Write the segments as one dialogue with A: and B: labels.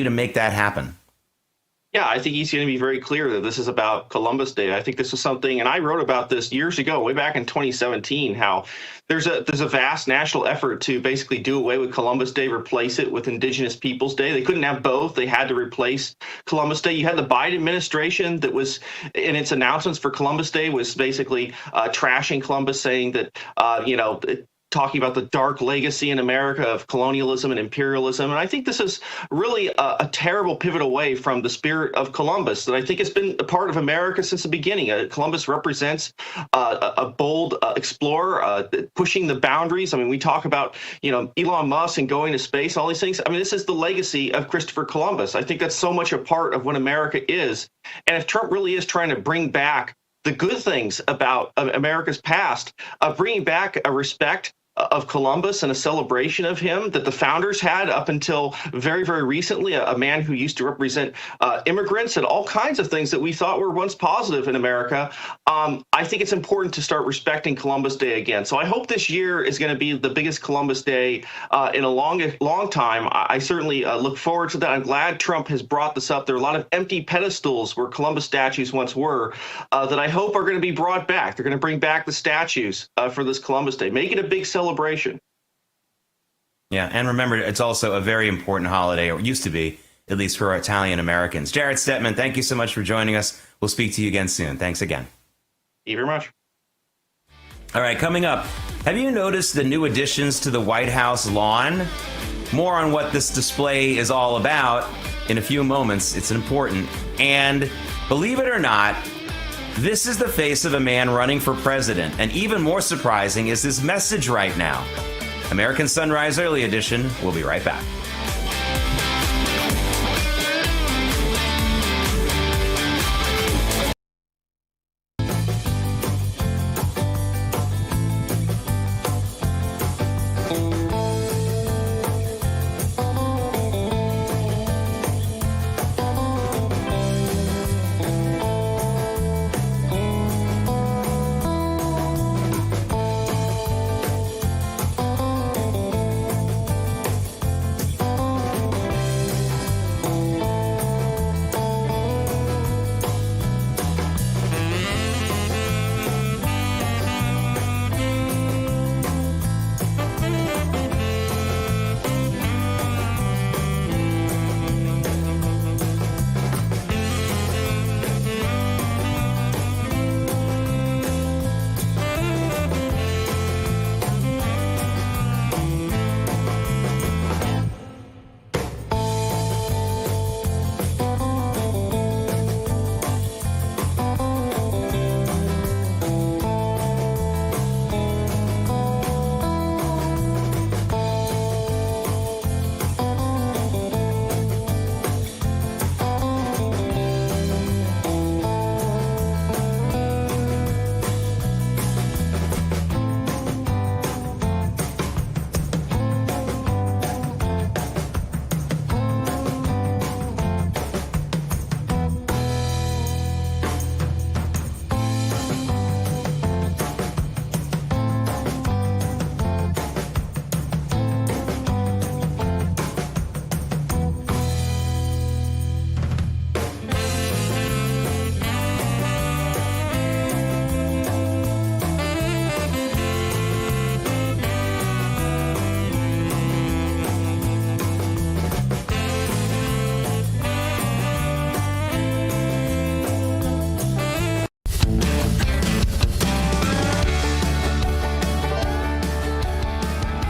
A: to make that happen?
B: Yeah, I think he's going to be very clear that this is about Columbus Day. I think this is something, and I wrote about this years ago, way back in 2017, how there's a vast national effort to basically do away with Columbus Day, replace it with Indigenous Peoples Day. They couldn't have both. They had to replace Columbus Day. You had the Biden administration that was, in its announcements for Columbus Day, was basically trashing Columbus, saying that, talking about the dark legacy in America of colonialism and imperialism. And I think this is really a terrible pivot away from the spirit of Columbus that I think has been a part of America since the beginning. Columbus represents a bold explorer, pushing the boundaries. I mean, we talk about, Elon Musk and going to space, all these things. I mean, this is the legacy of Christopher Columbus. I think that's so much a part of what America is. And if Trump really is trying to bring back the good things about America's past, bringing back a respect of Columbus and a celebration of him that the founders had up until very, very recently, a man who used to represent immigrants and all kinds of things that we thought were once positive in America. I think it's important to start respecting Columbus Day again. So I hope this year is going to be the biggest Columbus Day in a long time. I certainly look forward to that. I'm glad Trump has brought this up. There are a lot of empty pedestals where Columbus statues once were that I hope are going to be brought back. They're going to bring back the statues for this Columbus Day. Make it a big celebration.
A: Yeah, and remember, it's also a very important holiday, or used to be, at least for Italian Americans. Jared Stetman, thank you so much for joining us. We'll speak to you again soon. Thanks again.
B: Thank you very much.
A: All right, coming up, have you noticed the new additions to the White House lawn? More on what this display is all about in a few moments. It's important. And believe it or not, this is the face of a man running for president. And even more surprising is his message right now. American Sunrise Early Edition. We'll be right back.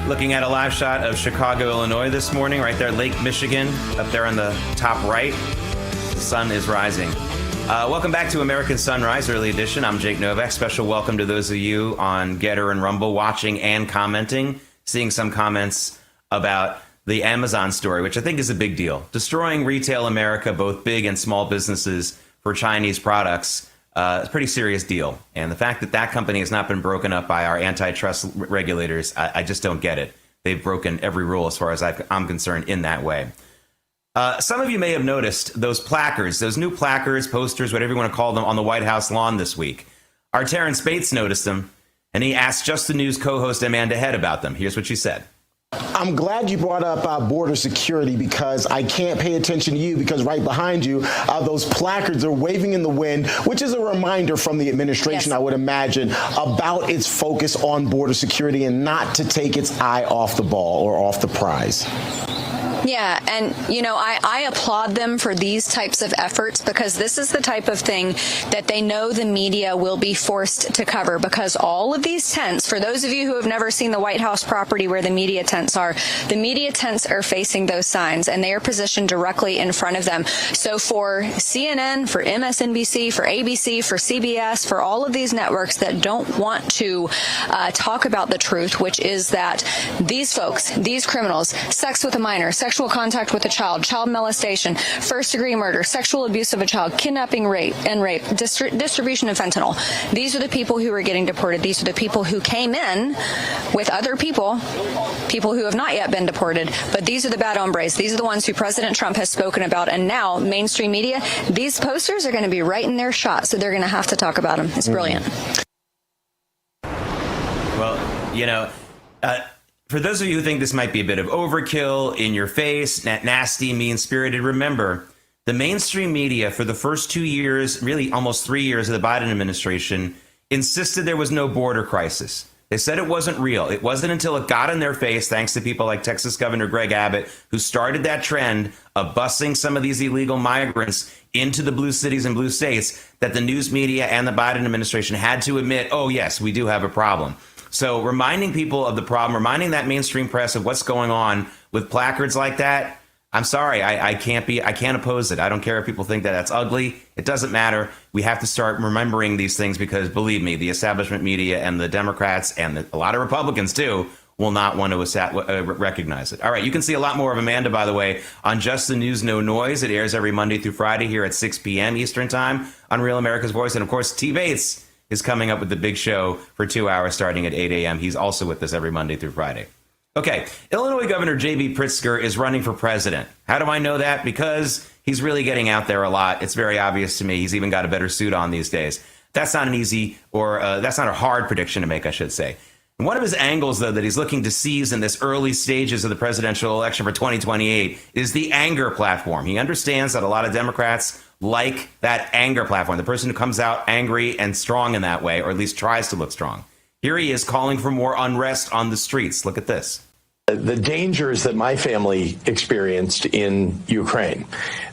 A: Looking at a live shot of Chicago, Illinois this morning, right there, Lake Michigan, up there on the top right. The sun is rising. Welcome back to American Sunrise Early Edition. I'm Jake Novak. Special welcome to those of you on Getter and Rumble watching and commenting, seeing some comments about the Amazon story, which I think is a big deal. Destroying retail America, both big and small businesses, for Chinese products. It's a pretty serious deal. And the fact that that company has not been broken up by our antitrust regulators, I just don't get it. They've broken every rule as far as I'm concerned in that way. Some of you may have noticed those placards, those new placards, posters, whatever you want to call them, on the White House lawn this week. Our Terrance Bates noticed them, and he asked Just the News co-host Amanda Head about them. Here's what she said.
C: I'm glad you brought up border security, because I can't pay attention to you because right behind you, those placards are waving in the wind, which is a reminder from the administration, yes, I would imagine, about its focus on border security and not to take its eye off the ball or off the prize.
D: Yeah, and, I applaud them for these types of efforts, because this is the type of thing that they know the media will be forced to cover, because all of these tents, for those of you who have never seen the White House property where the media tents are facing those signs, and they are positioned directly in front of them. So for CNN, for MSNBC, for ABC, for CBS, for all of these networks that don't want to talk about the truth, which is that these folks, these criminals, sex with a minor, sexual contact with a child molestation, first-degree murder, sexual abuse of a child, kidnapping, rape, distribution of fentanyl. These are the people who are getting deported. These are the people who came in with other people who have not yet been deported. But these are the bad hombres. These are the ones who President Trump has spoken about. And now, mainstream media, these posters are going to be right in their shot, so they're going to have to talk about them. It's brilliant.
A: Well, for those of you who think this might be a bit of overkill, in your face, nasty, mean-spirited, remember, the mainstream media for the first 2 years, really almost 3 years of the Biden administration, insisted there was no border crisis. They said it wasn't real. It wasn't until it got in their face, thanks to people like Texas Governor Greg Abbott, who started that trend of busing some of these illegal migrants into the blue cities and blue states, that the news media and the Biden administration had to admit, oh, yes, we do have a problem. So reminding people of the problem, reminding that mainstream press of what's going on with placards like that, I'm sorry, I can't oppose it. I don't care if people think that that's ugly. It doesn't matter. We have to start remembering these things, because believe me, the establishment media and the Democrats and a lot of Republicans too will not want to recognize it. All right, you can see a lot more of Amanda, by the way, on Just the News, No Noise. It airs every Monday through Friday here at 6 p.m. Eastern Time on Real America's Voice. And of course, T. Bates is coming up with the big show for 2 hours starting at 8 a.m. He's also with us every Monday through Friday. Okay, Illinois Governor J.B. Pritzker is running for president. How do I know that? Because he's really getting out there a lot. It's very obvious to me. He's even got a better suit on these days. That's not an easy, or that's not a hard prediction to make, I should say. And one of his angles, though, that he's looking to seize in this early stages of the presidential election for 2028 is the anger platform. He understands that a lot of Democrats like that anger platform, the person who comes out angry and strong in that way, or at least tries to look strong. Here he is calling for more unrest on the streets. Look at this.
E: The dangers that my family experienced in Ukraine,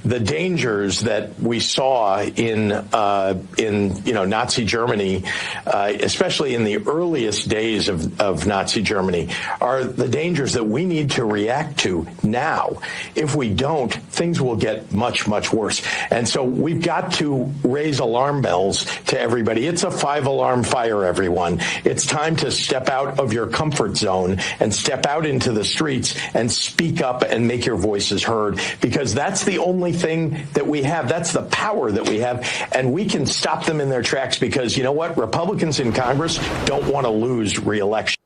E: the dangers that we saw in Nazi Germany, especially in the earliest days of Nazi Germany, are the dangers that we need to react to now. If we don't, things will get much, much worse. And so we've got to raise alarm bells to everybody. It's a 5-alarm fire, everyone. It's time to step out of your comfort zone and step out into the streets and speak up and make your voices heard, because that's the only thing that we have. That's the power that we have, and we can stop them in their tracks, because you know what? Republicans in Congress don't want to lose re-election.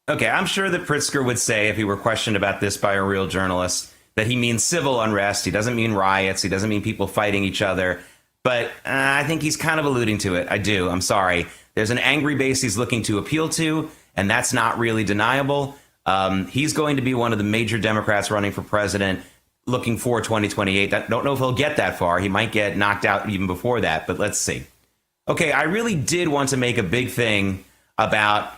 A: Okay, I'm sure that Pritzker would say, if he were questioned about this by a real journalist, that he means civil unrest. He doesn't mean riots. He doesn't mean people fighting each other. But I think he's kind of alluding to it. I do. I'm sorry. There's an angry base he's looking to appeal to, and that's not really deniable. He's going to be one of the major Democrats running for president, looking for 2028. Don't know if he'll get that far. He might get knocked out even before that, but let's see. Okay, I really did want to make a big thing about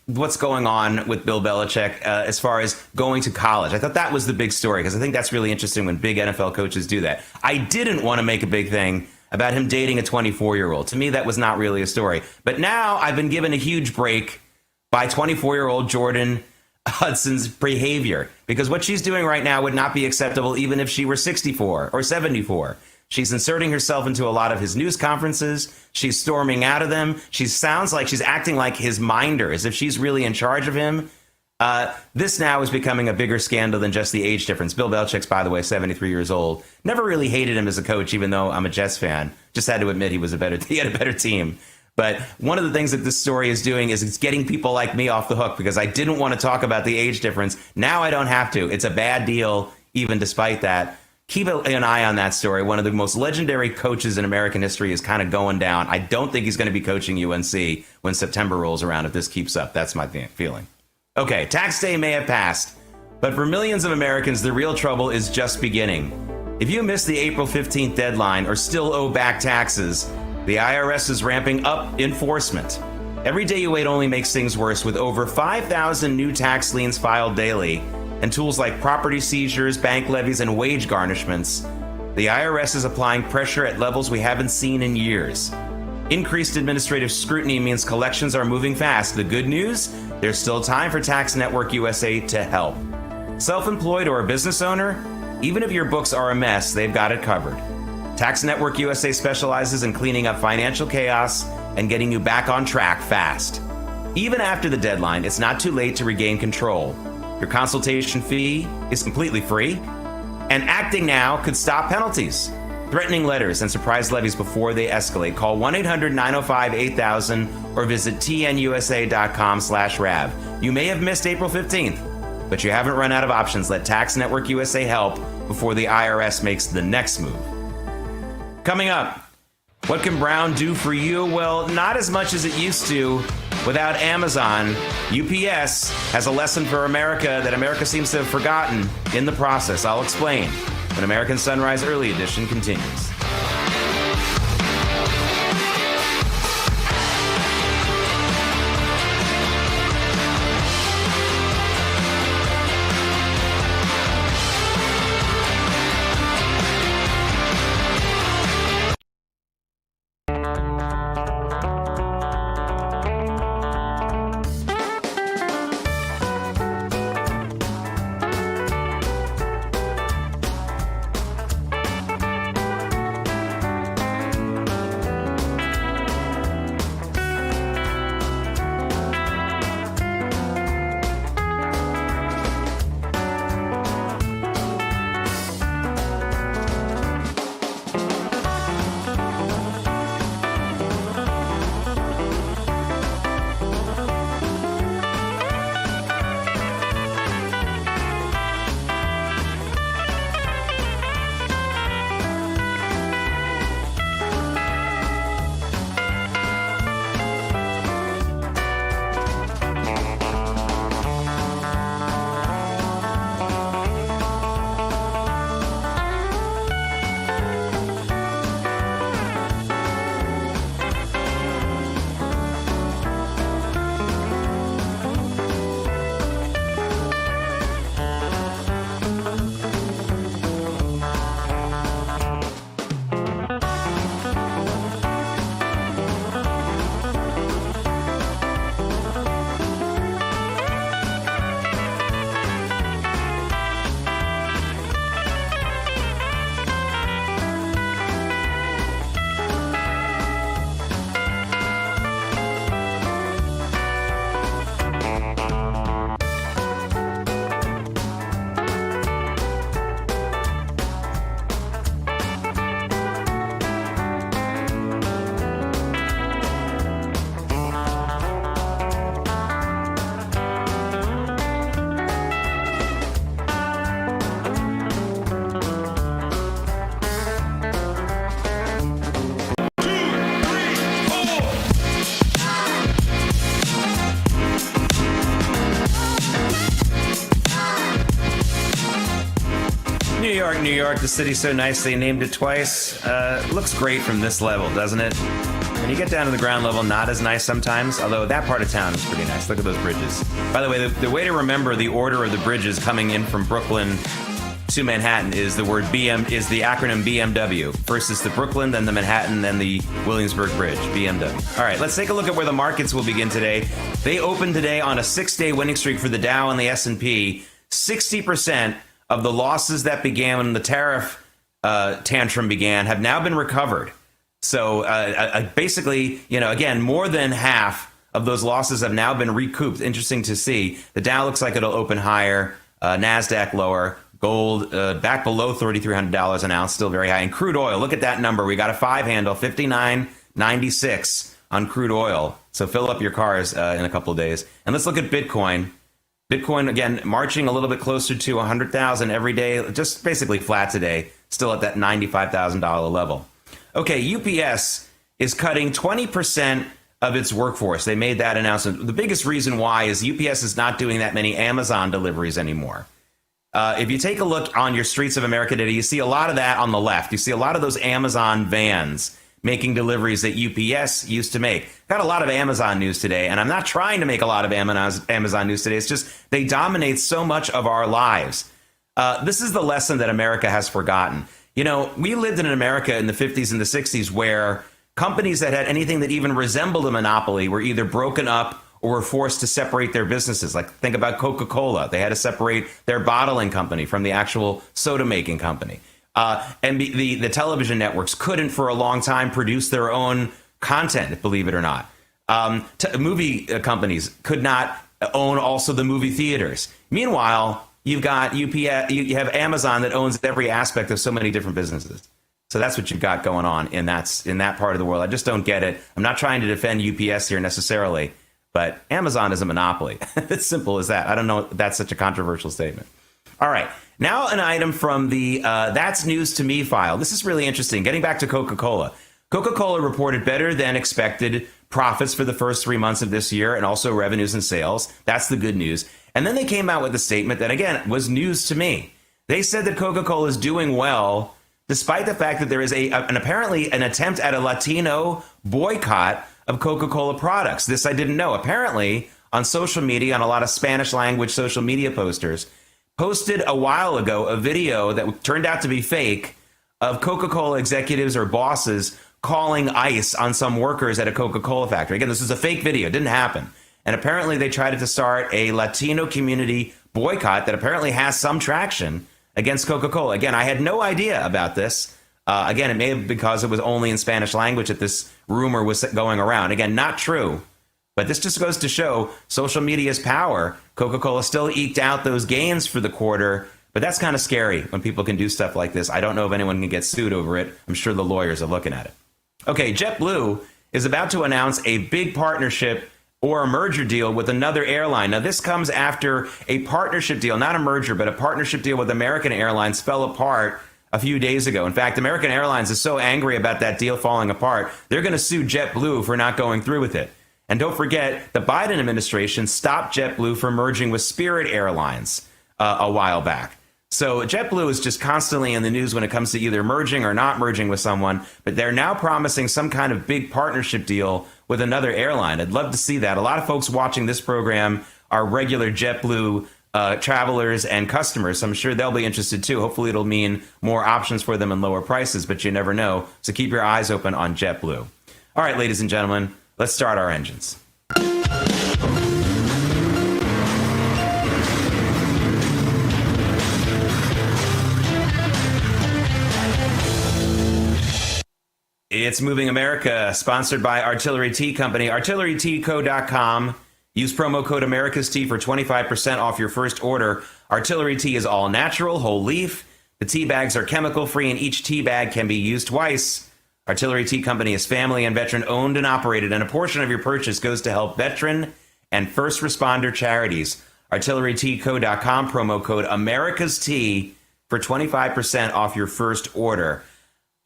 A: what's going on with Bill Belichick as far as going to college. I thought that was the big story, because I think that's really interesting when big NFL coaches do that. I didn't want to make a big thing about him dating a 24-year-old. To me, that was not really a story. But now I've been given a huge break by 24-year-old Jordan Hudson's behavior, because what she's doing right now would not be acceptable even if she were 64 or 74. She's inserting herself into a lot of his news conferences. She's storming out of them. She sounds like she's acting like his minder, as if she's really in charge of him. This now is becoming a bigger scandal than just the age difference. Bill Belichick's, by the way, 73 years old. Never really hated him as a coach, even though I'm a Jets fan. Just had to admit he had a better team. But one of the things that this story is doing is it's getting people like me off the hook, because I didn't want to talk about the age difference. Now I don't have to. It's a bad deal, even despite that. Keep an eye on that story. One of the most legendary coaches in American history is kind of going down. I don't think he's going to be coaching UNC when September rolls around if this keeps up. That's my feeling. Okay, tax day may have passed, but for millions of Americans, the real trouble is just beginning. If you missed the April 15th deadline or still owe back taxes, the IRS is ramping up enforcement. Every day you wait only makes things worse, with over 5,000 new tax liens filed daily and tools like property seizures, bank levies, and wage garnishments. The IRS is applying pressure at levels we haven't seen in years. Increased administrative scrutiny means collections are moving fast. The good news? There's still time for Tax Network USA to help. Self-employed or a business owner? Even if your books are a mess, they've got it covered. Tax Network USA specializes in cleaning up financial chaos and getting you back on track fast. Even after the deadline, it's not too late to regain control. Your consultation fee is completely free, and acting now could stop penalties, threatening letters, and surprise levies before they escalate. Call 1-800-905-8000 or visit tnusa.com/RAV. You may have missed April 15th, but you haven't run out of options. Let Tax Network USA help before the IRS makes the next move. Coming up, what can Brown do for you? Well, not as much as it used to without Amazon. UPS has a lesson for America that America seems to have forgotten in the process. I'll explain when American Sunrise Early Edition continues. New York, the city's so nice they named it twice. Looks great from this level, doesn't it? When you get down to the ground level, not as nice sometimes, although that part of town is pretty nice. Look at those bridges. By the way, the way to remember the order of the bridges coming in from Brooklyn to Manhattan is the acronym BMW. First is the Brooklyn, then the Manhattan, then the Williamsburg Bridge, BMW. All right, let's take a look at where the markets will begin today. They opened today on a 6-day winning streak for the Dow and the S&P. 60% of the losses that began when the tariff tantrum began have now been recovered. So basically, again, more than half of those losses have now been recouped. Interesting to see. The Dow looks like it'll open higher, NASDAQ lower, gold back below $3,300 an ounce, still very high. And crude oil, look at that number. We got a 5 handle, 59.96 on crude oil. So fill up your cars in a couple of days. And let's look at Bitcoin. Bitcoin, again, marching a little bit closer to 100,000 every day, just basically flat today, still at that $95,000 level. Okay, UPS is cutting 20% of its workforce. They made that announcement. The biggest reason why is UPS is not doing that many Amazon deliveries anymore. If you take a look on your streets of America today, you see a lot of that on the left. You see a lot of those Amazon vans making deliveries that UPS used to make. Got a lot of Amazon news today, and I'm not trying to make a lot of Amazon news today. It's just they dominate so much of our lives. This is the lesson that America has forgotten. You know, we lived in America in the 50s and the 60s where companies that had anything that even resembled a monopoly were either broken up or were forced to separate their businesses. Like, think about Coca-Cola. They had to separate their bottling company from the actual soda making company. And the television networks couldn't for a long time produce their own content, believe it or not. Movie companies could not own also the movie theaters. Meanwhile, you've got UPS, you have Amazon that owns every aspect of so many different businesses. So that's what you've got going on in that part of the world. I just don't get it. I'm not trying to defend UPS here necessarily, but Amazon is a monopoly. It's simple as that. I don't know if that's such a controversial statement. All right. Now an item from the That's News to Me file. This is really interesting. Getting back to Coca-Cola. Coca-Cola reported better than expected profits for the first 3 months of this year and also revenues and sales. That's the good news. And then they came out with a statement that, again, was news to me. They said that Coca-Cola is doing well despite the fact that there is apparently an attempt at a Latino boycott of Coca-Cola products. This I didn't know. Apparently, on social media, on a lot of Spanish language social media posters, posted a while ago a video that turned out to be fake of Coca-Cola executives or bosses calling ICE on some workers at a Coca-Cola factory. Again, this is a fake video. It didn't happen. And apparently they tried to start a Latino community boycott that apparently has some traction against Coca-Cola. Again, I had no idea about this. Again, it may have been because it was only in Spanish language that this rumor was going around. Again, not true. But this just goes to show social media's power. Coca-Cola still eked out those gains for the quarter, but that's kind of scary when people can do stuff like this. I don't know if anyone can get sued over it. I'm sure the lawyers are looking at it. Okay, JetBlue is about to announce a big partnership or a merger deal with another airline. Now, this comes after a partnership deal, not a merger, but a partnership deal with American Airlines fell apart a few days ago. In fact, American Airlines is so angry about that deal falling apart, they're going to sue JetBlue for not going through with it. And don't forget, the Biden administration stopped JetBlue from merging with Spirit Airlines a while back. So JetBlue is just constantly in the news when it comes to either merging or not merging with someone, but they're now promising some kind of big partnership deal with another airline. I'd love to see that. A lot of folks watching this program are regular JetBlue travelers and customers, so I'm sure they'll be interested too. Hopefully it'll mean more options for them and lower prices, but you never know. So keep your eyes open on JetBlue. All right, ladies and gentlemen, let's start our engines. It's Moving America, sponsored by Artillery Tea Company. ArtilleryTeaCo.com. Use promo code America's Tea for 25% off your first order. Artillery Tea is all natural, whole leaf. The tea bags are chemical free, and each tea bag can be used twice. Artillery Tea Company is family and veteran owned and operated, and a portion of your purchase goes to help veteran and first responder charities. ArtilleryTeaCo.com, promo code America's Tea for 25% off your first order.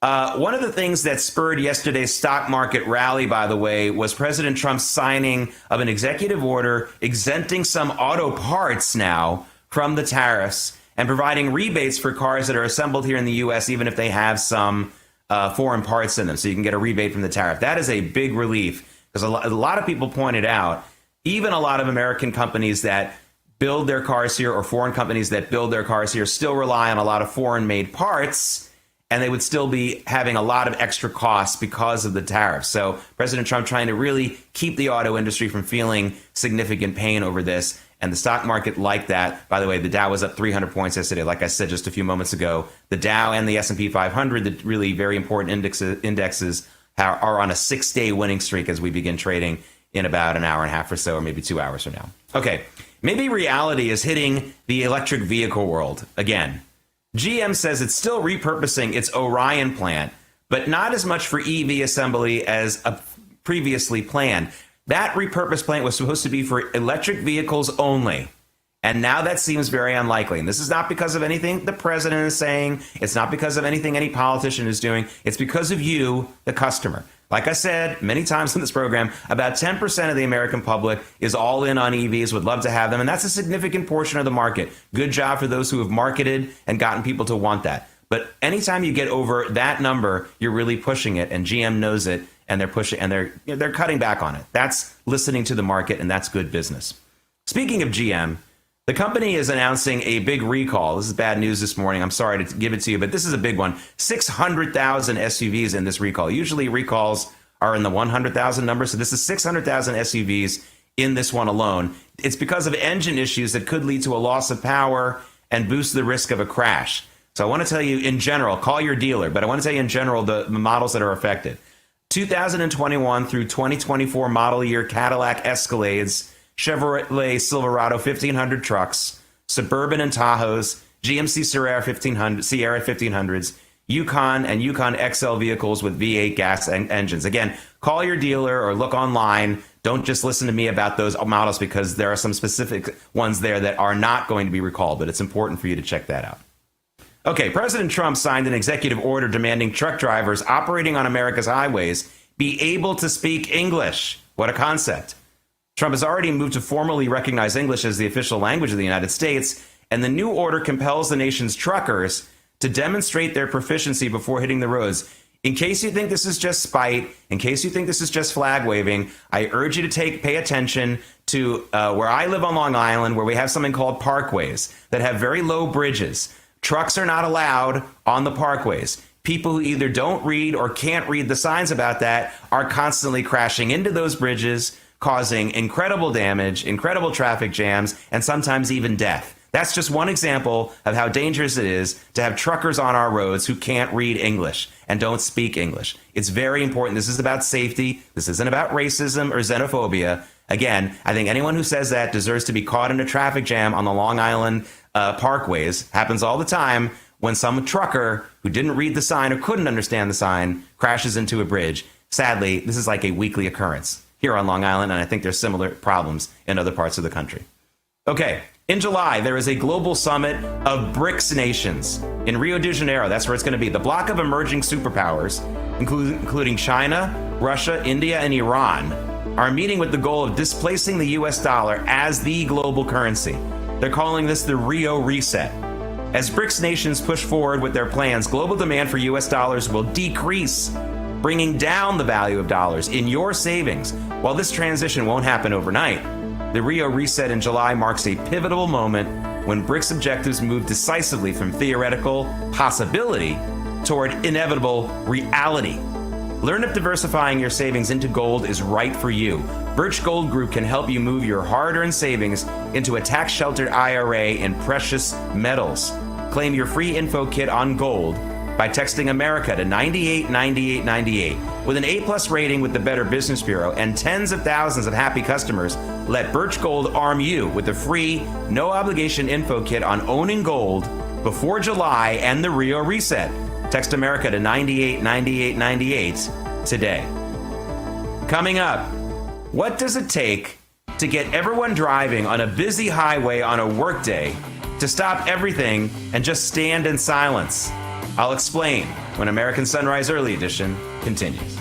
A: One of the things that spurred yesterday's stock market rally, by the way, was President Trump's signing of an executive order exempting some auto parts now from the tariffs and providing rebates for cars that are assembled here in the U.S., even if they have some foreign parts in them. So you can get a rebate from the tariff. That is a big relief because a lot of people pointed out, even a lot of American companies that build their cars here or foreign companies that build their cars here still rely on a lot of foreign-made parts, and they would still be having a lot of extra costs because of the tariffs. So President Trump trying to really keep the auto industry from feeling significant pain over this. And the stock market liked that. By the way, the Dow was up 300 points yesterday. Like I said just a few moments ago, the Dow and the S&P 500, the really very important indexes are on a 6-day winning streak as we begin trading in about an hour and a half or so, or maybe 2 hours from now. Okay, maybe reality is hitting the electric vehicle world again. GM says it's still repurposing its Orion plant, but not as much for EV assembly as previously planned. That repurposed plant was supposed to be for electric vehicles only. And now that seems very unlikely. And this is not because of anything the president is saying. It's not because of anything any politician is doing. It's because of you, the customer. Like I said many times in this program, about 10% of the American public is all in on EVs, would love to have them, and that's a significant portion of the market. Good job for those who have marketed and gotten people to want that. But anytime you get over that number, you're really pushing it, and GM knows it, and they're pushing, and they're cutting back on it. That's listening to the market, and that's good business. Speaking of GM, the company is announcing a big recall. This is bad news this morning. I'm sorry to give it to you, but this is a big one. 600,000 SUVs in this recall. Usually recalls are in the 100,000 number, so this is 600,000 SUVs in this one alone. It's because of engine issues that could lead to a loss of power and boost the risk of a crash. So I want to tell you in general, call your dealer, but I want to tell you in general the models that are affected. 2021 through 2024 model year Cadillac Escalades, Chevrolet Silverado 1500 trucks, Suburban and Tahoes, GMC Sierra 1500s, Yukon and Yukon XL vehicles with V8 gas engines. Again, call your dealer or look online. Don't just listen to me about those models because there are some specific ones there that are not going to be recalled, but it's important for you to check that out. Okay, President Trump signed an executive order demanding truck drivers operating on America's highways be able to speak English. What a concept. Trump has already moved to formally recognize English as the official language of the United States, and the new order compels the nation's truckers to demonstrate their proficiency before hitting the roads. In case you think this is just spite, in case you think this is just flag waving, I urge you to pay attention to where I live on Long Island, where we have something called parkways that have very low bridges. Trucks are not allowed on the parkways. People who either don't read or can't read the signs about that are constantly crashing into those bridges, causing incredible damage, incredible traffic jams, and sometimes even death. That's just one example of how dangerous it is to have truckers on our roads who can't read English and don't speak English. It's very important. This is about safety. This isn't about racism or xenophobia. Again, I think anyone who says that deserves to be caught in a traffic jam on the Long Island parkways. Happens all the time when some trucker who didn't read the sign or couldn't understand the sign crashes into a bridge. Sadly, this is like a weekly occurrence here on Long Island, and I think there's similar problems in other parts of the country. Okay, in July, there is a global summit of BRICS nations in Rio de Janeiro. That's where it's going to be. The bloc of emerging superpowers, including China, Russia, India, and Iran, are meeting with the goal of displacing the US dollar as the global currency. They're calling this the Rio Reset. As BRICS nations push forward with their plans, global demand for US dollars will decrease, bringing down the value of dollars in your savings. While this transition won't happen overnight, the Rio Reset in July marks a pivotal moment when BRICS objectives move decisively from theoretical possibility toward inevitable reality. Learn if diversifying your savings into gold is right for you. Birch Gold Group can help you move your hard-earned savings into a tax-sheltered IRA in precious metals. Claim your free info kit on gold by texting America to 989898. With an A+ rating with the Better Business Bureau and tens of thousands of happy customers, let Birch Gold arm you with a free, no-obligation info kit on owning gold before July and the Rio Reset. Text America to 989898 today. Coming up, what does it take to get everyone driving on a busy highway on a workday to stop everything and just stand in silence? I'll explain when American Sunrise Early Edition continues.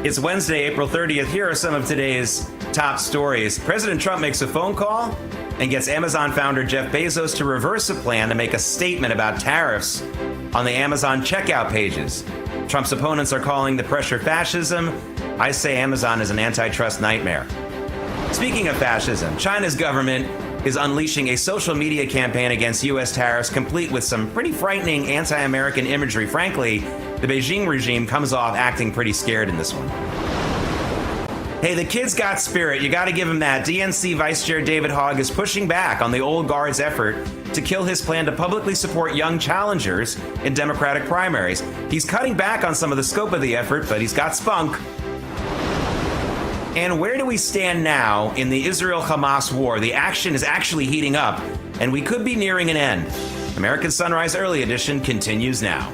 A: It's Wednesday, April 30th. Here are some of today's top stories. President Trump makes a phone call and gets Amazon founder Jeff Bezos to reverse a plan to make a statement about tariffs on the Amazon checkout pages. Trump's opponents are calling the pressure fascism. I say Amazon is an antitrust nightmare. Speaking of fascism, China's government is unleashing a social media campaign against U.S. tariffs, complete with some pretty frightening anti-American imagery. Frankly, the Beijing regime comes off acting pretty scared in this one. Hey, the kid's got spirit. You got to give him that. DNC Vice Chair David Hogg is pushing back on the old guard's effort to kill his plan to publicly support young challengers in Democratic primaries. He's cutting back on some of the scope of the effort, but he's got spunk. And where do we stand now in the Israel-Hamas war? The action is actually heating up, and we could be nearing an end. American Sunrise Early Edition continues now.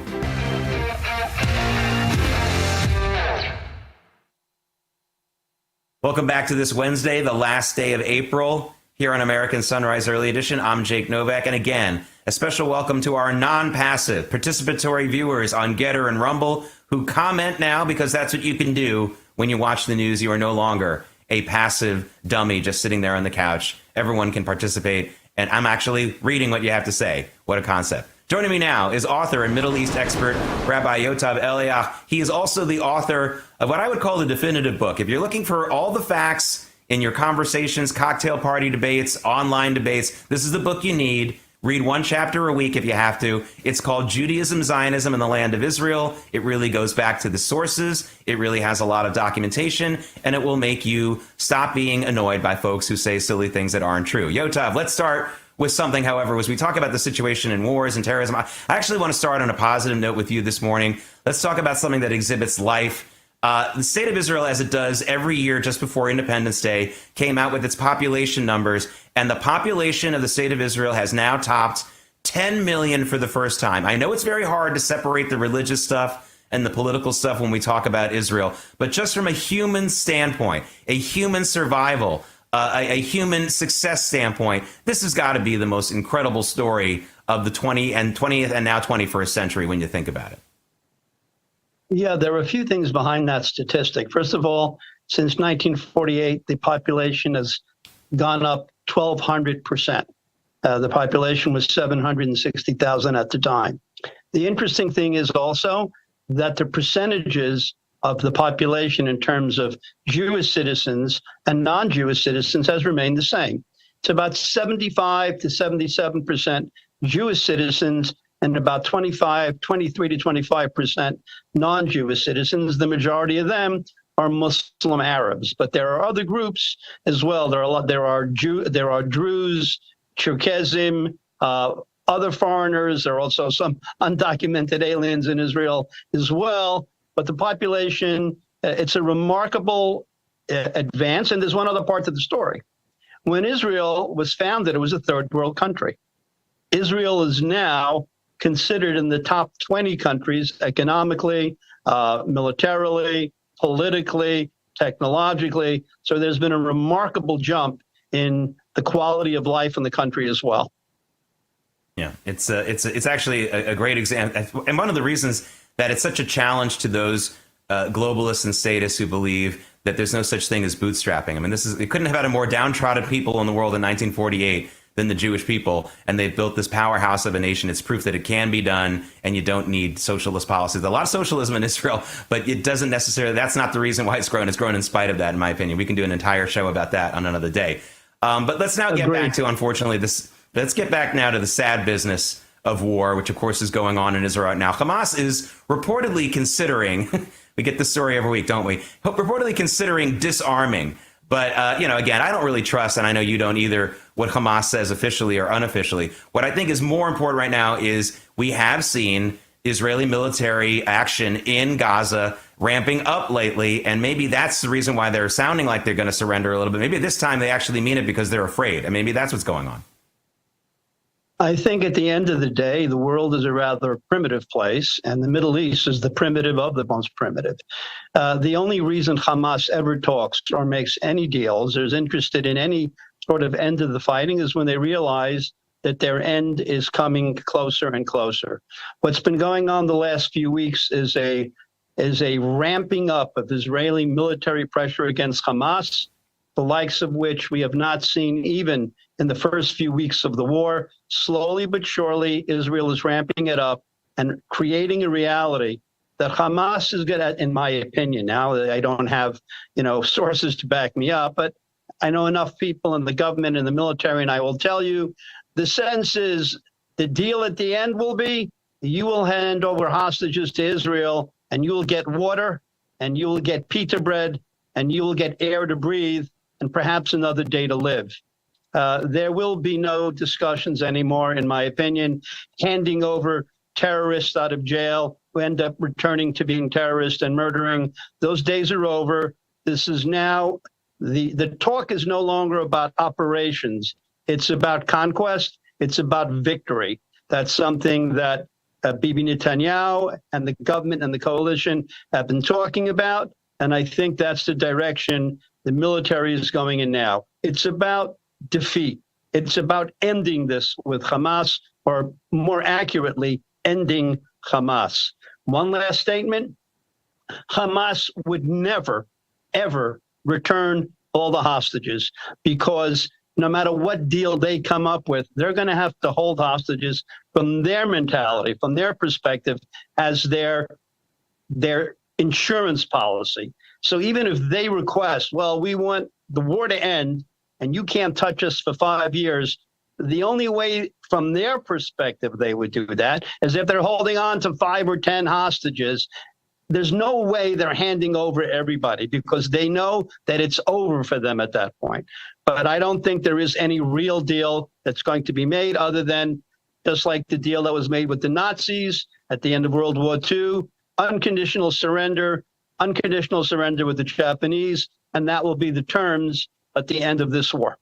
A: Welcome back to this Wednesday, the last day of April, here on American Sunrise Early Edition. I'm Jake Novak, and again, a special welcome to our non-passive participatory viewers on Getter and Rumble who comment now, because that's what you can do when you watch the news. You are no longer a passive dummy just sitting there on the couch. Everyone can participate, and I'm actually reading what you have to say. What a concept. Joining me now is author and Middle East expert Rabbi Yotav Eliach. He is also the author of what I would call the definitive book. If you're looking for all the facts in your conversations, cocktail party debates, online debates, this is the book you need. Read one chapter a week if you have to. It's called Judaism, Zionism, and the Land of Israel. It really goes back to the sources. It really has a lot of documentation, and it will make you stop being annoyed by folks who say silly things that aren't true. Yotav, let's start with something, however, as we talk about the situation in wars and terrorism. I actually want to start on a positive note with you this morning. Let's talk about something that exhibits life. The state of Israel, as it does every year just before Independence Day, came out with its population numbers, and the population of the state of Israel has now topped 10 million for the first time. I know it's very hard to separate the religious stuff and the political stuff when we talk about Israel, but just from a human standpoint, a human survival, a human success standpoint, this has got to be the most incredible story of the 20th and now 21st century when you think about it.
F: Yeah, there are a few things behind that statistic. First of all, since 1948, the population has gone up 1,200%. The population was 760,000 at the time. The interesting thing is also that the percentages of the population in terms of Jewish citizens and non-Jewish citizens has remained the same. It's about 75 to 77% Jewish citizens and about 23 to 25% non-Jewish citizens. The majority of them are Muslim Arabs, but there are other groups as well. There are Druze, Cherkessim, other foreigners. There are also some undocumented aliens in Israel as well. But the population, it's a remarkable advance. And there's one other part to the story. When Israel was founded, it was a third world country. Israel is now considered in the top 20 countries economically, militarily, politically, technologically. So there's been a remarkable jump in the quality of life in the country as well.
A: Yeah, it's actually a great example. And one of the reasons that it's such a challenge to those globalists and statists who believe that there's no such thing as bootstrapping. I mean, it couldn't have had a more downtrodden people in the world in 1948 than the Jewish people, and they've built this powerhouse of a nation. It's proof that it can be done, and you don't need socialist policies. A lot of socialism in Israel, but it doesn't necessarily, that's not the reason why it's grown. It's grown in spite of that, in my opinion. We can do an entire show about that on another day. But let's now get back to, unfortunately, let's get back now to the sad business of war, which of course is going on in Israel right now. Hamas is reportedly considering, we get this story every week, don't we? Reportedly considering disarming. But, again, I don't really trust, and I know you don't either, what Hamas says officially or unofficially. What I think is more important right now is we have seen Israeli military action in Gaza ramping up lately, and maybe that's the reason why they're sounding like they're going to surrender a little bit. Maybe this time they actually mean it because they're afraid, and maybe that's what's going on.
F: I think at the end of the day, the world is a rather primitive place, and the Middle East is the primitive of the most primitive. The only reason Hamas ever talks or makes any deals or is interested in any sort of end of the fighting is when they realize that their end is coming closer and closer. What's been going on the last few weeks is a is a ramping up of Israeli military pressure against Hamas, the likes of which we have not seen even in the first few weeks of the war. Slowly but surely, Israel is ramping it up and creating a reality that Hamas is going to, in my opinion, now that I don't have, sources to back me up, but I know enough people in the government and the military, and I will tell you, the sense is the deal at the end will be you will hand over hostages to Israel, and you will get water, and you will get pita bread, and you will get air to breathe, and perhaps another day to live. There will be no discussions anymore, in my opinion, handing over terrorists out of jail who end up returning to being terrorists and murdering. Those days are over. This is now, the talk is no longer about operations. It's about conquest. It's about victory. That's something that Bibi Netanyahu and the government and the coalition have been talking about. And I think that's the direction the military is going in now. It's about defeat. It's about ending this with Hamas, or more accurately, ending Hamas. One last statement. Hamas would never, ever return all the hostages, because no matter what deal they come up with, they're going to have to hold hostages from their mentality, from their perspective, as their insurance policy. So even if they request, well, we want the war to end and you can't touch us for 5 years, the only way from their perspective they would do that is if they're holding on to 5 or 10 hostages. There's no way they're handing over everybody, because they know that it's over for them at that point. But I don't think there is any real deal that's going to be made, other than just like the deal that was made with the Nazis at the end of World War II, unconditional surrender with the Japanese, and that will be the terms at the end of this war.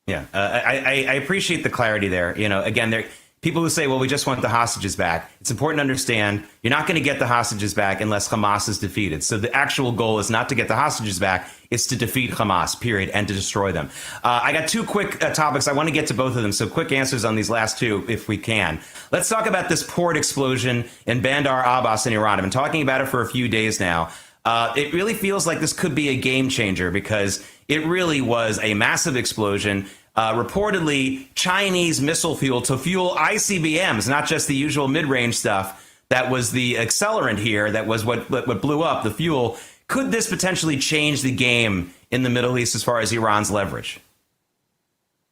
A: Yeah, I appreciate the clarity there. Again, people who say, well, we just want the hostages back. It's important to understand you're not going to get the hostages back unless Hamas is defeated. So the actual goal is not to get the hostages back. It's to defeat Hamas, period, and to destroy them. I got two quick topics. I want to get to both of them. So quick answers on these last two, if we can. Let's talk about this port explosion in Bandar Abbas in Iran. I've been talking about it for a few days now. It really feels like this could be a game changer, because it really was a massive explosion. Reportedly Chinese missile fuel to fuel ICBMs, not just the usual mid-range stuff. That was the accelerant here. That was what blew up the fuel. Could this potentially change the game in the Middle East as far as Iran's leverage?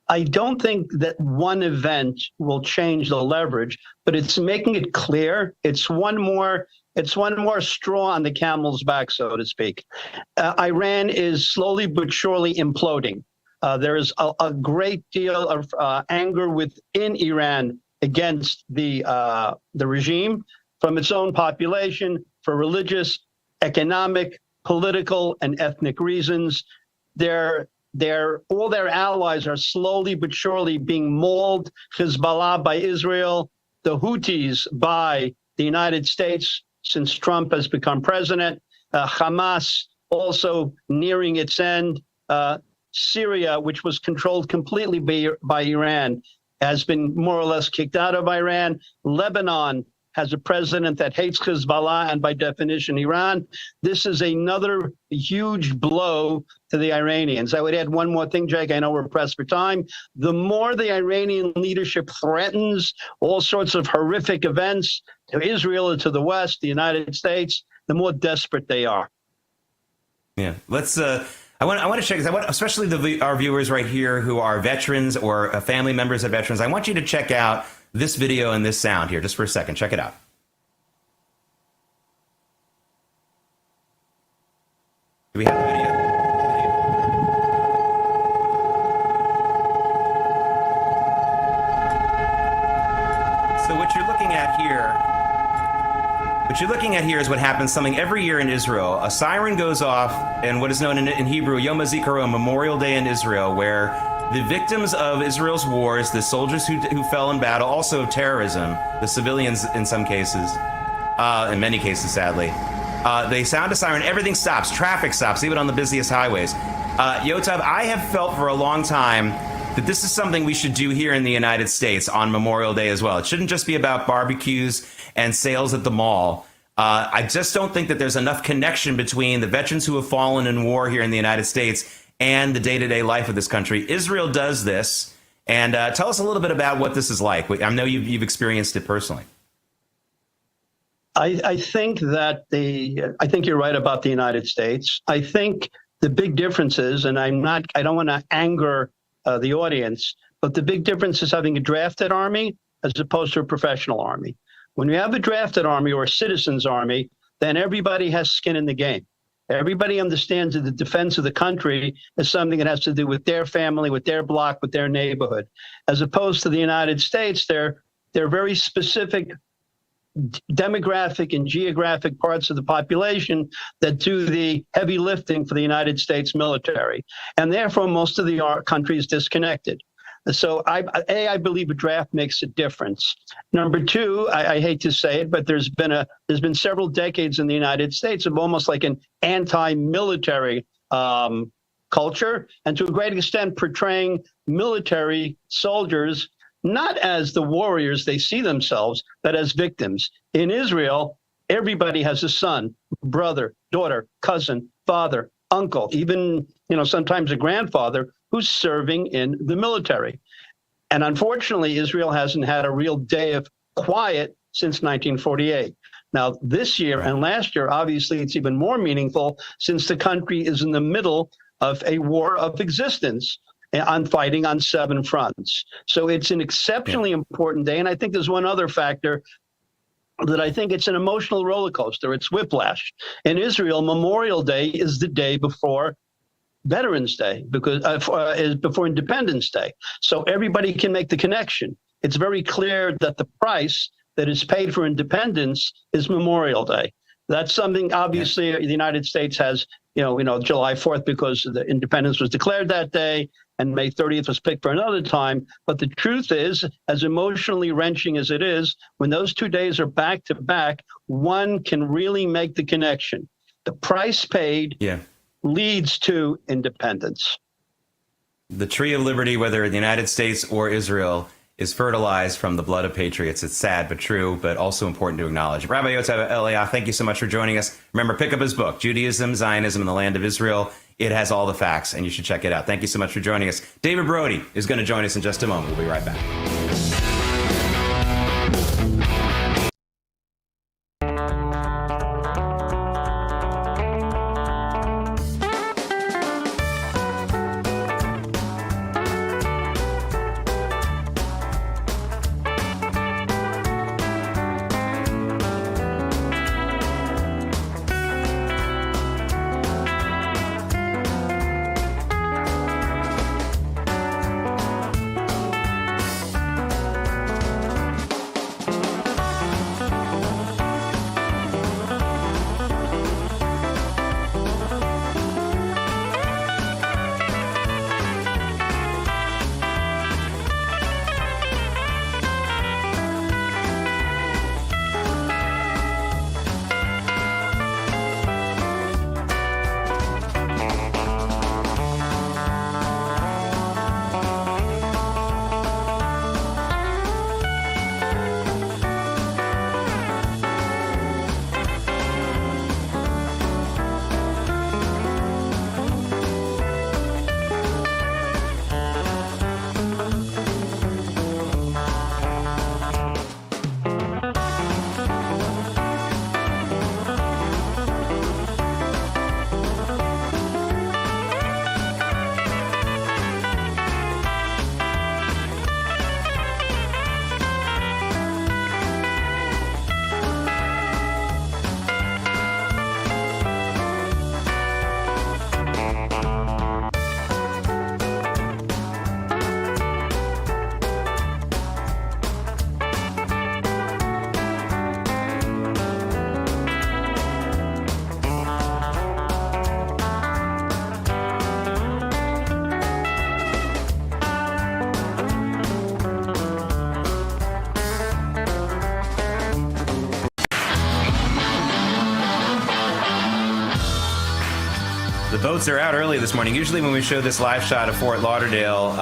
F: I don't think that one event will change the leverage, but it's making it clear. It's one more straw on the camel's back, so to speak. Iran is slowly but surely imploding. There is a great deal of anger within Iran against the regime, from its own population, for religious, economic, political, and ethnic reasons. All their allies are slowly but surely being mauled. Hezbollah by Israel, the Houthis by the United States since Trump has become president, Hamas also nearing its end. Syria, which was controlled completely by Iran, has been more or less kicked out of Iran. Lebanon has a president that hates Hezbollah and, by definition, Iran. This is another huge blow to the Iranians. I would add one more thing, Jake. I know we're pressed for time. The more the Iranian leadership threatens all sorts of horrific events to Israel or to the West, the United States, the more desperate they are.
A: Yeah, let's. I want to check, especially our viewers right here who are veterans or family members of veterans. I want you to check out this video and this sound here just for a second. Check it out. Do we have the video? So what you're looking at here is what happens something every year in Israel. A siren goes off, and what is known in Hebrew, Yom HaZikaron, Memorial Day in Israel, where the victims of Israel's wars, the soldiers who fell in battle, also terrorism, the civilians in some cases, in many cases, sadly, they sound a siren, everything stops, traffic stops, even on the busiest highways. Yotav, I have felt for a long time that this is something we should do here in the United States on Memorial Day as well. It shouldn't just be about barbecues and sales at the mall. I just don't think that there's enough connection between the veterans who have fallen in war here in the United States and the day-to-day life of this country. Israel does this. And tell us a little bit about what this is like. I know you've experienced it personally.
F: I think you're right about the United States. I think the big difference is, and I don't want to anger the audience, but the big difference is having a drafted army as opposed to a professional army. When you have a drafted army or a citizens army, then everybody has skin in the game. Everybody understands that the defense of the country is something that has to do with their family, with their block, with their neighborhood. As opposed to the United States, they're very specific demographic and geographic parts of the population that do the heavy lifting for the United States military. And therefore, most of the country is disconnected. So I believe a draft makes a difference. Number two, I hate to say it, but there's been several decades in the United States of almost like an anti-military culture, and to a great extent portraying military soldiers not as the warriors they see themselves, but as victims. In Israel, everybody has a son, brother, daughter, cousin, father, uncle, even, sometimes a grandfather who's serving in the military. And unfortunately, Israel hasn't had a real day of quiet since 1948. Now, this year and last year, obviously, it's even more meaningful since the country is in the middle of a war of existence on fighting on 7 fronts. So it's an exceptionally important day. And I think there's one other factor that I think it's an emotional roller coaster. It's whiplash. In Israel, Memorial Day is the day before Veterans Day, because is before Independence Day. So everybody can make the connection. It's very clear that the price that is paid for independence is Memorial Day. That's something, obviously, the United States has, July 4th because the independence was declared that day, and May 30th was picked for another time. But the truth is, as emotionally wrenching as it is, when those 2 days are back to back, one can really make the connection. The price paid leads to independence.
A: The tree of liberty, whether in the United States or Israel, is fertilized from the blood of patriots. It's sad but true, but also important to acknowledge. Rabbi Yotav Eliah, thank you so much for joining us. Remember, pick up his book, Judaism, Zionism, and the Land of Israel. It has all the facts, and you should check it out. Thank you so much for joining us. David Brody is going to join us in just a moment. We'll be right back. The boats are out early this morning. Usually when we show this live shot of Fort Lauderdale,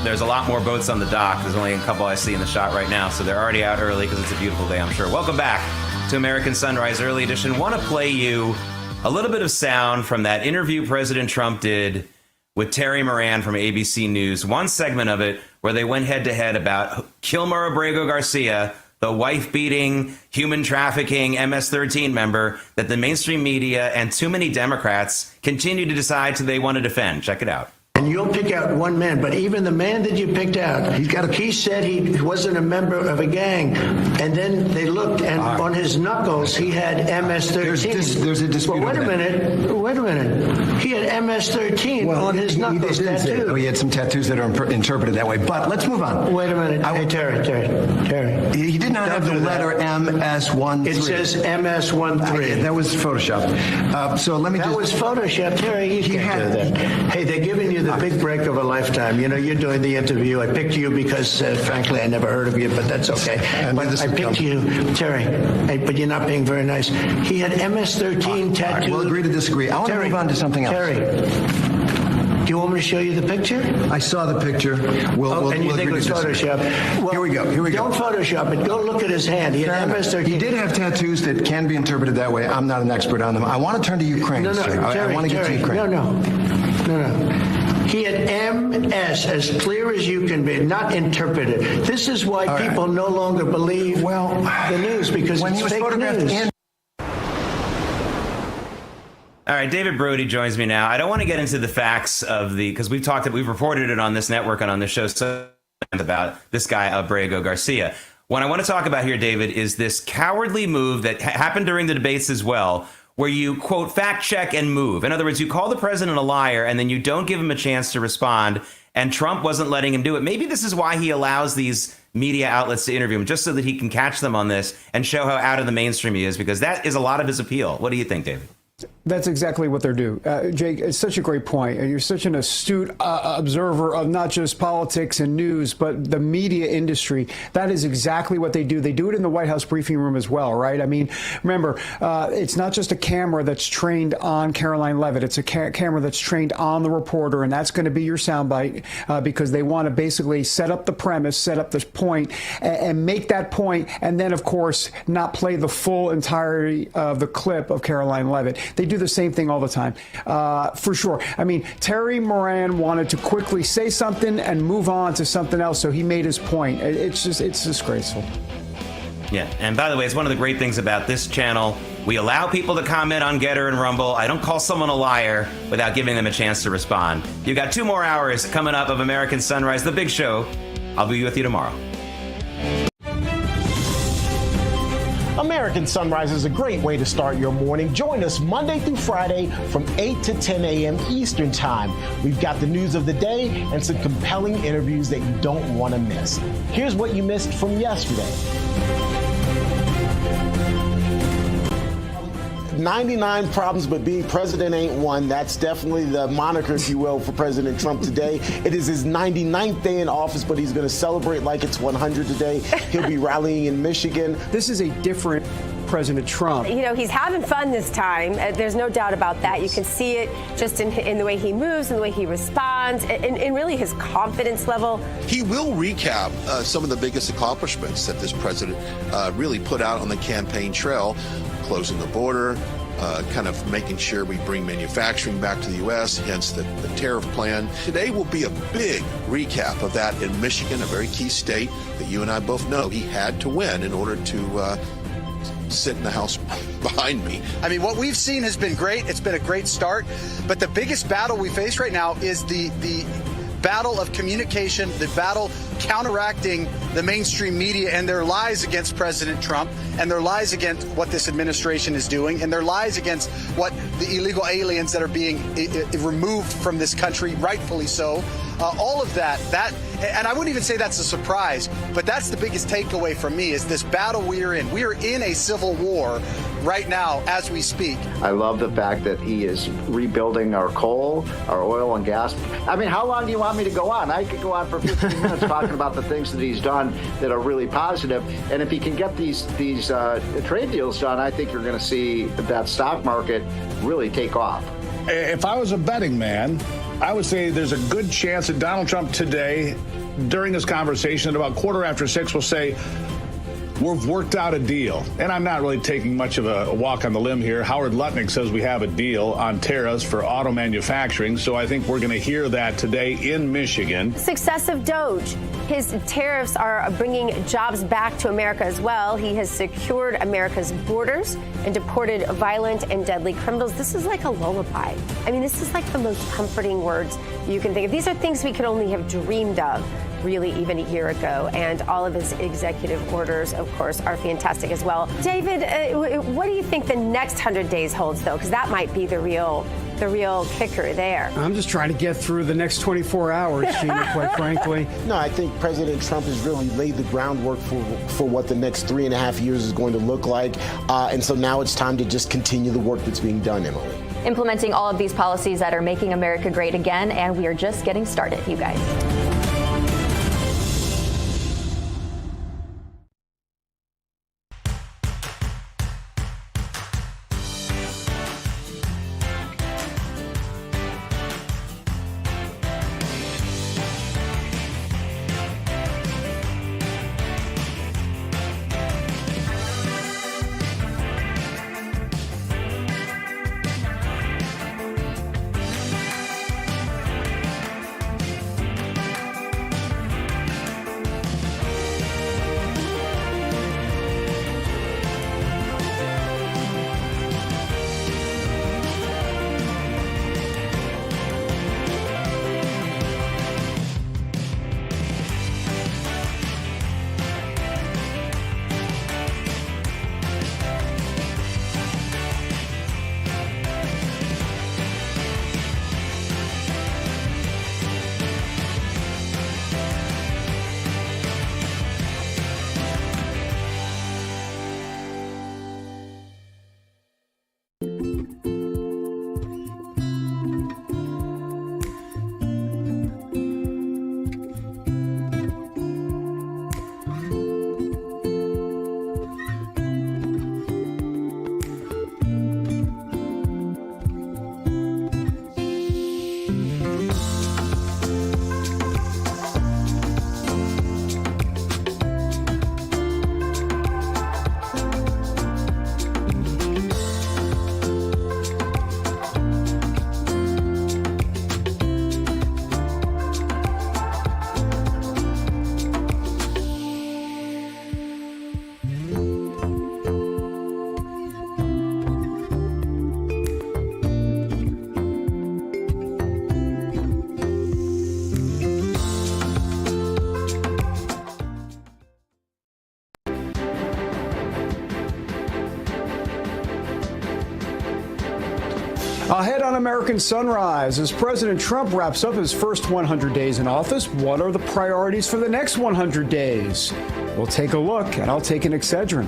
A: there's a lot more boats on the dock. There's only a couple I see in the shot right now, so they're already out early because it's a beautiful day, I'm sure. Welcome back to American Sunrise Early Edition. Want to play you a little bit of sound from that interview President Trump did with Terry Moran from ABC News. One segment of it where they went head-to-head about Kilmer Abrego Garcia, the wife-beating, human trafficking MS-13 member that the mainstream media and too many Democrats continue to decide they want to defend. Check it out.
G: And you'll pick out one man, but even the man that you picked out, he said he wasn't a member of a gang. And then they looked, and on his knuckles, he had MS-13.
H: There's a dispute.
G: Well, wait a minute. He had MS-13 on his knuckles tattooed.
H: Oh, he had some tattoos that are interpreted that way. But let's move on.
G: Wait a minute. Hey, Terry.
H: He did not have the letter MS-13.
G: It says MS-13.
H: That was Photoshopped. So let me
G: That was Photoshopped. Terry, you can't do that. Hey, they're giving you the big break of a lifetime. You know, you're doing the interview. I picked you because, frankly, I never heard of you, but that's okay. But I picked you, Terry, but you're not being very nice. He had MS-13 tattooed.
H: Right, we'll agree to disagree. I want to move on to something else.
G: Terry, do you want me to show you the picture?
H: I saw the picture.
G: And you think it was Photoshop? Well,
H: here we go.
G: Don't Photoshop it. Go look at his hand. He had MS-13.
H: He did have tattoos that can be interpreted that way. I'm not an expert on them. I want to turn to Ukraine.
G: No,
H: Terry, I want to get to Ukraine.
G: No. He had MS, as clear as you can be, not interpreted. This is why people no longer believe the news, because
H: when
G: it's
H: he was
G: fake
H: photographed
G: news.
A: All right, David Brody joins me now. I don't want to get into the facts of because we've reported it on this network and on this show about this guy, Abrego Garcia. What I want to talk about here, David, is this cowardly move that happened during the debates as well, where you, quote, fact check and move. In other words, you call the president a liar and then you don't give him a chance to respond, and Trump wasn't letting him do it. Maybe this is why he allows these media outlets to interview him, just so that he can catch them on this and show how out of the mainstream he is, because that is a lot of his appeal. What do you think, David?
I: That's exactly what they're doing. Jake, it's such a great point. You're such an astute observer of not just politics and news, but the media industry. That is exactly what they do. They do it in the White House briefing room as well, right? I mean, remember, it's not just a camera that's trained on Caroline Leavitt. It's a camera that's trained on the reporter, and that's going to be your soundbite because they want to basically set up the premise, set up the point, and make that point, and then, of course, not play the full entirety of the clip of Caroline Leavitt. They do the same thing all the time, for sure. I mean, Terry Moran wanted to quickly say something and move on to something else, so he made his point. It's disgraceful.
A: Yeah, and by the way, it's one of the great things about this channel. We allow people to comment on Getter and Rumble. I don't call someone a liar without giving them a chance to respond. You've got 2 more hours coming up of American Sunrise, the big show. I'll be with you tomorrow.
C: American Sunrise is a great way to start your morning. Join us Monday through Friday from 8 to 10 a.m. Eastern Time. We've got the news of the day and some compelling interviews that you don't want to miss. Here's what you missed from yesterday. 99 problems, but being president ain't one. That's definitely the moniker, if you will, for President Trump today. It is his 99th day in office, but he's going to celebrate like it's 100 today. He'll be rallying in Michigan.
I: This is a different President Trump.
J: You know, he's having fun this time. There's no doubt about that. You can see it just in the way he moves and the way he responds and really his confidence level.
K: He will recap some of the biggest accomplishments that this president really put out on the campaign trail, closing the border, kind of making sure we bring manufacturing back to the U.S., hence the tariff plan. Today will be a big recap of that in Michigan, a very key state that you and I both know he had to win in order to sit in the House behind me.
L: I mean, what we've seen has been great. It's been a great start. But the biggest battle we face right now is the battle of communication, the battle counteracting the mainstream media and their lies against President Trump and their lies against what this administration is doing and their lies against what the illegal aliens that are being removed from this country, rightfully so. All of that, and I wouldn't even say that's a surprise, but that's the biggest takeaway from me is this battle we are in. We are in a civil war right now as we speak.
M: I love the fact that he is rebuilding our coal, our oil and gas. I mean, how long do you want me to go on? I could go on for 15 minutes talking about the things that he's done that are really positive. And if he can get these trade deals done, I think you're going to see that stock market really take off.
N: If I was a betting man, I would say there's a good chance that Donald Trump today, during this conversation, at about 6:15, will say, we've worked out a deal. And I'm not really taking much of a walk on the limb here. Howard Lutnick says we have a deal on tariffs for auto manufacturing. So I think we're going to hear that today in Michigan.
J: Success of Doge. His tariffs are bringing jobs back to America as well. He has secured America's borders and deported violent and deadly criminals. This is like a lullaby. I mean, this is like the most comforting words you can think of. These are things we could only have dreamed of, really, even a year ago. And all of his executive orders, of course, are fantastic as well. David, what do you think the next 100 days holds, though? Because that might be the real kicker there.
I: I'm just trying to get through the next 24 hours, Gina, quite frankly.
C: No, I think President Trump has really laid the groundwork for what the next 3.5 years is going to look like. And so now it's time to just continue the work that's being done, Emily.
O: Implementing all of these policies that are making America great again, and we are just getting started, you guys.
I: Ahead on American Sunrise, as President Trump wraps up his first 100 days in office, what are the priorities for the next 100 days? We'll take a look, and I'll take an Excedrin.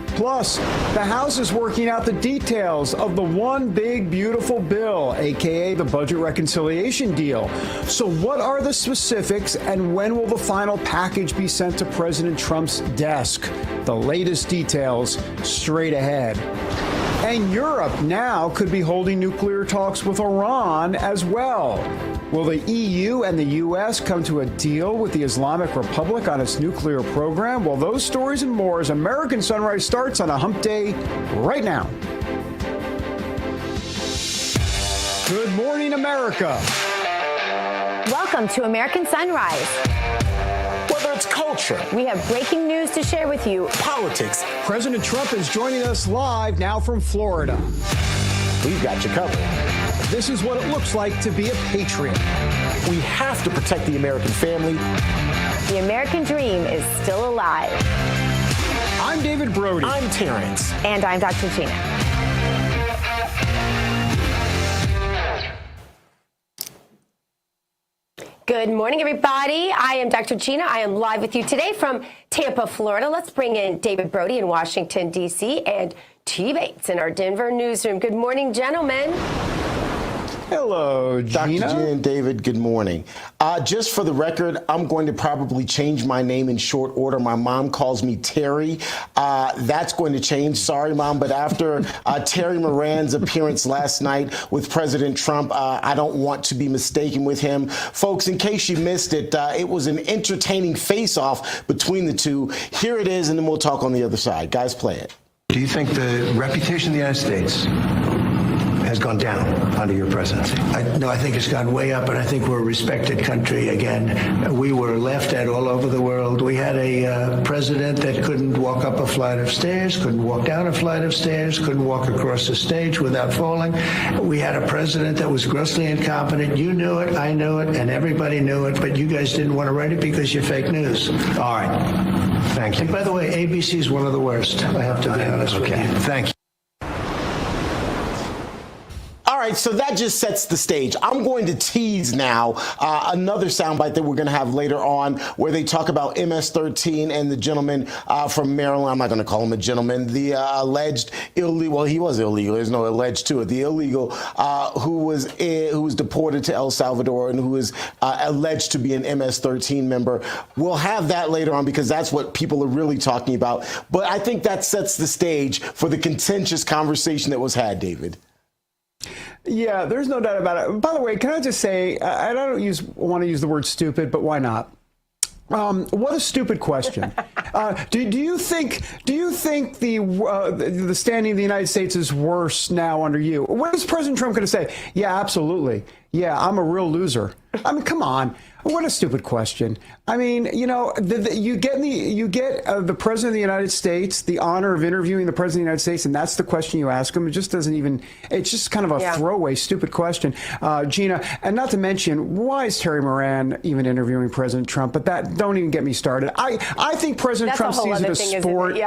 I: Plus, the House is working out the details of the one big beautiful bill, a.k.a. the budget reconciliation deal. So what are the specifics, and when will the final package be sent to President Trump's desk? The latest details straight ahead. And Europe now could be holding nuclear talks with Iran as well. Will the EU and the U.S. come to a deal with the Islamic Republic on its nuclear program? Well, those stories and more as American Sunrise starts on a hump day right now. Good morning, America.
J: Welcome to American Sunrise.
C: Whether it's culture,
J: we have breaking news to share with you.
C: Politics.
I: President Trump is joining us live now from Florida.
C: We've got you covered.
I: This is what it looks like to be a patriot.
C: We have to protect the American family.
J: The American dream is still alive.
I: I'm David Brody.
C: I'm Terrance.
J: And I'm Dr. Gina. Good morning, everybody. I am Dr. Gina. I am live with you today from Tampa, Florida. Let's bring in David Brody in Washington, D.C., and T. Bates in our Denver newsroom. Good morning, gentlemen.
I: Hello, Gina.
C: Dr. Gina and David, good morning. Just for the record, I'm going to probably change my name in short order. My mom calls me Terry. That's going to change. Sorry, Mom, but after Terry Moran's appearance last night with President Trump, I don't want to be mistaken with him. Folks, in case you missed it, it was an entertaining face-off between the two. Here it is, and then we'll talk on the other side. Guys, play it.
H: Do you think the reputation of the United States has gone down under your presidency?
G: No, I think it's gone way up, and I think we're a respected country again. We were laughed at all over the world. We had a president that couldn't walk up a flight of stairs, couldn't walk down a flight of stairs, couldn't walk across the stage without falling. We had a president that was grossly incompetent. You knew it, I knew it, and everybody knew it, but you guys didn't want to write it because you're fake news.
H: All right. Thank you.
G: And by the way, ABC is one of the worst. I have to be honest with you.
H: Thank you.
C: All right, so that just sets the stage. I'm going to tease now another soundbite that we're going to have later on where they talk about MS-13 and the gentleman from Maryland. I'm not going to call him a gentleman. The alleged illegal, well, he was illegal. There's no alleged to it. The illegal who was deported to El Salvador and who is alleged to be an MS-13 member. We'll have that later on because that's what people are really talking about. But I think that sets the stage for the contentious conversation that was had, David.
I: Yeah, there's no doubt about it. By the way, can I just say, I don't want to use the word stupid, but why not? What a stupid question. Do you think the standing of the United States is worse now under you? What is President Trump going to say? Yeah, absolutely. Yeah, I'm a real loser. I mean, come on. What a stupid question. I mean, you know, you get the President of the United States, the honor of interviewing the President of the United States, and that's the question you ask him. It just doesn't even, it's just kind of a throwaway, stupid question. Gina, and not to mention, why is Terry Moran even interviewing President Trump? But that, don't even get me started. I think President Trump sees it as sport.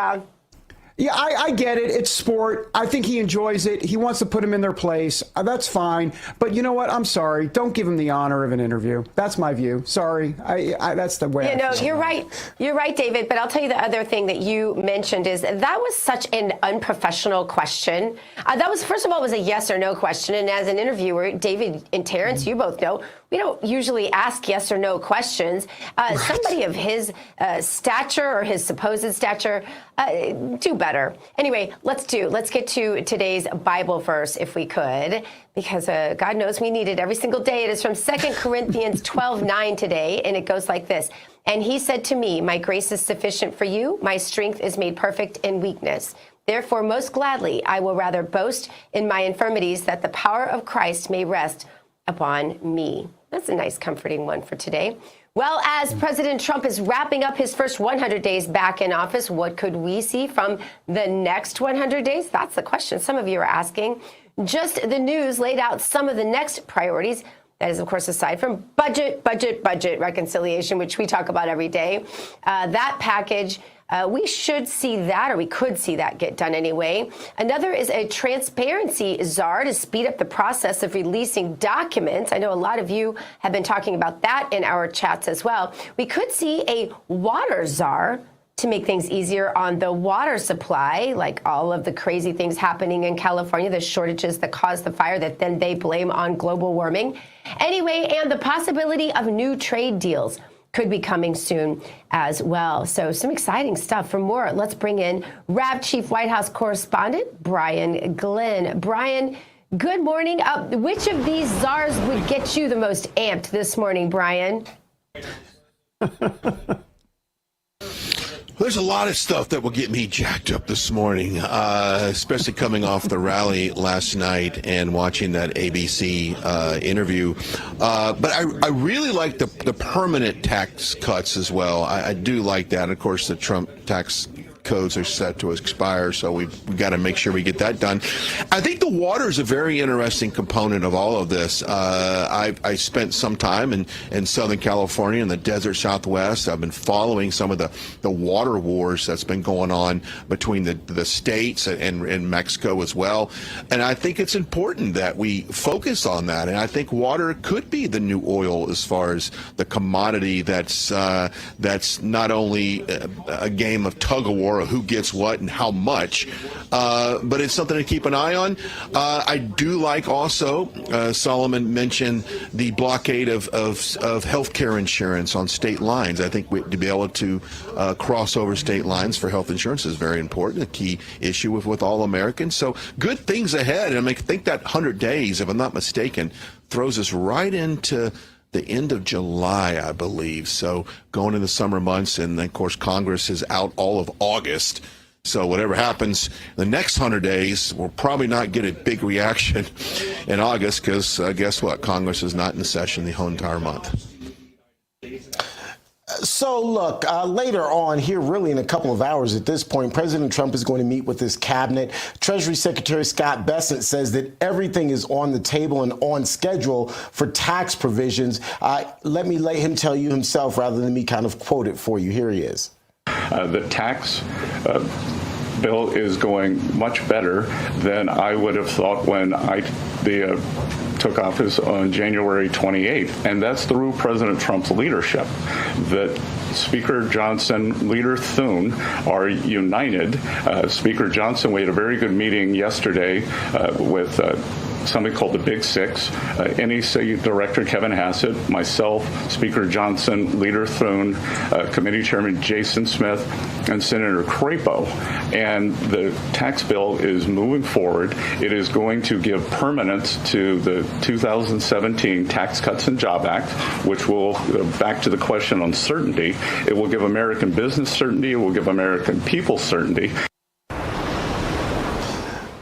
I: Yeah, I get it. It's sport. I think he enjoys it. He wants to put him in their place. That's fine. But you know what? I'm sorry. Don't give him the honor of an interview. That's my view. Sorry. That's the way I feel.
J: You're right. You're right, David. But I'll tell you the other thing that you mentioned is that was such an unprofessional question. That was, first of all, it was a yes or no question. And as an interviewer, David and Terrance, you both know, we don't usually ask yes or no questions. Somebody of his stature or his supposed stature, do better. Anyway, let's get to today's Bible verse if we could, because God knows we need it every single day. It is from 2 Corinthians 12:9 today, and it goes like this. And he said to me, my grace is sufficient for you. My strength is made perfect in weakness. Therefore, most gladly, I will rather boast in my infirmities that the power of Christ may rest upon me. That's a nice, comforting one for today. Well, as President Trump is wrapping up his first 100 days back in office, what could we see from the next 100 days? That's the question some of you are asking. Just the news laid out some of the next priorities. That is, of course, aside from budget reconciliation, which we talk about every day. That package, we should see that, or we could see that get done anyway. Another is a transparency czar to speed up the process of releasing documents. I know a lot of you have been talking about that in our chats as well. We could see a water czar to make things easier on the water supply, like all of the crazy things happening in California, the shortages that caused the fire that then they blame on global warming. Anyway, and the possibility of new trade deals could be coming soon as well. So some exciting stuff. For more, let's bring in RAB Chief White House Correspondent Brian Glenn. Brian, good morning. Which of these czars would get you the most amped this morning, Brian?
K: There's a lot of stuff that will get me jacked up this morning, especially coming off the rally last night and watching that ABC interview. But I really like the permanent tax cuts as well. I do like that. Of course, the Trump tax codes are set to expire, so we've got to make sure we get that done. I think the water is a very interesting component of all of this. I spent some time in Southern California in the desert Southwest. I've been following some of the water wars that's been going on between the states and Mexico as well. And I think it's important that we focus on that. And I think water could be the new oil as far as the commodity that's not only a game of tug of war more, or who gets what and how much. But it's something to keep an eye on. I do like also, Solomon mentioned the blockade of health care insurance on state lines. I think to be able to cross over state lines for health insurance is very important, a key issue with all Americans. So good things ahead. I mean, I think that 100 days, if I'm not mistaken, throws us right into the end of July, I believe. So going into the summer months, and then, of course, Congress is out all of August. So whatever happens the next 100 days, we'll probably not get a big reaction in August because guess what? Congress is not in session the whole entire month.
C: So, look, later on here, really in a couple of hours at this point, President Trump is going to meet with his cabinet. Treasury Secretary Scott Bessent says that everything is on the table and on schedule for tax provisions. Let me let him tell you himself rather than me kind of quote it for you. Here he is.
P: The tax bill is going much better than I would have thought when I took office on January 28th, and that's through President Trump's leadership. That Speaker Johnson, Leader Thune are united. Speaker Johnson, we had a very good meeting yesterday with something called the Big Six, NEC Director Kevin Hassett, myself, Speaker Johnson, Leader Thune, Committee Chairman Jason Smith, and Senator Crapo. And the tax bill is moving forward. It is going to give permanence to the 2017 Tax Cuts and Job Act, which will, back to the question on certainty, it will give American business certainty, it will give American people certainty.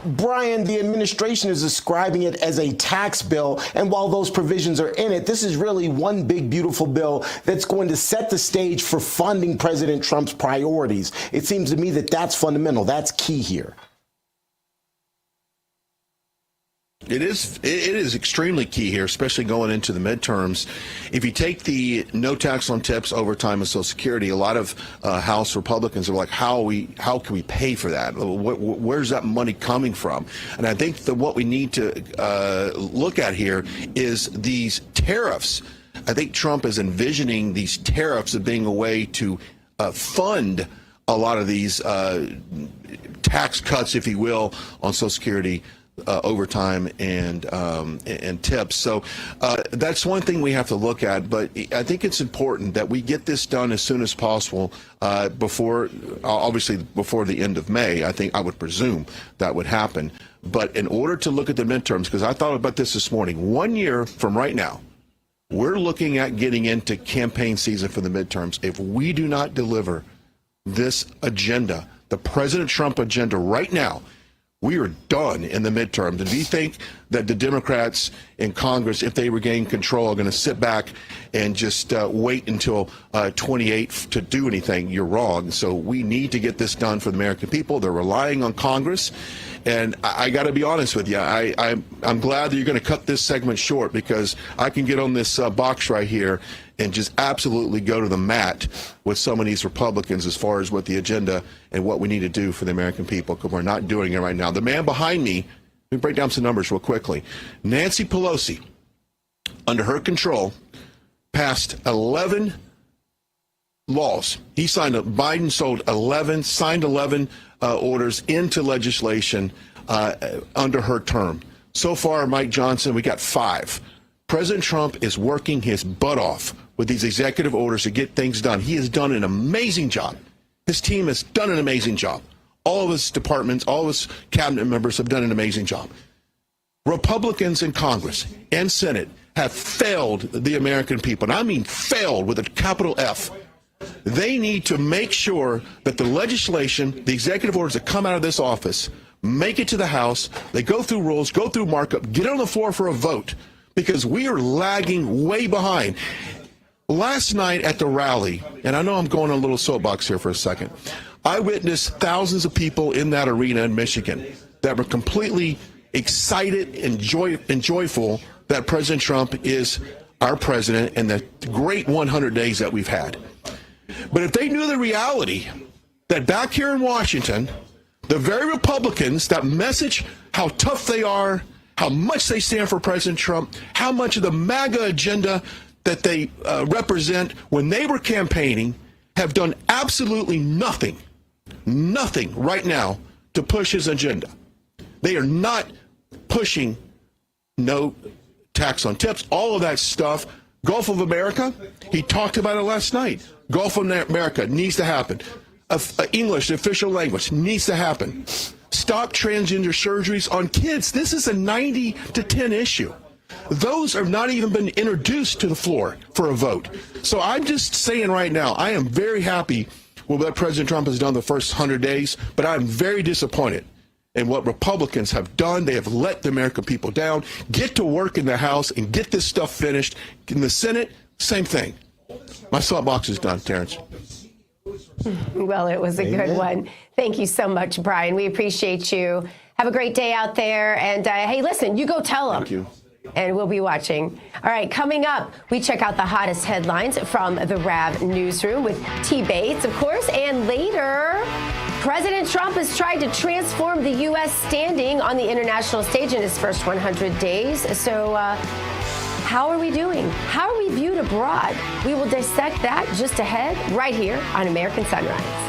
C: Brian, the administration is describing it as a tax bill, and while those provisions are in it, this is really one big, beautiful bill that's going to set the stage for funding President Trump's priorities. It seems to me that that's fundamental. That's key here.
K: It is extremely key here, especially going into the midterms. If you take the no tax on tips, overtime, and Social Security, a lot of House Republicans are like, how can we pay for that? Where's that money coming from? And I think that what we need to look at here is these tariffs. I think Trump is envisioning these tariffs as being a way to fund a lot of these tax cuts, if you will, on Social Security, overtime, and tips. So that's one thing we have to look at. But I think it's important that we get this done as soon as possible, before the end of May. I would presume that would happen. But in order to look at the midterms, because I thought about this morning, 1 year from right now, we're looking at getting into campaign season for the midterms. If we do not deliver this agenda, the President Trump agenda right now, we are done in the midterms. And if you think that the Democrats in Congress, if they regain control, are going to sit back and just wait until 28 to do anything, you're wrong. So we need to get this done for the American people. They're relying on Congress. And I got to be honest with you, I'm glad that you're going to cut this segment short, because I can get on this box right here and just absolutely go to the mat with some of these Republicans as far as what the agenda and what we need to do for the American people, because we're not doing it right now. The man behind me, let me break down some numbers real quickly. Nancy Pelosi, under her control, passed 11 laws. Biden signed 11 orders into legislation under her term. So far, Mike Johnson, we got 5. President Trump is working his butt off with these executive orders to get things done. He has done an amazing job. His team has done an amazing job. All of his departments, all of his cabinet members have done an amazing job. Republicans in Congress and Senate have failed the American people. And I mean failed with a capital F. They need to make sure that the legislation, the executive orders that come out of this office, make it to the House. They go through rules, go through markup, get on the floor for a vote, because we are lagging way behind. Last night at the rally, and I know I'm going on a little soapbox here for a second, I witnessed thousands of people in that arena in Michigan that were completely excited and joyful that President Trump is our president and the great 100 days that we've had. But if they knew the reality that back here in Washington, the very Republicans that message how tough they are, how much they stand for President Trump, how much of the MAGA agenda that they represent when they were campaigning, have done absolutely nothing nothing right now to push his agenda. They are not pushing no tax on tips, all of that stuff. Gulf of America, he talked about it last night. Gulf of America needs to happen. English, the official language, needs to happen. Stop transgender surgeries on kids. This is a 90-10 issue. Those have not even been introduced to the floor for a vote. So I'm just saying right now, I am very happy with what President Trump has done the first 100 days, but I'm very disappointed in what Republicans have done. They have let the American people down. Get to work in the House and get this stuff finished. In the Senate, same thing. My soapbox is done, Terrance.
J: Well, it was a good one. Thank you so much, Brian. We appreciate you. Have a great day out there. And hey, listen, you go tell them.
K: Thank you.
J: And we'll be watching. All right, coming up, we check out the hottest headlines from the RAV newsroom with T. Bates, of course. And later, President Trump has tried to transform the U.S. standing on the international stage in his first 100 days. So how are we doing? How are we viewed abroad? We will dissect that just ahead, right here on American Sunrise.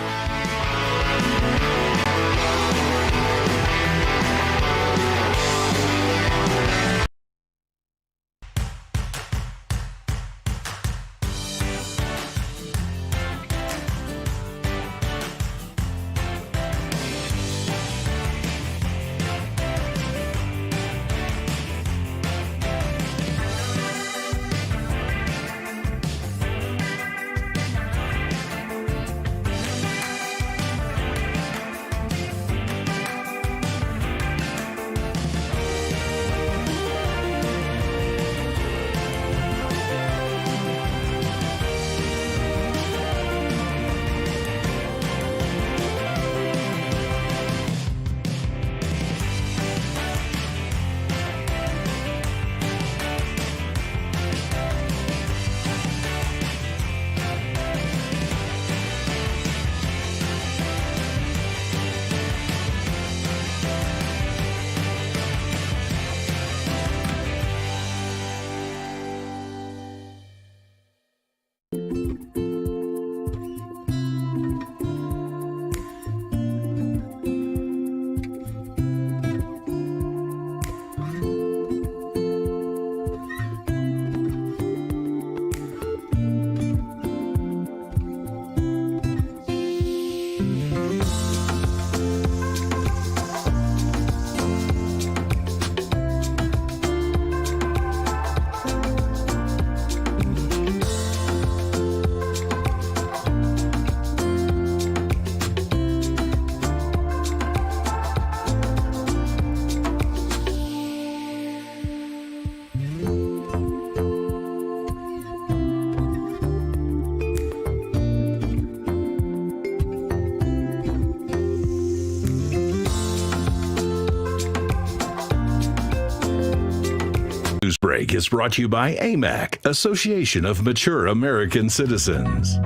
Q: Break is brought to you by AMAC, Association of Mature American Citizens.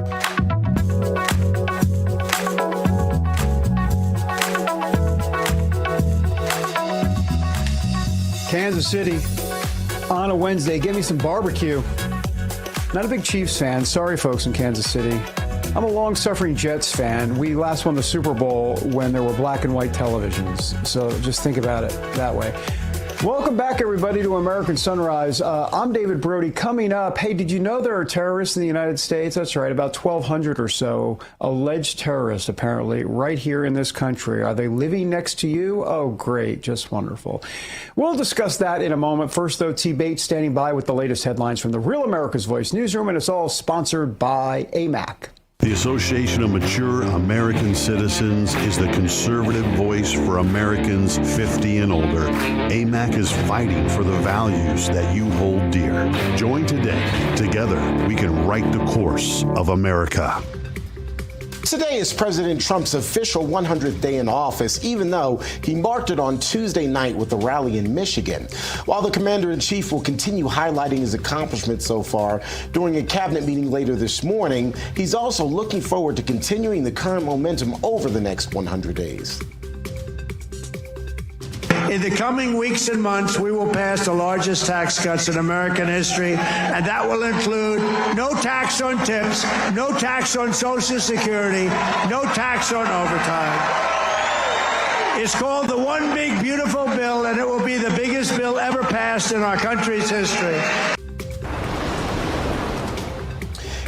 I: Kansas City on a Wednesday. Give me some barbecue. Not a big Chiefs fan. Sorry, folks in Kansas City. I'm a long-suffering Jets fan. We last won the Super Bowl when there were black and white televisions. So just think about it that way. Welcome back, everybody, to American Sunrise. I'm David Brody. Coming up, hey, did you know there are terrorists in the United States? That's right, about 1,200 or so alleged terrorists, apparently, right here in this country. Are they living next to you? Oh, great, just wonderful. We'll discuss that in a moment. First, though, T. Bates standing by with the latest headlines from the Real America's Voice newsroom, and it's all sponsored by AMAC.
R: The Association of Mature American Citizens is the conservative voice for Americans 50 and older. AMAC is fighting for the values that you hold dear. Join today. Together, we can write the course of America.
C: Today is President Trump's official 100th day in office, even though he marked it on Tuesday night with a rally in Michigan. While the commander-in-chief will continue highlighting his accomplishments so far during a cabinet meeting later this morning, he's also looking forward to continuing the current momentum over the next 100 days.
G: In the coming weeks and months, we will pass the largest tax cuts in American history, and that will include no tax on tips, no tax on Social Security, no tax on overtime. It's called the One Big Beautiful Bill, and it will be the biggest bill ever passed in our country's history.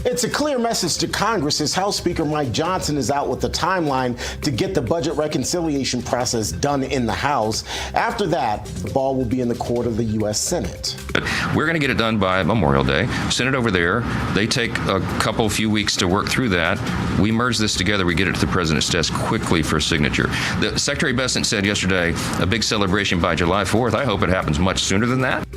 C: It's a clear message to Congress as House Speaker Mike Johnson is out with the timeline to get the budget reconciliation process done in the House. After that, the ball will be in the court of the U.S. Senate.
S: We're going to get it done by Memorial Day. Send it over there. They take a few weeks to work through that. We merge this together. We get it to the president's desk quickly for signature. The Secretary Bessent said yesterday, a big celebration by July 4th. I hope it happens much sooner than that.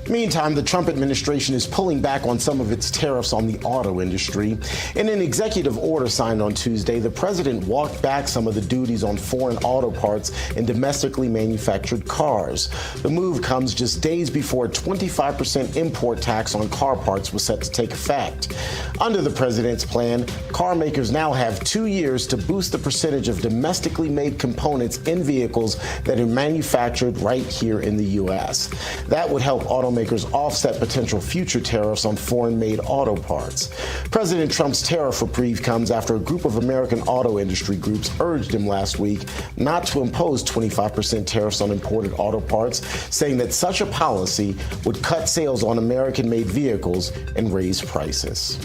C: Meantime, the Trump administration is pulling back on some of its tariffs on the auto industry. In an executive order signed on Tuesday, the president walked back some of the duties on foreign auto parts and domestically manufactured cars. The move comes just days before a 25% import tax on car parts was set to take effect. Under the president's plan, car makers now have 2 years to boost the percentage of domestically made components in vehicles that are manufactured right here in the U.S. That would help automakers offset potential future tariffs on foreign-made auto parts. President Trump's tariff reprieve comes after a group of American auto industry groups urged him last week not to impose 25% tariffs on imported auto parts, saying that such a policy would cut sales on American-made vehicles and raise prices.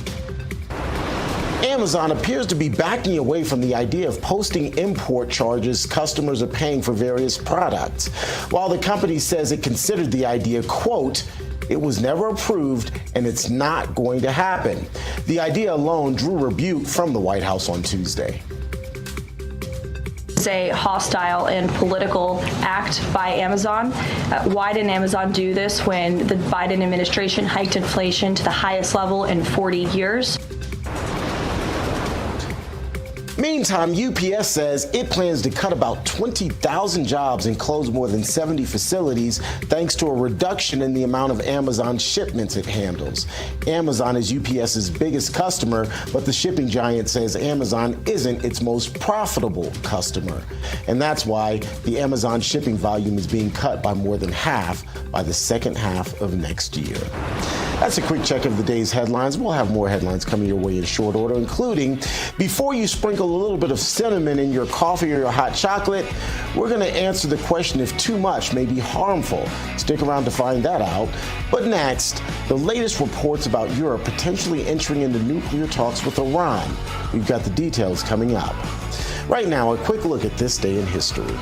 C: Amazon appears to be backing away from the idea of posting import charges customers are paying for various products. While the company says it considered the idea, quote, it was never approved and it's not going to happen. The idea alone drew rebuke from the White House on Tuesday.
T: It's a hostile and political act by Amazon. Why didn't Amazon do this when the Biden administration hiked inflation to the highest level in 40 years?
C: Meantime, UPS says it plans to cut about 20,000 jobs and close more than 70 facilities thanks to a reduction in the amount of Amazon shipments it handles. Amazon is UPS's biggest customer, but the shipping giant says Amazon isn't its most profitable customer. And that's why the Amazon shipping volume is being cut by more than half by the second half of next year. That's a quick check of the day's headlines. We'll have more headlines coming your way in short order, including before you sprinkle a little bit of cinnamon in your coffee or your hot chocolate, we're going to answer the question if too much may be harmful. Stick around to find that out. But next, the latest reports about Europe potentially entering into nuclear talks with Iran. We've got the details coming up. Right now, a quick look at this day in history.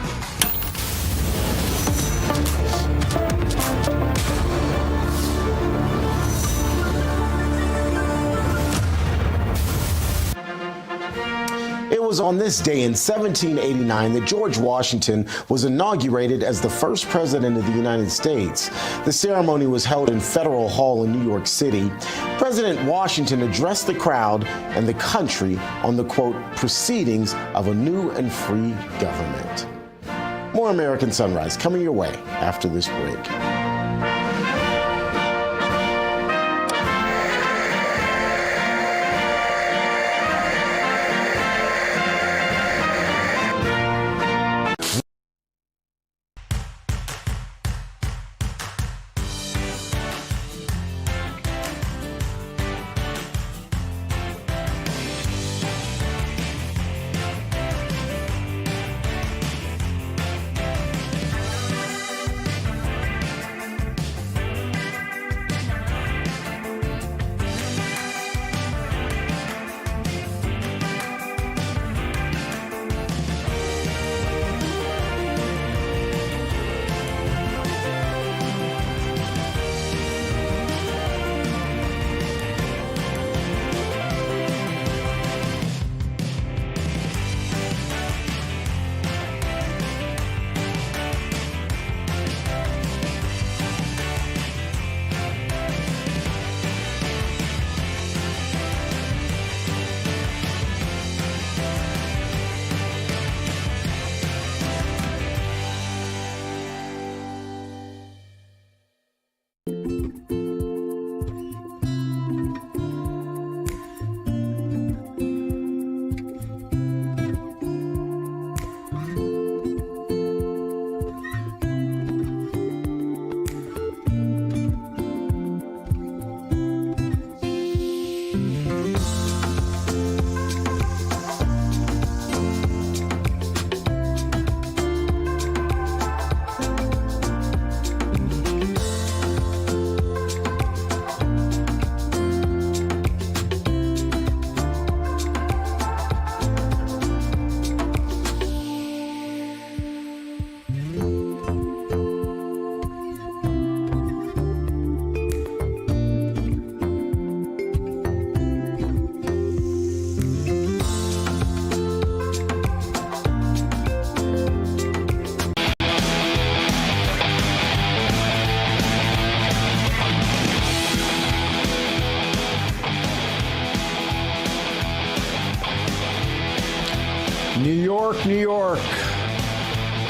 C: It was on this day in 1789 that George Washington was inaugurated as the first president of the United States. The ceremony was held in Federal Hall in New York City. President Washington addressed the crowd and the country on the, quote, proceedings of a new and free government. More American Sunrise coming your way after this break.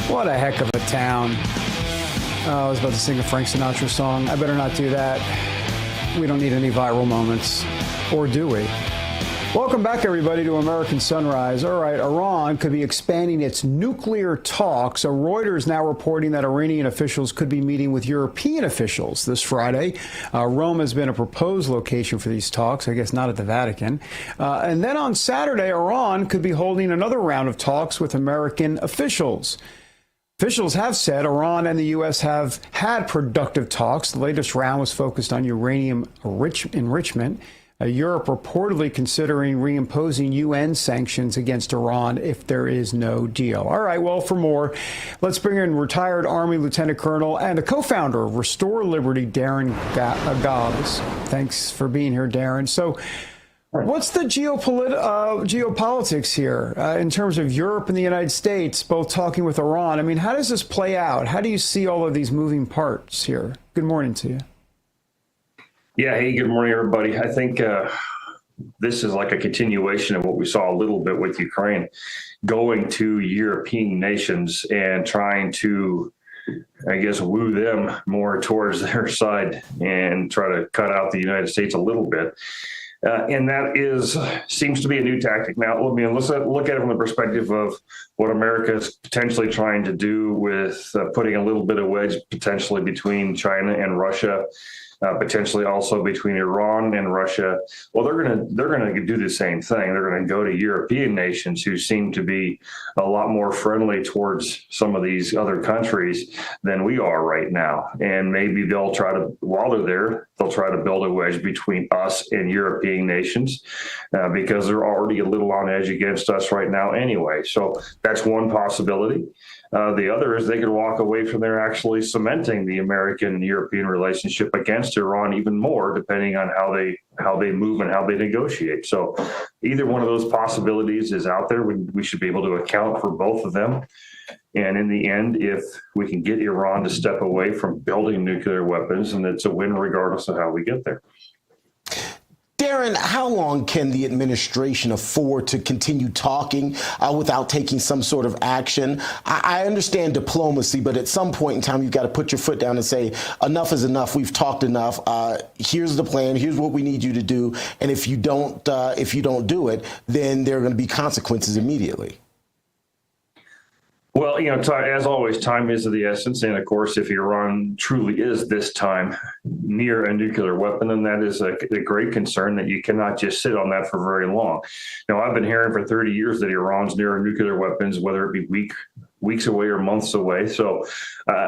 I: What a heck of a town. I was about to sing a Frank Sinatra song. I better not do that. We don't need any viral moments. Or do we? Welcome back, everybody, to American Sunrise. All right, Iran could be expanding its nuclear talks. Reuters now reporting that Iranian officials could be meeting with European officials this Friday. Rome has been a proposed location for these talks, I guess not at the Vatican. And then on Saturday, Iran could be holding another round of talks with American officials. Officials have said Iran and the U.S. have had productive talks. The latest round was focused on uranium enrichment. Europe reportedly considering reimposing UN sanctions against Iran if there is no deal. All right, well, for more, let's bring in retired Army Lieutenant Colonel and a co-founder of Restore Liberty, Darren Gobbs. Thanks for being here, Darren. So what's the geopolitics here in terms of Europe and the United States both talking with Iran? I mean, how does this play out? How do you see all of these moving parts here? Good morning to you.
U: Yeah, hey, good morning, everybody. I think this is like a continuation of what we saw a little bit with Ukraine, going to European nations and trying to, I guess, woo them more towards their side and try to cut out the United States a little bit. And that seems to be a new tactic. Now, I mean, let's look at it from the perspective of what America is potentially trying to do with putting a little bit of wedge potentially between China and Russia. Potentially also between Iran and Russia. Well, they're gonna do the same thing. They're gonna go to European nations who seem to be a lot more friendly towards some of these other countries than we are right now. And maybe they'll try to, while they're there, they'll try to build a wedge between us and European nations because they're already a little on edge against us right now anyway. So that's one possibility. The other is they could walk away from there actually cementing the American and European relationship against Iran even more, depending on how they move and how they negotiate. So either one of those possibilities is out there. We should be able to account for both of them. And in the end, if we can get Iran to step away from building nuclear weapons, then it's a win regardless of how we get there.
C: Darren, how long can the administration afford to continue talking without taking some sort of action? I understand diplomacy, but at some point in time, you've got to put your foot down and say, enough is enough. We've talked enough. Here's the plan. Here's what we need you to do. And if you don't do it, then there are going to be consequences immediately.
U: Well, as always, time is of the essence. And of course, if Iran truly is this time near a nuclear weapon, then that is a great concern that you cannot just sit on that for very long. Now, I've been hearing for 30 years that Iran's near nuclear weapons, whether it be weeks away or months away. So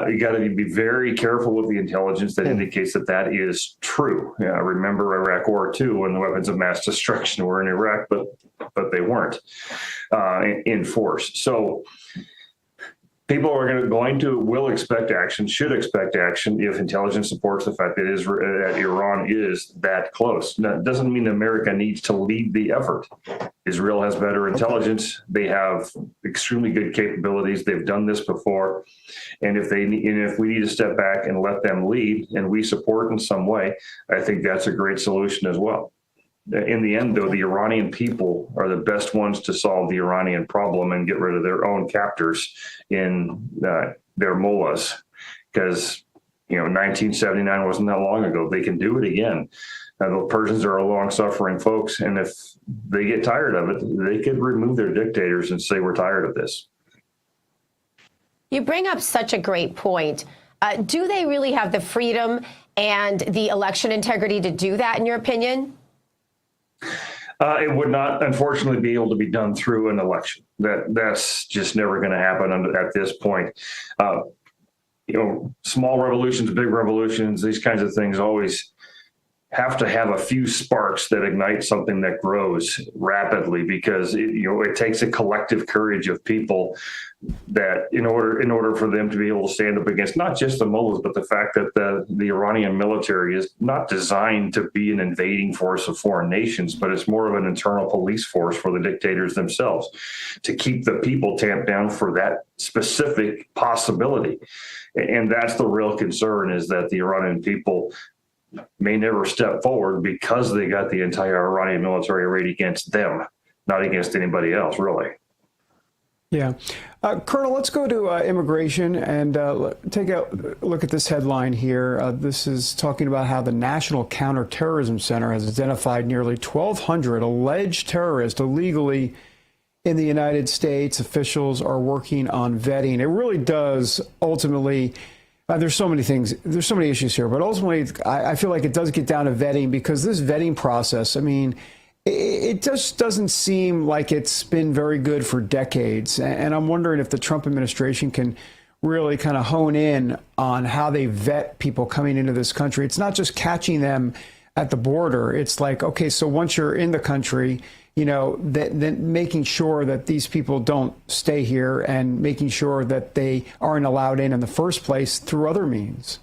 U: you got to be very careful with the intelligence that indicates that is true. Remember Iraq War II when the weapons of mass destruction were in Iraq, but they weren't in force. So people are will expect action, should expect action if intelligence supports the fact that Iran is that close. Now, it doesn't mean America needs to lead the effort. Israel has better intelligence. They have extremely good capabilities. They've done this before. And if we need to step back and let them lead and we support in some way, I think that's a great solution as well. In the end, though, the Iranian people are the best ones to solve the Iranian problem and get rid of their own captors in their mullahs. Because, 1979 wasn't that long ago. They can do it again. The Persians are long-suffering folks, and if they get tired of it, they could remove their dictators and say, we're tired of this.
J: You bring up such a great point. Do they really have the freedom and the election integrity to do that, in your opinion?
U: It would not, unfortunately, be able to be done through an election. That's just never going to happen at this point. Small revolutions, big revolutions, these kinds of things always have to have a few sparks that ignite something that grows rapidly, because it takes a collective courage of people that in order for them to be able to stand up against not just the mullahs, but the fact that the Iranian military is not designed to be an invading force of foreign nations, but it's more of an internal police force for the dictators themselves to keep the people tamped down for that specific possibility. And that's the real concern, is that the Iranian people may never step forward because they got the entire Iranian military arrayed against them, not against anybody else, really.
I: Yeah. Colonel, let's go to immigration and take a look at this headline here. This is talking about how the National Counterterrorism Center has identified nearly 1,200 alleged terrorists illegally in the United States. Officials are working on vetting. It really does ultimately, there's so many things, there's so many issues here, but ultimately I feel like it does get down to vetting, because this vetting process, I mean, it just doesn't seem like it's been very good for decades. And I'm wondering if the Trump administration can really kind of hone in on how they vet people coming into this country. It's not just catching them at the border. It's like, okay, so once you're in the country, you know, then making sure that these people don't stay here and making sure that they aren't allowed in the first place through other means.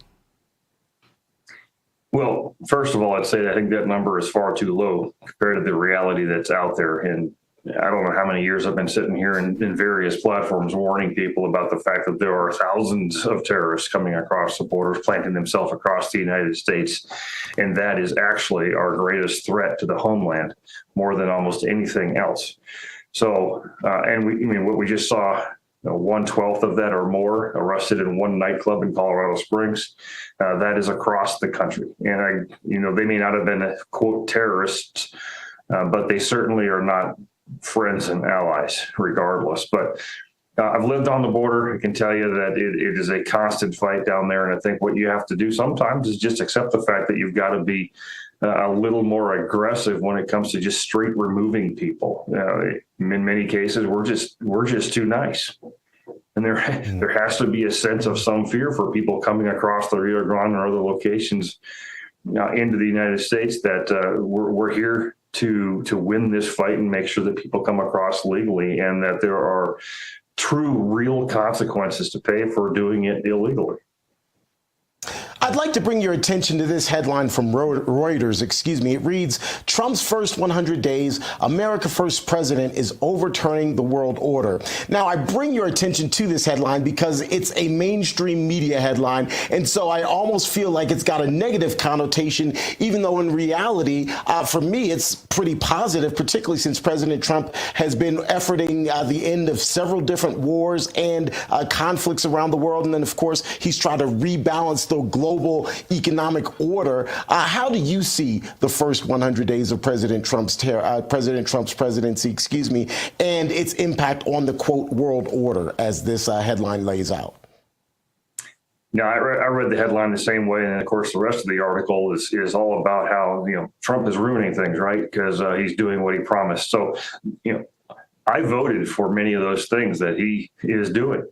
U: Well, first of all, I'd say I think that number is far too low compared to the reality that's out there. And I don't know how many years I've been sitting here in various platforms warning people about the fact that there are thousands of terrorists coming across the borders, planting themselves across the United States. And that is actually our greatest threat to the homeland, more than almost anything else. So, and what we just saw, 1/12 of that or more arrested in one nightclub in Colorado Springs. That is across the country. And they may not have been quote terrorists, but they certainly are not friends and allies regardless. But I've lived on the border. I can tell you that it is a constant fight down there. And I think what you have to do sometimes is just accept the fact that you've got to be a little more aggressive when it comes to just straight removing people. In many cases, we're just too nice. And there has to be a sense of some fear for people coming across the Rio Grande or other locations into the United States that we're here to win this fight and make sure that people come across legally, and that there are true, real consequences to pay for doing it illegally.
C: I'd like to bring your attention to this headline from Reuters. It reads, Trump's first 100 days, America First president is overturning the world order. Now, I bring your attention to this headline because it's a mainstream media headline, and so I almost feel like it's got a negative connotation, even though in reality, for me, it's pretty positive, particularly since President Trump has been efforting the end of several different wars and conflicts around the world. And then, of course, he's trying to rebalance the global economic order. How do you see the first 100 days of President Trump's presidency, and its impact on the quote world order, as this headline lays out?
U: No, I read the headline the same way, and of course the rest of the article is all about how Trump is ruining things, right? Because he's doing what he promised. So I voted for many of those things that he is doing.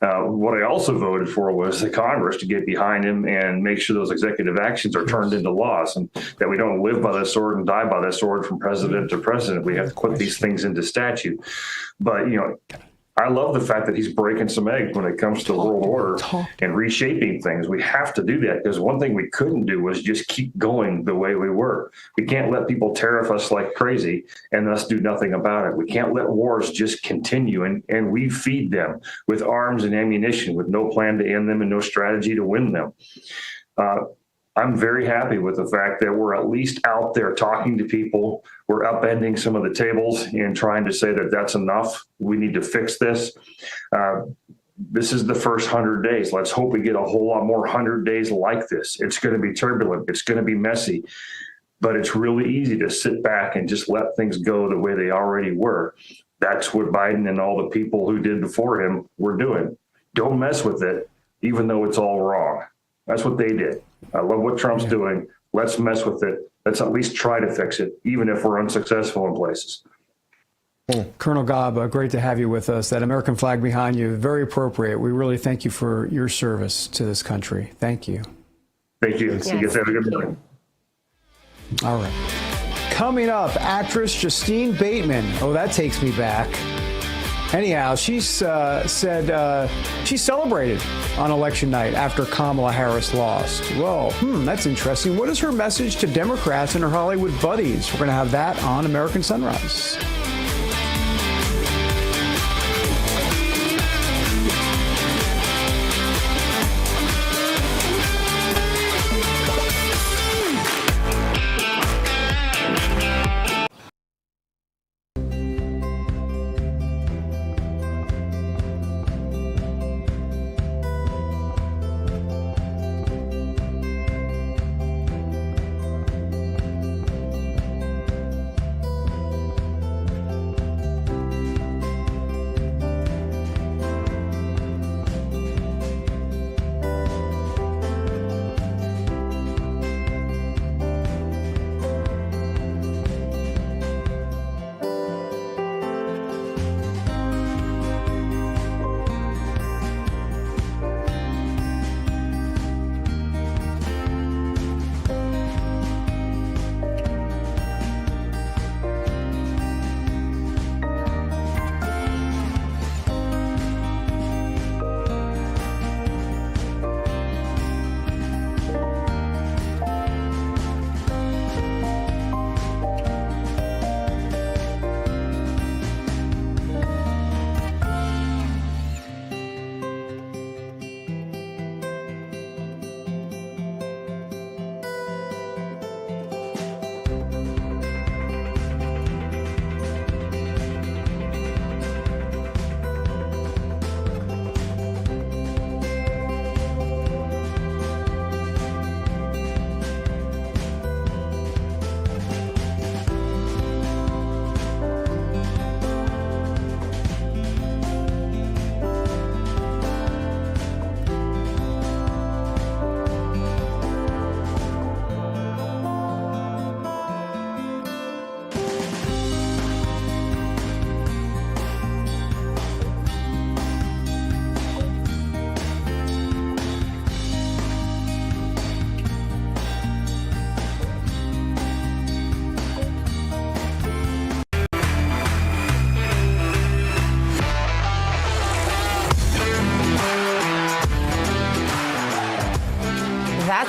U: What I also voted for was the Congress to get behind him and make sure those executive actions are turned into laws, and that we don't live by the sword and die by the sword from president to president. We have to put these things into statute. But, I love the fact that he's breaking some eggs when it comes to world order and reshaping things. We have to do that, because one thing we couldn't do was just keep going the way we were. We can't let people tariff us like crazy and thus do nothing about it. We can't let wars just continue and we feed them with arms and ammunition with no plan to end them and no strategy to win them. I'm very happy with the fact that we're at least out there talking to people. We're upending some of the tables and trying to say that that's enough. We need to fix this. This is the first 100 days. Let's hope we get a whole lot more 100 days like this. It's going to be turbulent. It's going to be messy. But it's really easy to sit back and just let things go the way they already were. That's what Biden and all the people who did before him were doing. Don't mess with it, even though it's all wrong. That's what they did. I love what Trump's doing. Let's mess with it. Let's at least try to fix it, even if we're unsuccessful in places.
I: Colonel Gobb, great to have you with us. That American flag behind you, very appropriate. We really thank you for your service to this country. Thank you.
U: Thank you. Yes. You guys have a good morning.
I: All right. Coming up, actress Justine Bateman. Oh, that takes me back. Anyhow, she said she celebrated on election night after Kamala Harris lost. Well, that's interesting. What is her message to Democrats and her Hollywood buddies? We're going to have that on American Sunrise.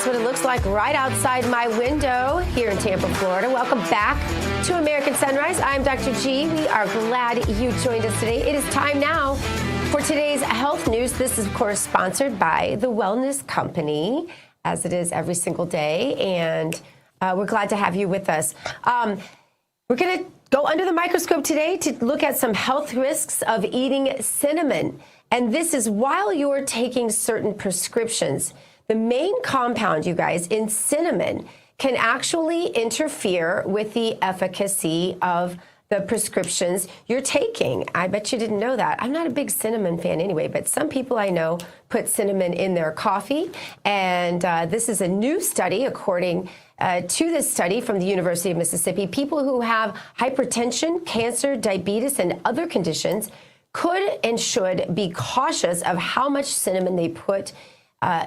J: That's what it looks like right outside my window here in Tampa, Florida. Welcome back to American Sunrise. I'm Dr. G. We are glad you joined us today. It is time now for today's health news. This is, of course, sponsored by the Wellness Company, as it is every single day. And we're glad to have you with us. We're going to go under the microscope today to look at some health risks of eating cinnamon. And this is while you're taking certain prescriptions. The main compound, you guys, in cinnamon can actually interfere with the efficacy of the prescriptions you're taking. I bet you didn't know that. I'm not a big cinnamon fan anyway, but some people I know put cinnamon in their coffee. And this is a new study, according to this study from the University of Mississippi. People who have hypertension, cancer, diabetes, and other conditions could and should be cautious of how much cinnamon they put,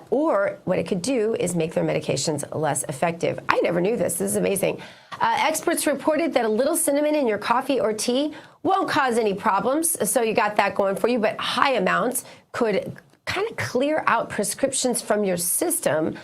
J: or what it could do is make their medications less effective. I never knew this. This is amazing. Experts reported that a little cinnamon in your coffee or tea won't cause any problems, so you got that going for you, but high amounts could kind of clear out prescriptions from your system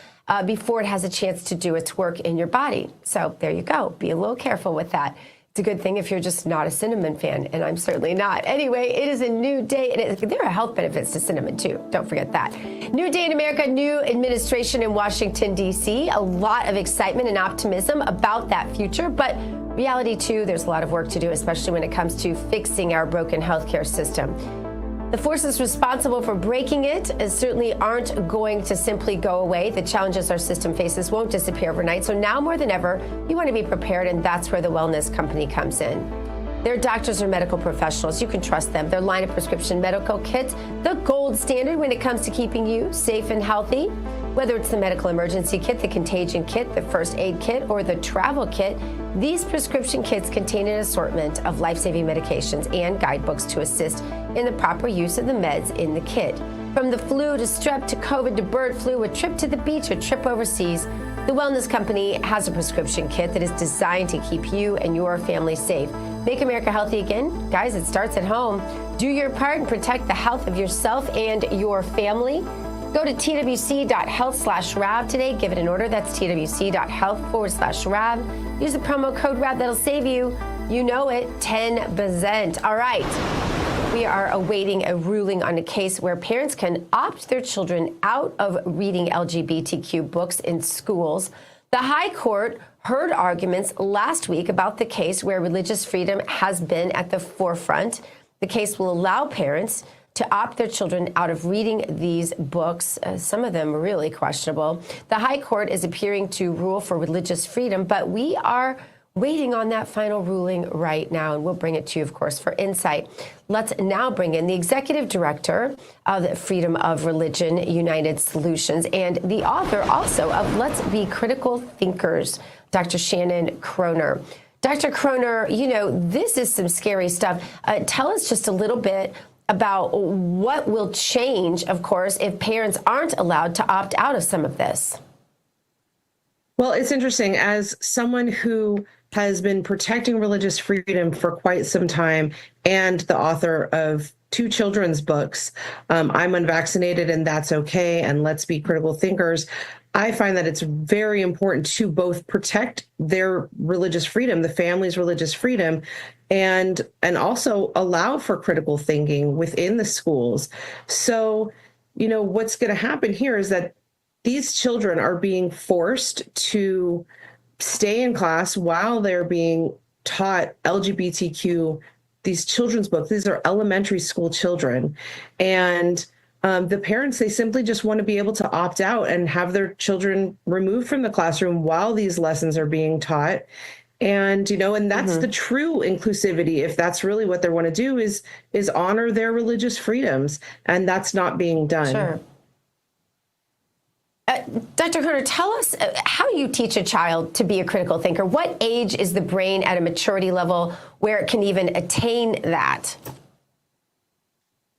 J: before it has a chance to do its work in your body. So there you go. Be a little careful with that. It's a good thing if you're just not a cinnamon fan, and I'm certainly not. Anyway, it is a new day, and there are health benefits to cinnamon, too. Don't forget that. New day in America, new administration in Washington, D.C. A lot of excitement and optimism about that future, but reality, too, there's a lot of work to do, especially when it comes to fixing our broken healthcare system. The forces responsible for breaking it certainly aren't going to simply go away. The challenges our system faces won't disappear overnight. So now more than ever, you want to be prepared, and that's where the Wellness Company comes in. They're doctors or medical professionals. You can trust them. Their line of prescription medical kits, the gold standard when it comes to keeping you safe and healthy. Whether it's the medical emergency kit, the contagion kit, the first aid kit, or the travel kit, these prescription kits contain an assortment of life-saving medications and guidebooks to assist in the proper use of the meds in the kit. From the flu to strep to COVID to bird flu, a trip to the beach, a trip overseas, the Wellness Company has a prescription kit that is designed to keep you and your family safe. Make America healthy again. Guys, it starts at home. Do your part and protect the health of yourself and your family. Go to twc.health/RAB today. Give it an order. That's twc.health/RAB. Use the promo code RAB. That'll save you, you know it, 10%. All right. We are awaiting a ruling on a case where parents can opt their children out of reading LGBTQ books in schools. The High Court heard arguments last week about the case where religious freedom has been at the forefront. The case will allow parents to opt their children out of reading these books, some of them really questionable. The High Court is appearing to rule for religious freedom, but we are waiting on that final ruling right now, and we'll bring it to you, of course, for insight. Let's now bring in the executive director of the Freedom of Religion United Solutions and the author also of Let's Be Critical Thinkers, Dr. Shannon Kroner. Dr. Kroner, you know, this is some scary stuff. Tell us just a little bit about what will change, of course, if parents aren't allowed to opt out of some of this.
B: Well, it's interesting. As someone who has been protecting religious freedom for quite some time and the author of 2 children's books, I'm Unvaccinated and That's Okay, and Let's Be Critical Thinkers, I find that it's very important to both protect their religious freedom, the family's religious freedom, and also allow for critical thinking within the schools. So, you know, what's going to happen here is that these children are being forced to stay in class while they're being taught LGBTQ, these children's books. These are elementary school children. And the parents, they simply just want to be able to opt out and have their children removed from the classroom while these lessons are being taught. And, you know, and that's the true inclusivity. If that's really what they want to do is honor their religious freedoms. And that's not being done.
J: Sure. Dr. Kroner, tell us, how do you teach a child to be a critical thinker? What age is the brain at a maturity level where it can even attain that?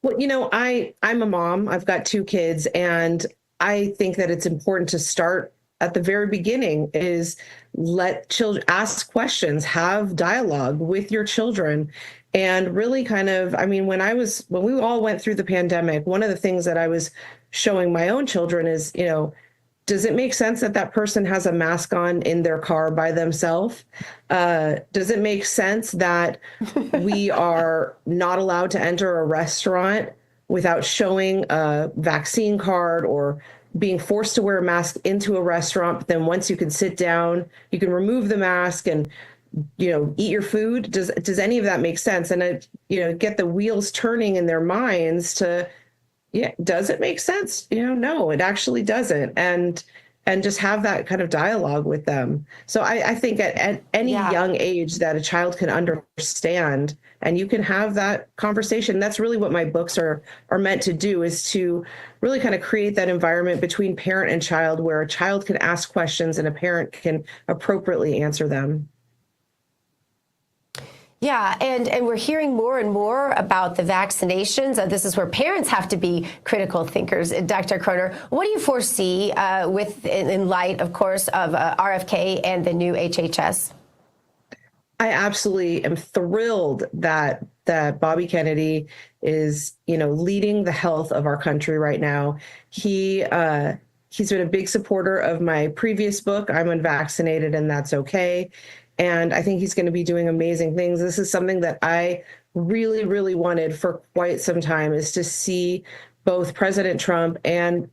B: Well, you know, I'm a mom. I've got 2 kids, and I think that it's important to start at the very beginning, is let children ask questions, have dialogue with your children, and really kind of, I mean, when we all went through the pandemic, one of the things that I was showing my own children is, you know, does it make sense that that person has a mask on in their car by themselves? Does it make sense that we are not allowed to enter a restaurant without showing a vaccine card or being forced to wear a mask into a restaurant? But then once you can sit down, you can remove the mask and, eat your food. Does any of that make sense? And, get the wheels turning in their minds to, does it make sense? No, it actually doesn't. And just have that kind of dialogue with them. So I think at any young age that a child can understand and you can have that conversation. That's really what my books are meant to do, is to really kind of create that environment between parent and child where a child can ask questions and a parent can appropriately answer them.
J: Yeah, and we're hearing more and more about the vaccinations. This is where parents have to be critical thinkers. Dr. Kroner, what do you foresee in light, of course, of RFK and the new HHS?
B: I absolutely am thrilled that Bobby Kennedy is, leading the health of our country right now. He's been a big supporter of my previous book, I'm Unvaccinated and That's Okay. And I think he's going to be doing amazing things. This is something that I really, really wanted for quite some time, is to see both President Trump and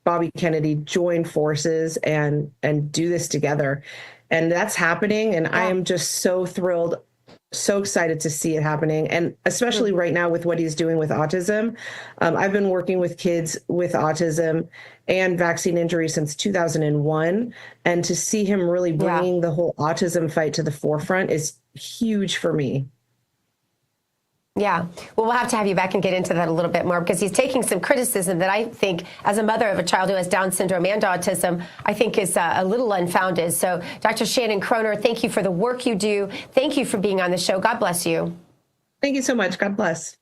B: Bobby Kennedy join forces and do this together. And that's happening. And I am just so thrilled, so excited to see it happening. And especially right now with what he's doing with autism. I've been working with kids with autism and vaccine injury since 2001. And to see him really bringing the whole autism fight to the forefront is huge for me.
J: Yeah, well, we'll have to have you back and get into that a little bit more, because he's taking some criticism that I think, as a mother of a child who has Down syndrome and autism, I think is a little unfounded. So, Dr. Shannon Kroner, thank you for the work you do. Thank you for being on the show. God bless you.
B: Thank you so much. God bless.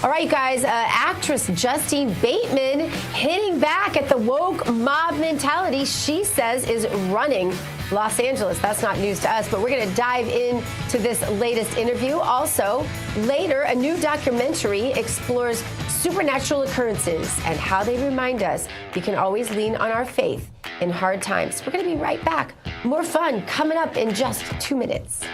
J: All right, you guys, actress Justine Bateman hitting back at the woke mob mentality she says is running Los Angeles. That's not news to us, but we're going to dive into this latest interview. Also, later, a new documentary explores supernatural occurrences and how they remind us we can always lean on our faith in hard times. We're going to be right back. More fun coming up in just 2 minutes.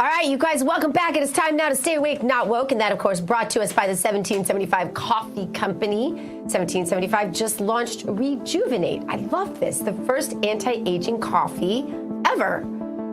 J: All right, you guys, welcome back. It is time now to stay awake, not woke. And that, of course, brought to us by the 1775 Coffee Company. 1775 just launched Rejuvenate. I love this. The first anti-aging coffee ever.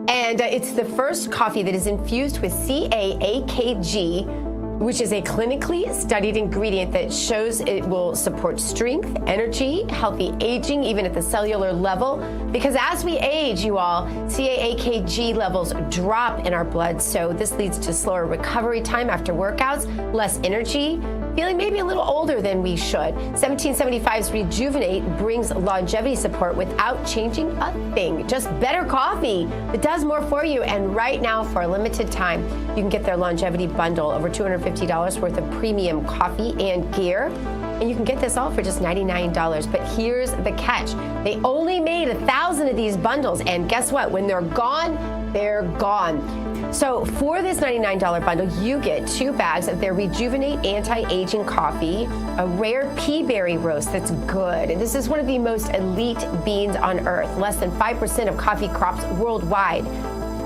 J: And it's the first coffee that is infused with CAAKG, which is a clinically studied ingredient that shows it will support strength, energy, healthy aging, even at the cellular level. Because as we age, you all, CAAKG levels drop in our blood. So this leads to slower recovery time after workouts, less energy, feeling maybe a little older than we should. 1775's Rejuvenate brings longevity support without changing a thing. Just better coffee that does more for you. And right now, for a limited time, you can get their longevity bundle, over $250 worth of premium coffee and gear. And you can get this all for just $99. But here's the catch. They only made 1,000 of these bundles. And guess what? When they're gone, they're gone. So for this $99 bundle, you get 2 bags of their Rejuvenate anti-aging coffee, a rare pea berry roast that's good. And this is one of the most elite beans on earth. Less than 5% of coffee crops worldwide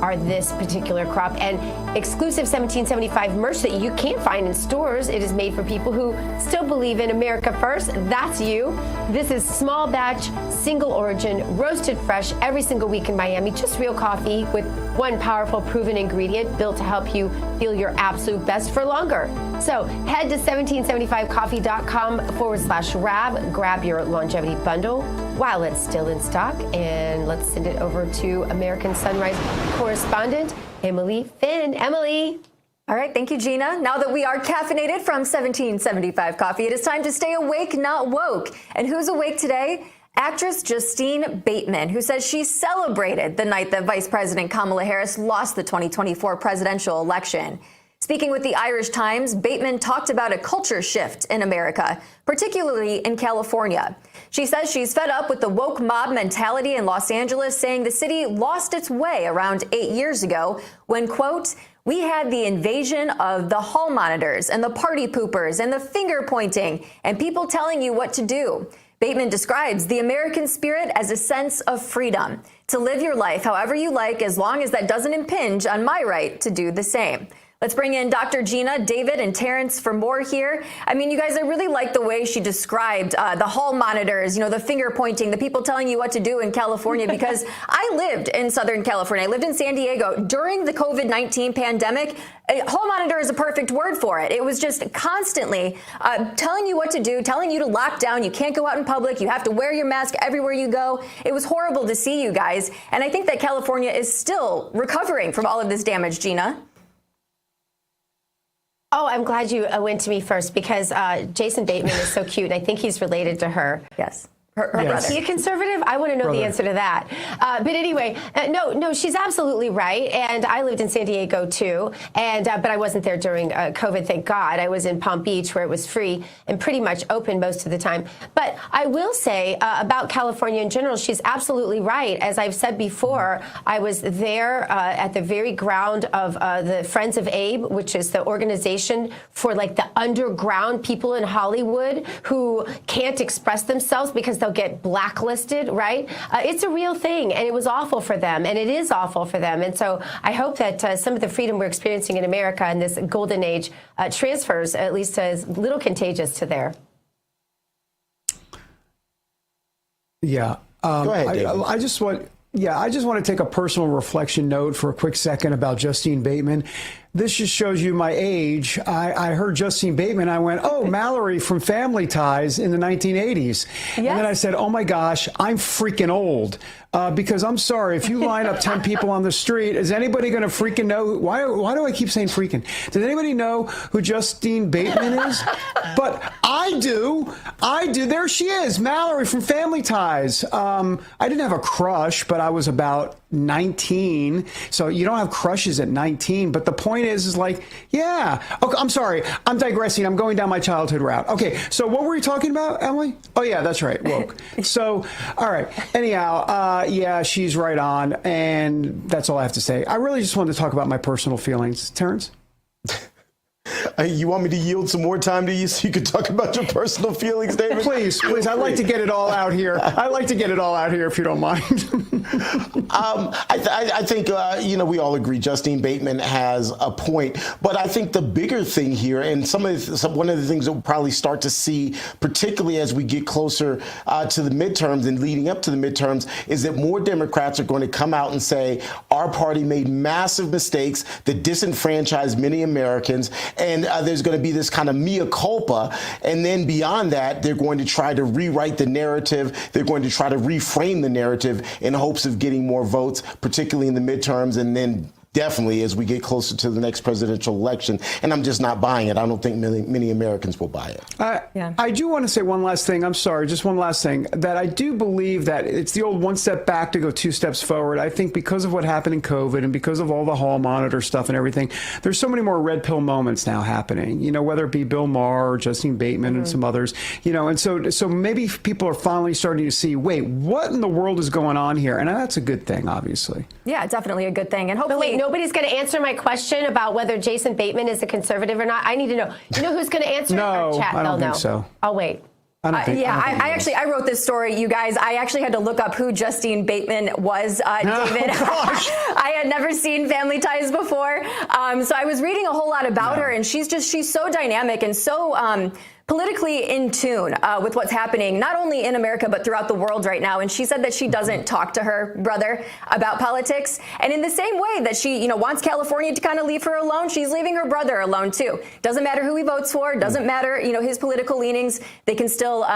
J: are this particular crop, and exclusive 1775 merch that you can't find in stores. It is made for people who still believe in America first. That's you. This is small batch, single origin, roasted fresh every single week in Miami. Just real coffee with one powerful proven ingredient built to help you feel your absolute best for longer. So head to 1775coffee.com/RAB, grab your longevity bundle while it's still in stock, and let's send it over to American Sunrise correspondent Emily Finn. Emily.
O: All right, thank you, Gina. Now that we are caffeinated from 1775 coffee, it is time to stay awake, not woke. And who's awake today? Actress Justine Bateman, who says she celebrated the night that Vice President Kamala Harris lost the 2024 presidential election. Speaking with the Irish Times, Bateman talked about a culture shift in America, particularly in California. She says she's fed up with the woke mob mentality in Los Angeles, saying the city lost its way around 8 years ago when, quote, we had the invasion of the hall monitors and the party poopers and the finger pointing and people telling you what to do. Bateman describes the American spirit as a sense of freedom, to live your life however you like as long as that doesn't impinge on my right to do the same. Let's bring in Dr. Gina, David, and Terrance for more here. I mean, you guys, I really like the way she described the hall monitors, the finger pointing, the people telling you what to do in California, because I lived in Southern California. I lived in San Diego during the COVID-19 pandemic. A hall monitor is a perfect word for it. It was just constantly telling you what to do, telling you to lock down. You can't go out in public. You have to wear your mask everywhere you go. It was horrible to see you guys. And I think that California is still recovering from all of this damage, Gina.
J: Oh, I'm glad you went to me first, because Jason Bateman is so cute. I think he's related to her.
O: Yes.
J: Her brother. Is he a conservative? I want to know the answer to that. But anyway, no, she's absolutely right. And I lived in San Diego too. And but I wasn't there during COVID, thank God. I was in Palm Beach, where it was free and pretty much open most of the time. But I will say about California in general, she's absolutely right. As I've said before, I was there at the very ground of the Friends of Abe, which is the organization for like the underground people in Hollywood who can't express themselves because they'll get blacklisted, right? It's a real thing, and it was awful for them, and it is awful for them. And so I hope that some of the freedom we're experiencing in America in this golden age transfers at least as little contagious to there.
I: Yeah.
C: Go ahead, David.
I: I just want to take a personal reflection note for a quick second about Justine Bateman. This just shows you my age. I heard Justine Bateman. I went, oh, Mallory from Family Ties in the 1980s. Yes. And then I said, oh, my gosh, I'm freaking old. Because I'm sorry, if you line up 10 people on the street, is anybody going to freaking know? Why do I keep saying freaking? Does anybody know who Justine Bateman is? But I do. There she is, Mallory from Family Ties. I didn't have a crush, but I was about 19. So you don't have crushes at 19. But the point is like, yeah. Okay, I'm sorry. I'm digressing. I'm going down my childhood route. Okay, so what were you talking about, Emily? Oh, yeah, that's right. Woke. So, all right. Anyhow, yeah, she's right on. And that's all I have to say. I really just wanted to talk about my personal feelings. Terrance?
C: You want me to yield some more time to you so you can talk about your personal feelings, David?
I: Please. I'd like to get it all out here. If you don't mind.
C: I think, we all agree Justine Bateman has a point. But I think the bigger thing here, and one of the things that we'll probably start to see, particularly as we get closer to the midterms and leading up to the midterms, is that more Democrats are going to come out and say, our party made massive mistakes that disenfranchised many Americans, and there's going to be this kind of mea culpa. And then beyond that, they're going to try to rewrite the narrative. They're going to try to reframe the narrative in hopes of getting more votes, particularly in the midterms, and then definitely as we get closer to the next presidential election. And I'm just not buying it. I don't think many Americans will buy it.
I: I do want to say one last thing. I'm sorry, just one last thing. That I do believe that it's the old one step back to go two steps forward. I think because of what happened in COVID and because of all the hall monitor stuff and everything, there's so many more red pill moments now happening, whether it be Bill Maher or Justine Bateman and some others, and so maybe people are finally starting to see, wait, what in the world is going on here? And that's a good thing, obviously.
O: Yeah, definitely a good thing. And hopefully
J: nobody's going to answer my question about whether Jason Bateman is a conservative or not. I need to know. You know who's going to answer?
I: No,
J: Our chat.
I: I don't think so.
J: I'll wait.
O: I wrote this story, you guys. I actually had to look up who Justine Bateman was, David. I had never seen Family Ties before. So I was reading a whole lot about her, and she's so dynamic and so politically in tune with what's happening, not only in America, but throughout the world right now. And she said that she doesn't talk to her brother about politics. And in the same way that she, wants California to kind of leave her alone, she's leaving her brother alone, too. Doesn't matter who he votes for. Doesn't matter, his political leanings. They can still,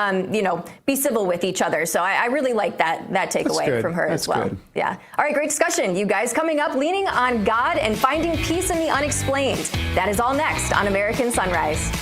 O: be civil with each other. So I really like that takeaway from her as well. Good. Yeah. All right. Great discussion, you guys. Coming up, leaning on God and finding peace in the unexplained. That is all next on American Sunrise.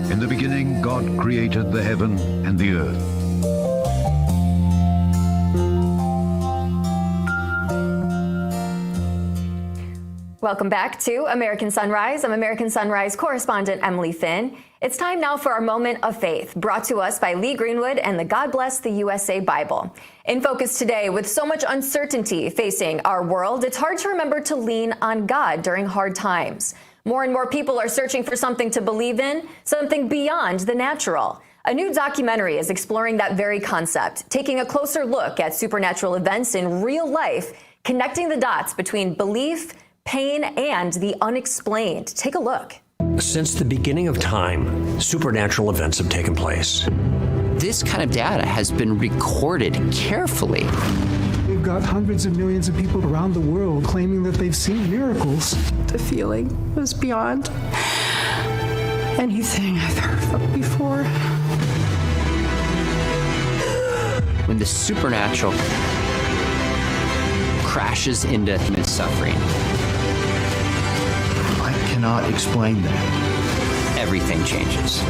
D: In the beginning, God created the heaven and the earth.
O: Welcome back to American Sunrise. I'm American Sunrise correspondent Emily Finn. It's time now for our moment of faith, brought to us by Lee Greenwood and the God Bless the USA Bible. In focus today, with so much uncertainty facing our world, it's hard to remember to lean on God during hard times. More and more people are searching for something to believe in, something beyond the natural. A new documentary is exploring that very concept, taking a closer look at supernatural events in real life, connecting the dots between belief, pain, and the unexplained. Take a look.
V: Since the beginning of time, supernatural events have taken place.
E: this kind of data has been recorded carefully.
V: We've got hundreds of millions of people around the world claiming that they've seen miracles.
W: The feeling was beyond anything I've heard of before.
E: When the supernatural crashes into human suffering,
G: I cannot explain that.
E: Everything changes.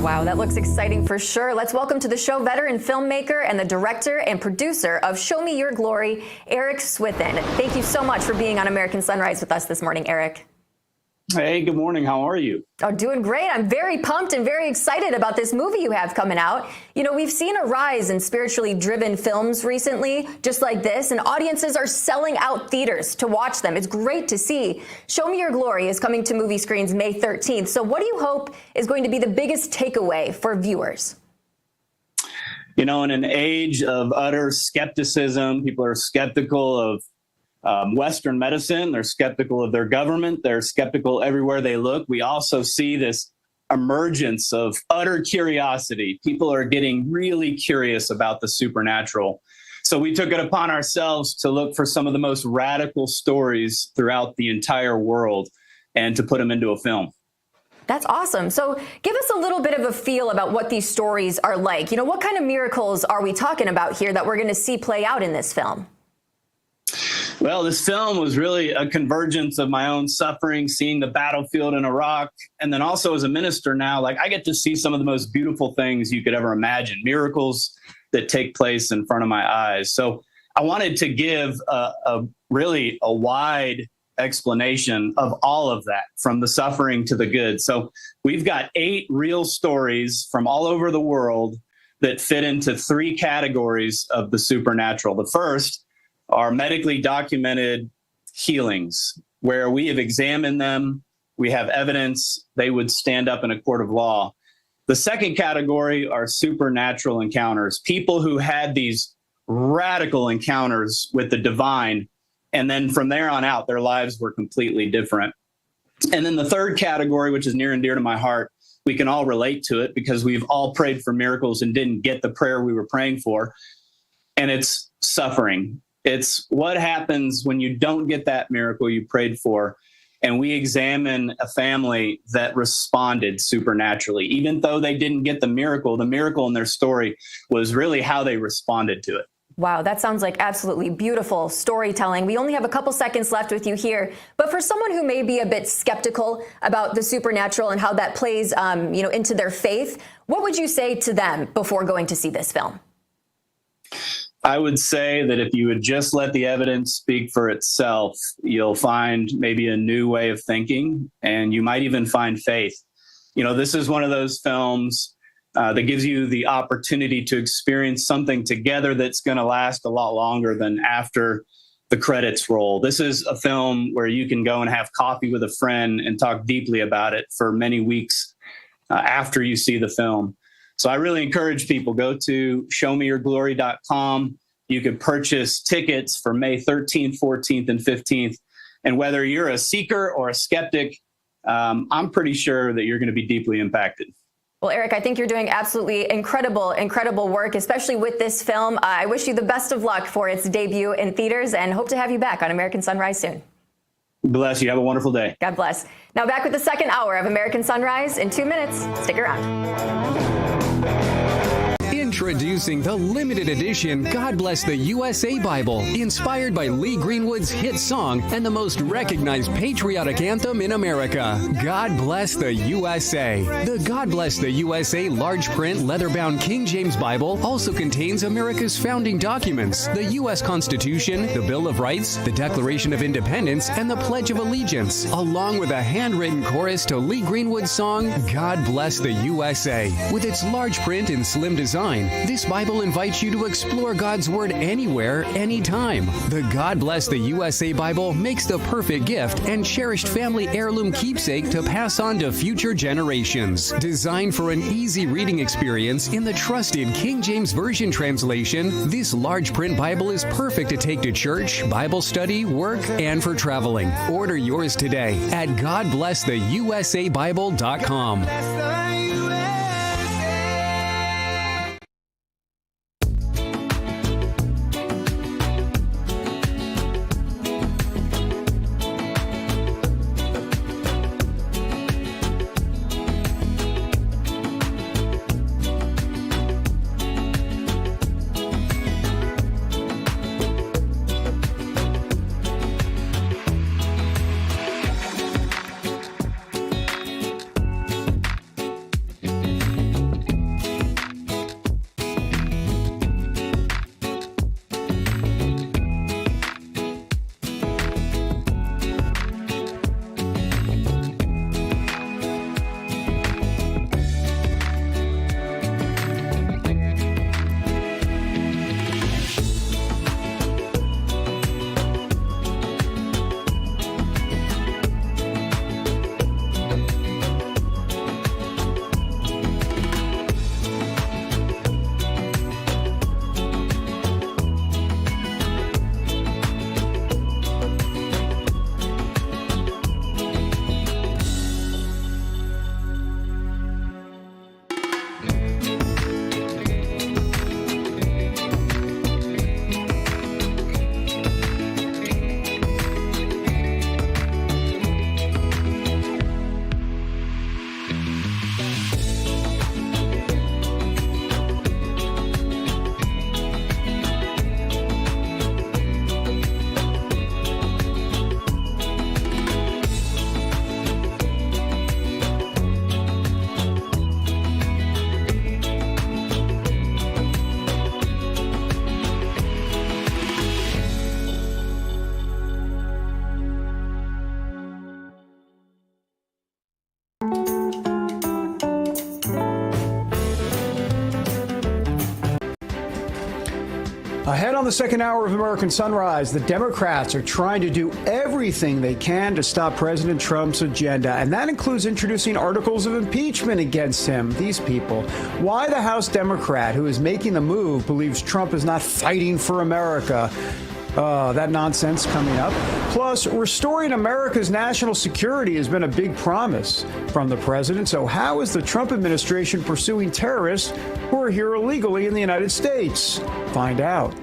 O: Wow, that looks exciting for sure. Let's welcome to the show veteran filmmaker and the director and producer of Show Me Your Glory, Eric Swithin. Thank you so much for being on American Sunrise with us this morning, Eric.
X: Hey, good morning. How are you?
O: Oh, doing great. I'm very pumped and very excited about this movie you have coming out. You know, we've seen a rise in spiritually driven films recently, just like this, and audiences are selling out theaters to watch them. It's great to see. Show Me Your Glory is coming to movie screens May 13th. So what do you hope is going to be the biggest takeaway for viewers?
X: You know, in an age of utter skepticism, people are skeptical of Western medicine. They're skeptical of their government. They're skeptical everywhere they look. We also see this emergence of utter curiosity. People are getting really curious about the supernatural. So we took it upon ourselves to look for some of the most radical stories throughout the entire world and to put them into a film.
O: That's awesome. So give us a little bit of a feel about what these stories are like. You know, what kind of miracles are we talking about here that we're going to see play out in this film?
X: Well, this film was really a convergence of my own suffering, seeing the battlefield in Iraq, and then also as a minister now, like I get to see some of the most beautiful things you could ever imagine, miracles that take place in front of my eyes. So I wanted to give a wide explanation of all of that, from the suffering to the good. So we've got 8 real stories from all over the world that fit into 3 categories of the supernatural. The first are medically documented healings, where we have examined them, we have evidence, they would stand up in a court of law. The second category are supernatural encounters, people who had these radical encounters with the divine, and then from there on out, their lives were completely different. And then the third category, which is near and dear to my heart, we can all relate to it because we've all prayed for miracles and didn't get the prayer we were praying for, and it's suffering. It's what happens when you don't get that miracle you prayed for. And we examine a family that responded supernaturally. Even though they didn't get the miracle in their story was really how they responded to it.
O: Wow, that sounds like absolutely beautiful storytelling. We only have a couple seconds left with you here, but for someone who may be a bit skeptical about the supernatural and how that plays, into their faith, what would you say to them before going to see this film?
X: I would say that if you would just let the evidence speak for itself, you'll find maybe a new way of thinking, and you might even find faith. You know, this is one of those films that gives you the opportunity to experience something together that's going to last a lot longer than after the credits roll. This is a film where you can go and have coffee with a friend and talk deeply about it for many weeks after you see the film. So I really encourage people, go to showmeyourglory.com. You can purchase tickets for May 13th, 14th, and 15th. And whether you're a seeker or a skeptic, I'm pretty sure that you're going to be deeply impacted.
O: Well, Eric, I think you're doing absolutely incredible work, especially with this film. I wish you the best of luck for its debut in theaters and hope to have you back on American Sunrise soon.
X: Bless you. Have a wonderful day.
O: God bless. Now back with the second hour of American Sunrise in 2 minutes. Stick around.
Y: Introducing the limited edition God Bless the USA Bible, inspired by Lee Greenwood's hit song and the most recognized patriotic anthem in America, God Bless the USA. The God Bless the USA large print leather-bound King James Bible also contains America's founding documents, the U.S. Constitution, the Bill of Rights, the Declaration of Independence, and the Pledge of Allegiance, along with a handwritten chorus to Lee Greenwood's song, God Bless the USA. With its large print and slim design, online. This Bible invites you to explore God's Word anywhere, anytime. The God Bless the USA Bible makes the perfect gift and cherished family heirloom keepsake to pass on to future generations. Designed for an easy reading experience in the trusted King James Version translation, this large print Bible is perfect to take to church, Bible study, work, and for traveling. Order yours today at GodBlessTheUSABible.com.
I: Ahead on the second hour of American Sunrise, the Democrats are trying to do everything they can to stop President Trump's agenda, and that includes introducing articles of impeachment against him. These people. Why the House Democrat who is making the move believes Trump is not fighting for America. That nonsense coming up. Plus, restoring America's national security has been a big promise from the president. So how is the Trump administration pursuing terrorists who are here illegally in the United States? Find out.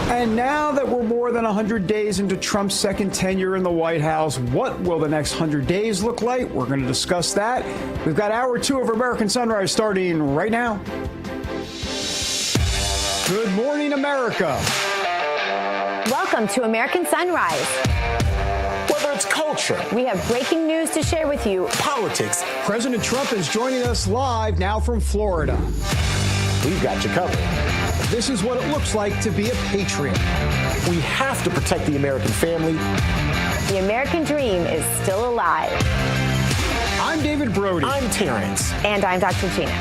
I: And now that we're more than 100 days into Trump's second tenure in the White House, what will the next 100 days look like? We're going to discuss that. We've got hour 2 of American Sunrise starting right now. Good morning, America.
J: Welcome to American Sunrise.
C: Whether it's culture,
J: we have breaking news to share with you.
C: Politics.
I: President Trump is joining us live now from Florida.
C: We've got you covered.
I: This is what it looks like to be a patriot.
C: We have to protect the American family.
J: The American dream is still alive.
I: I'm David Brody.
C: I'm Terrance.
J: And I'm Dr. Gina.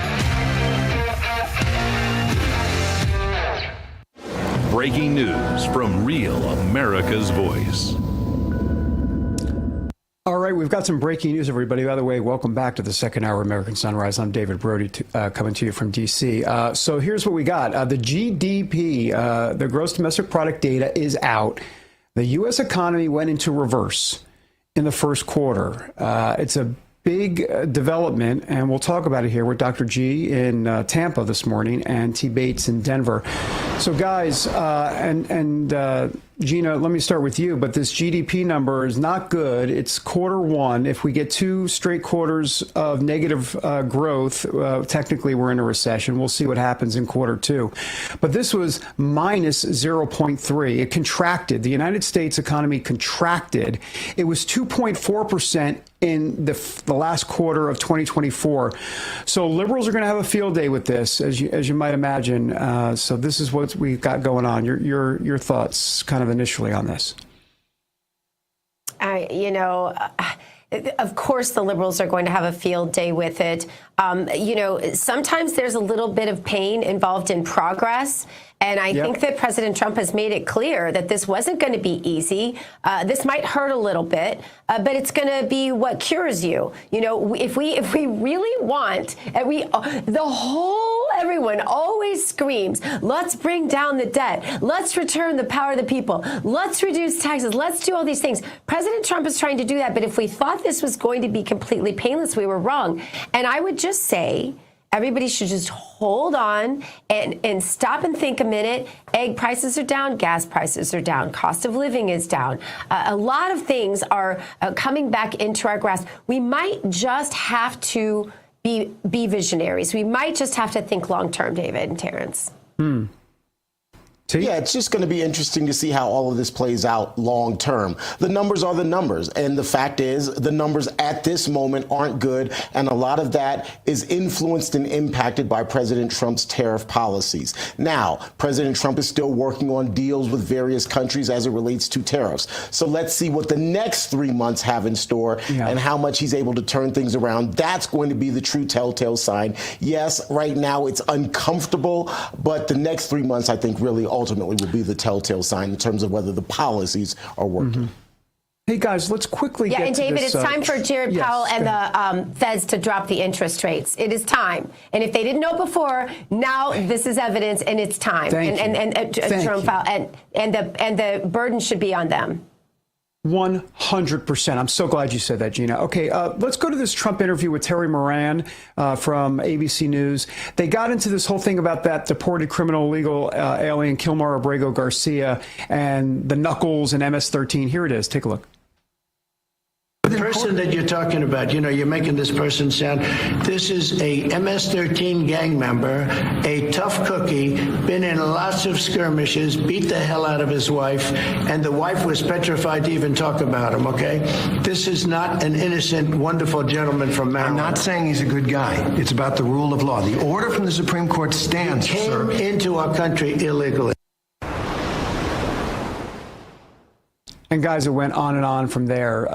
Q: Breaking news from Real America's Voice.
I: All right, we've got some breaking news, everybody. By the way, welcome back to the second hour of American Sunrise. I'm David Brody, coming to you from D.C. So here's what we got. The GDP, the gross domestic product data, is out. The U.S. economy went into reverse in the first quarter. It's a big development, and we'll talk about it here with Dr. G in Tampa this morning and T. Bates in Denver. So, guys, Gina, let me start with you, but this GDP number is not good. It's quarter one. If we get 2 straight quarters of negative growth, technically we're in a recession. We'll see what happens in quarter 2. But this was minus 0.3. It contracted. The United States economy contracted. It was 2.4% in the last quarter of 2024. So liberals are going to have a field day with this, as you might imagine. So this is what we've got going on. Your thoughts kind of initially on this?
J: Of course, the liberals are going to have a field day with it. Sometimes there's a little bit of pain involved in progress. And I think that President Trump has made it clear that this wasn't going to be easy. This might hurt a little bit, but it's going to be what cures you. If we really want, everyone always screams, let's bring down the debt. Let's return the power to the people. Let's reduce taxes. Let's do all these things. President Trump is trying to do that. But if we thought this was going to be completely painless, we were wrong. And I would just say, everybody should just hold on and stop and think a minute. Egg prices are down. Gas prices are down. Cost of living is down. A lot of things are coming back into our grasp. We might just have to be visionaries. We might just have to think long term, David and Terrance.
C: Yeah, it's just going to be interesting to see how all of this plays out long term. The numbers are the numbers. And the fact is, the numbers at this moment aren't good. And a lot of that is influenced and impacted by President Trump's tariff policies. Now, President Trump is still working on deals with various countries as it relates to tariffs. So let's see what the next 3 months have in store and how much he's able to turn things around. That's going to be the true telltale sign. Yes, right now it's uncomfortable, but the next 3 months, I think, really ultimately will be the telltale sign in terms of whether the policies are working.
I: Hey, guys, let's quickly get
J: and
I: to
J: David,
I: this,
J: it's time for Jared Powell and the Feds to drop the interest rates. It is time. And if they didn't know before, now this is evidence, and it's time. Jerome Powell, and the burden should be on them.
I: 100%. I'm so glad you said that, Gina. Okay, let's go to this Trump interview with Terry Moran from ABC News. They got into this whole thing about that deported criminal illegal alien Kilmar Abrego Garcia and the knuckles and MS-13. Here it is. Take a look.
G: The person that you're talking about, you're making this person sound, this is a MS-13 gang member, a tough cookie, been in lots of skirmishes, beat the hell out of his wife, and the wife was petrified to even talk about him, okay? This is not an innocent, wonderful gentleman from Maryland.
H: I'm not saying he's a good guy. It's about the rule of law. The order from the Supreme Court stands,
G: he came into our country illegally.
I: And guys, it went on and on from there.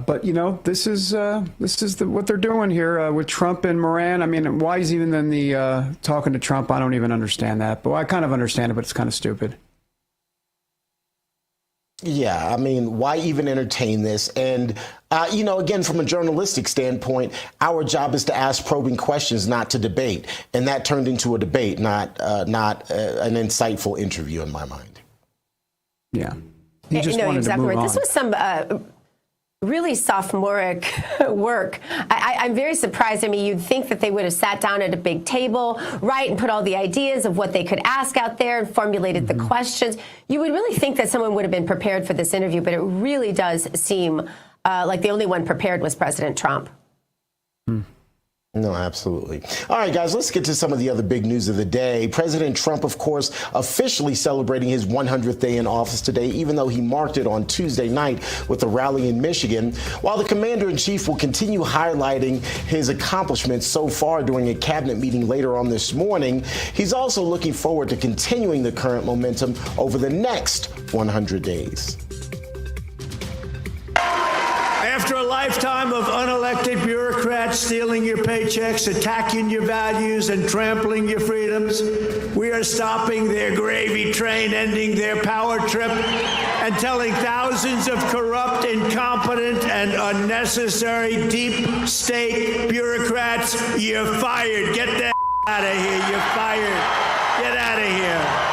I: But this is what they're doing here with Trump and Moran. I mean, why is even then the talking to Trump? I don't even understand that. But I kind of understand it, but it's kind of stupid.
C: Yeah, I mean, why even entertain this? And, again, from a journalistic standpoint, our job is to ask probing questions, not to debate. And that turned into a debate, not an insightful interview in my mind.
I: Yeah. He just wanted to move on.
J: This was some really sophomoric work. I'm very surprised. I mean, you'd think that they would have sat down at a big table, right, and put all the ideas of what they could ask out there and formulated the questions. You would really think that someone would have been prepared for this interview, but it really does seem like the only one prepared was President Trump.
C: No, absolutely. All right, guys, let's get to some of the other big news of the day. President Trump, of course, officially celebrating his 100th day in office today, even though he marked it on Tuesday night with a rally in Michigan. While the commander-in-chief will continue highlighting his accomplishments so far during a cabinet meeting later on this morning, he's also looking forward to continuing the current momentum over the next 100 days.
G: After a lifetime of unelected bureaucrats stealing your paychecks, attacking your values, and trampling your freedoms, we are stopping their gravy train, ending their power trip, and telling thousands of corrupt, incompetent, and unnecessary deep state bureaucrats, you're fired. Get the out of here. You're fired. Get out of here.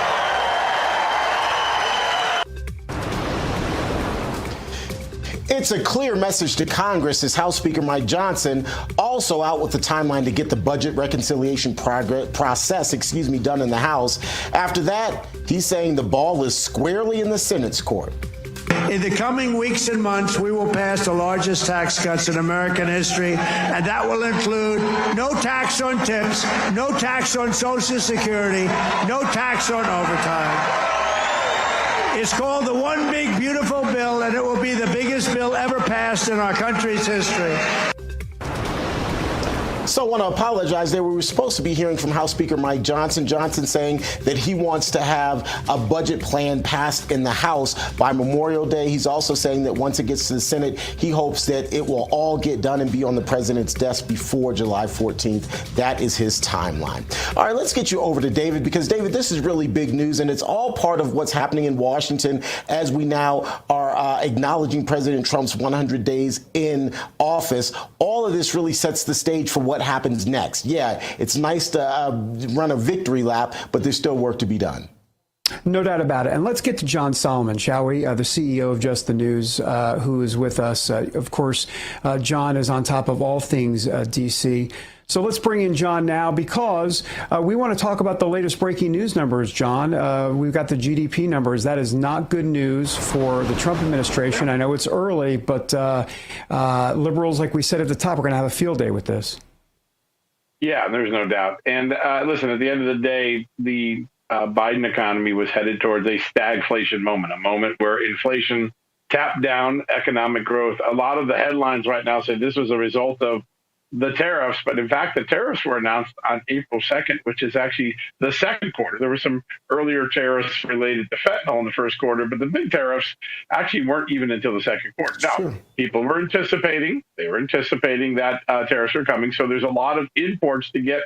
C: It's a clear message to Congress as House Speaker Mike Johnson also out with the timeline to get the budget reconciliation process done in the House. After that, he's saying the ball is squarely in the Senate's court.
G: In the coming weeks and months, we will pass the largest tax cuts in American history, and that will include no tax on tips, no tax on Social Security, no tax on overtime. It's called the One Big Beautiful Bill, and it will be the biggest bill ever passed in our country's history.
C: So I want to apologize there. We were supposed to be hearing from House Speaker Mike Johnson. Johnson saying that he wants to have a budget plan passed in the House by Memorial Day. He's also saying that once it gets to the Senate, he hopes that it will all get done and be on the president's desk before July 14th. That is his timeline. All right, let's get you over to David, because David, this is really big news, and it's all part of what's happening in Washington as we now are acknowledging President Trump's 100 days in office. All of this really sets the stage for what happens next. Yeah, it's nice to run a victory lap, but there's still work to be done.
I: No doubt about it. And let's get to John Solomon, shall we? The CEO of Just the News, who is with us. Of course, John is on top of all things D.C. So let's bring in John now, because we want to talk about the latest breaking news numbers, John. We've got the GDP numbers. That is not good news for the Trump administration. I know it's early, but liberals, like we said at the top, are going to have a field day with this.
A: Yeah, there's no doubt. And listen, at the end of the day, the Biden economy was headed towards a stagflation moment, a moment where inflation tapped down economic growth. A lot of the headlines right now say this was a result of the tariffs, but in fact, the tariffs were announced on April 2nd, which is actually the second quarter. There were some earlier tariffs related to fentanyl in the first quarter, but the big tariffs actually weren't even until the second quarter. Now, people were anticipating that tariffs were coming. So there's a lot of imports to get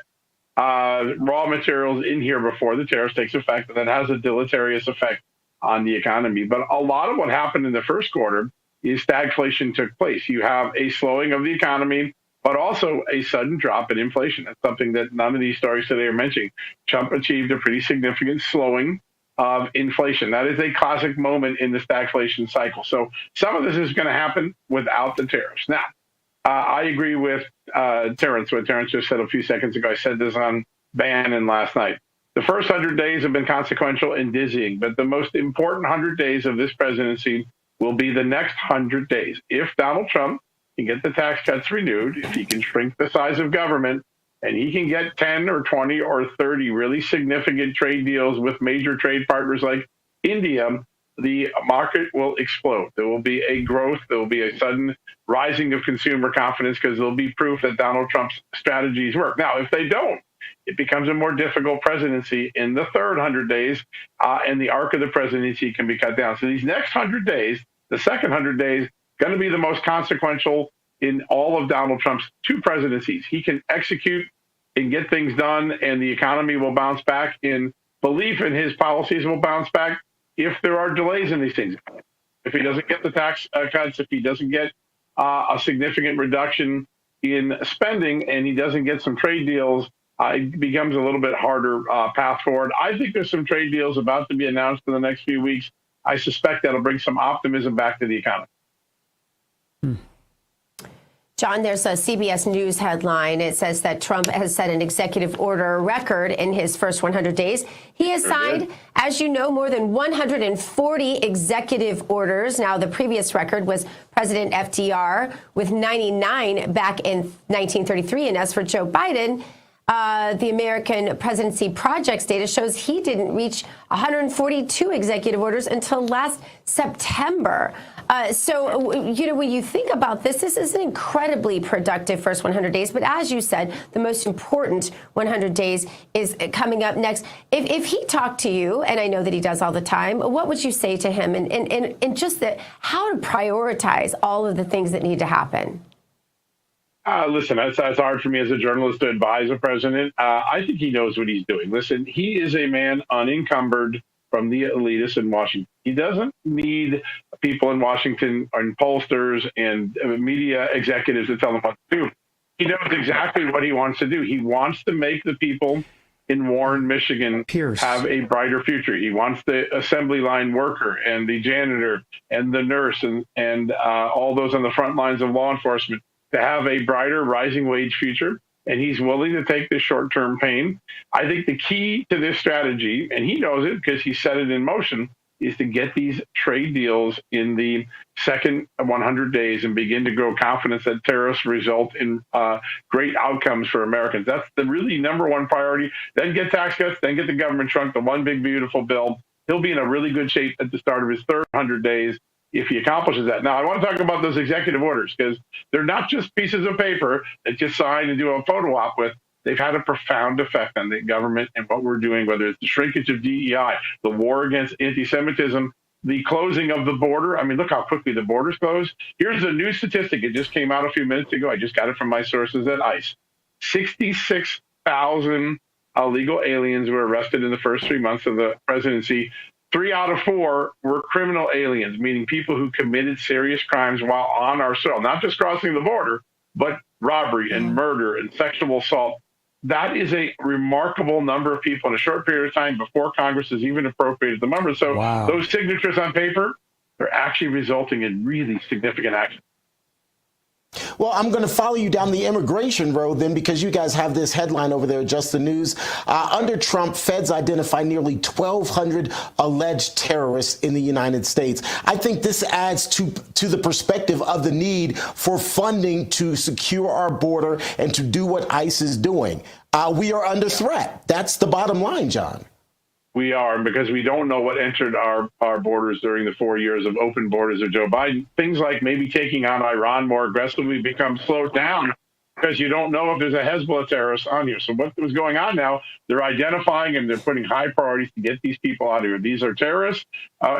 A: raw materials in here before the tariffs takes effect, and that has a deleterious effect on the economy. But a lot of what happened in the first quarter is stagflation took place. You have a slowing of the economy, but also a sudden drop in inflation. That's something that none of these stories today are mentioning. Trump achieved a pretty significant slowing of inflation. That is a classic moment in the stagflation cycle. So some of this is going to happen without the tariffs. Now, I agree with Terrance, what Terrance just said a few seconds ago. I said this on Bannon last night. The first 100 days have been consequential and dizzying, but the most important 100 days of this presidency will be the next 100 days. If Donald Trump can get the tax cuts renewed, if he can shrink the size of government, and he can get 10 or 20 or 30 really significant trade deals with major trade partners like India, the market will explode. There will be a growth. There will be a sudden rising of consumer confidence, because there'll be proof that Donald Trump's strategies work. Now, if they don't, it becomes a more difficult presidency in the third 100 days, and the arc of the presidency can be cut down. So these next 100 days, the second 100 days, going to be the most consequential in all of Donald Trump's two presidencies. He can execute and get things done, and the economy will bounce back, in belief in his policies will bounce back if there are delays in these things. If he doesn't get the tax cuts, if he doesn't get a significant reduction in spending, and he doesn't get some trade deals, it becomes a little bit harder path forward. I think there's some trade deals about to be announced in the next few weeks. I suspect that'll bring some optimism back to the economy.
J: John, there's a CBS News headline. It says that Trump has set an executive order record in his first 100 days. He has signed, as you know, more than 140 executive orders. Now, the previous record was President FDR with 99 back in 1933. And as for Joe Biden, the American Presidency Project's data shows he didn't reach 142 executive orders until last September. So, you know, when you think about this, this is an incredibly productive first 100 days. But as you said, the most important 100 days is coming up next. If he talked to you, and I know that he does all the time, what would you say to him? And just how to prioritize all of the things that need to happen?
A: Listen, that's hard for me as a journalist to advise a president. I think he knows what he's doing. Listen, he is a man unencumbered from the elitists in Washington. He doesn't need people in Washington and pollsters and media executives to tell him what to do. He knows exactly what he wants to do. He wants to make the people in Warren, Michigan have a brighter future. He wants the assembly line worker and the janitor and the nurse and all those on the front lines of law enforcement to have a brighter rising wage future. And he's willing to take this short-term pain. I think the key to this strategy, and he knows it because he set it in motion, is to get these trade deals in the second 100 days and begin to grow confidence that tariffs result in great outcomes for Americans. That's the really number one priority. Then get tax cuts, then get the government shrunk, the one big beautiful bill. He'll be in a really good shape at the start of his third 100 days. if he accomplishes that. Now, I want to talk about those executive orders because they're not just pieces of paper that you sign and do a photo op with. They've had a profound effect on the government and what we're doing, whether it's the shrinkage of DEI, the war against anti-Semitism, the closing of the border. I mean, look how quickly the borders closed. Here's a new statistic. It just came out a few minutes ago. I just got it from my sources at ICE. 66,000 illegal aliens were arrested in the first 3 months of the presidency. 3 out of 4 were criminal aliens, meaning people who committed serious crimes while on our soil, not just crossing the border, but robbery and murder and sexual assault. That is a remarkable number of people in a short period of time before Congress has even appropriated the number. So those signatures on paper, they're actually resulting in really significant action.
C: Well, I'm going to follow you down the immigration road then, because you guys have this headline over there, Just the News. Under Trump, feds identify nearly 1,200 alleged terrorists in the United States. I think this adds to the perspective of the need for funding to secure our border and to do what ICE is doing. We are under threat. That's the bottom line, John.
A: We are, because we don't know what entered our borders during the 4 years of open borders of Joe Biden. Things like maybe taking on Iran more aggressively become slowed down because you don't know if there's a Hezbollah terrorist on here. So what was going on now, they're identifying and they're putting high priorities to get these people out of here. These are terrorists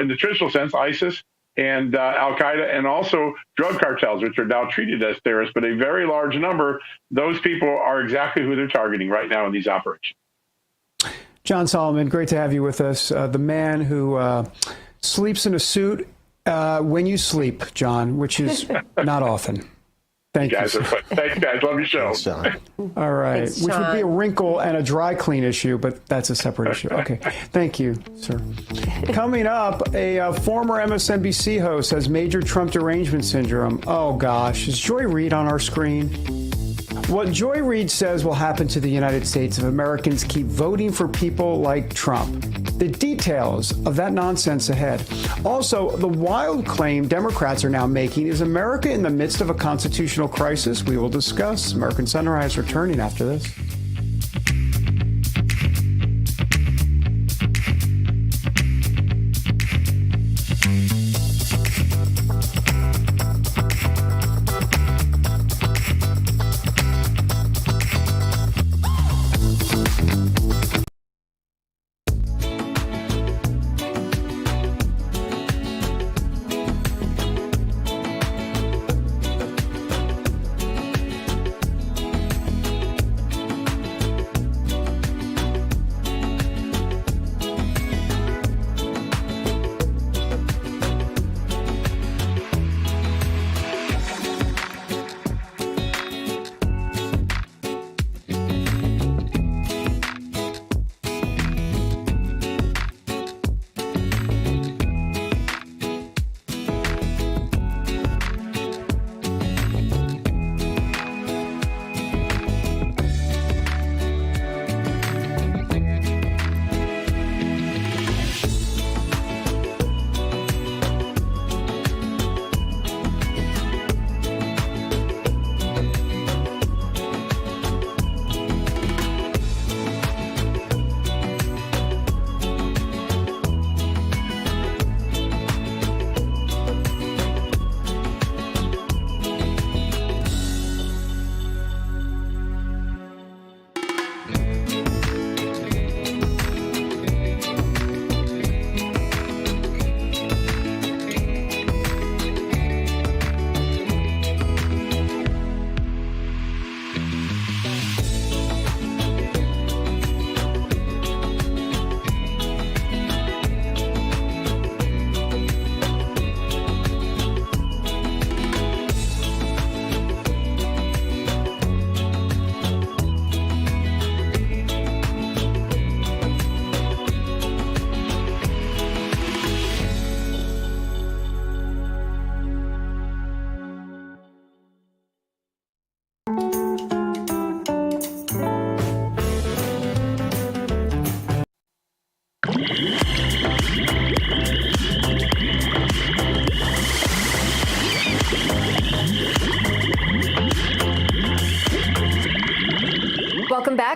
A: in the traditional sense, ISIS and Al-Qaeda, and also drug cartels, which are now treated as terrorists, but a very large number. Those people are exactly who they're targeting right now in these operations.
I: John Solomon, great to have you with us. The man who sleeps in a suit when you sleep, John, which is not often. Thank you.
A: Thanks, guys. Love your show.
C: Thanks, John.
I: All right.
B: Thanks,
I: which would be a
B: John.
I: wrinkle and a dry clean issue, but that's a separate issue. Okay. Thank you, sir. Coming up, a former MSNBC host has major Trump derangement syndrome. Oh, gosh. Is Joy Reid on our screen? What Joy Reid says will happen to the United States if Americans keep voting for people like Trump. The details of that nonsense ahead. Also, the wild claim Democrats are now making, is America in the midst of a constitutional crisis? We will discuss. American Sunrise returning after this.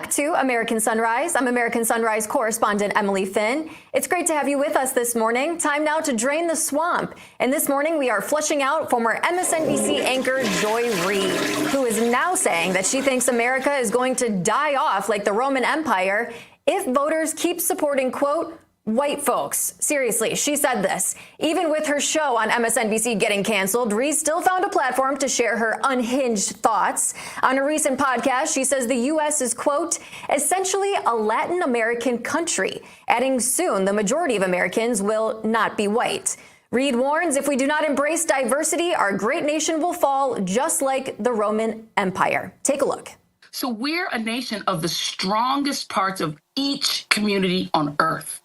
O: back to American Sunrise. I'm American Sunrise correspondent Emily Finn. It's great to have you with us this morning. Time now to drain the swamp. And this morning we are flushing out former MSNBC anchor Joy Reid, who is now saying that she thinks America is going to die off like the Roman Empire if voters keep supporting, quote, white folks. Seriously, she said this. Even with her show on MSNBC getting canceled, Reid still found a platform to share her unhinged thoughts. On a recent podcast, she says the U.S. is, quote, essentially a Latin American country, adding soon the majority of Americans will not be white. Reid warns if we do not embrace diversity, our great nation will fall just like the Roman Empire. Take a look.
F: So we're a nation of the strongest parts of each community on earth.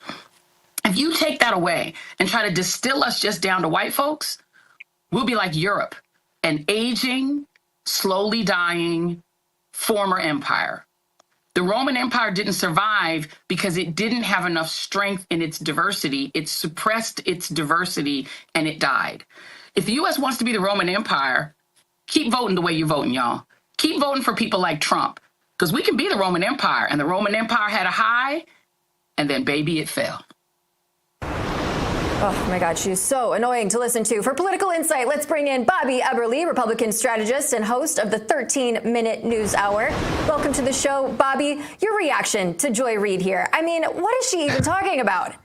F: If you take that away and try to distill us just down to white folks, we'll be like Europe, an aging, slowly dying former empire. The Roman Empire didn't survive because it didn't have enough strength in its diversity. It suppressed its diversity and it died. If the U.S. wants to be the Roman Empire, keep voting the way you're voting, y'all. Keep voting for people like Trump, because we can be the Roman Empire, and the Roman Empire had a high, and then, baby, it fell.
O: Oh, my God, she's so annoying to listen to. For political insight, let's bring in Bobby Eberle, Republican strategist and host of the 13-Minute News Hour. Welcome to the show, Bobby. Your reaction to Joy Reid here. I mean, what is she even talking about?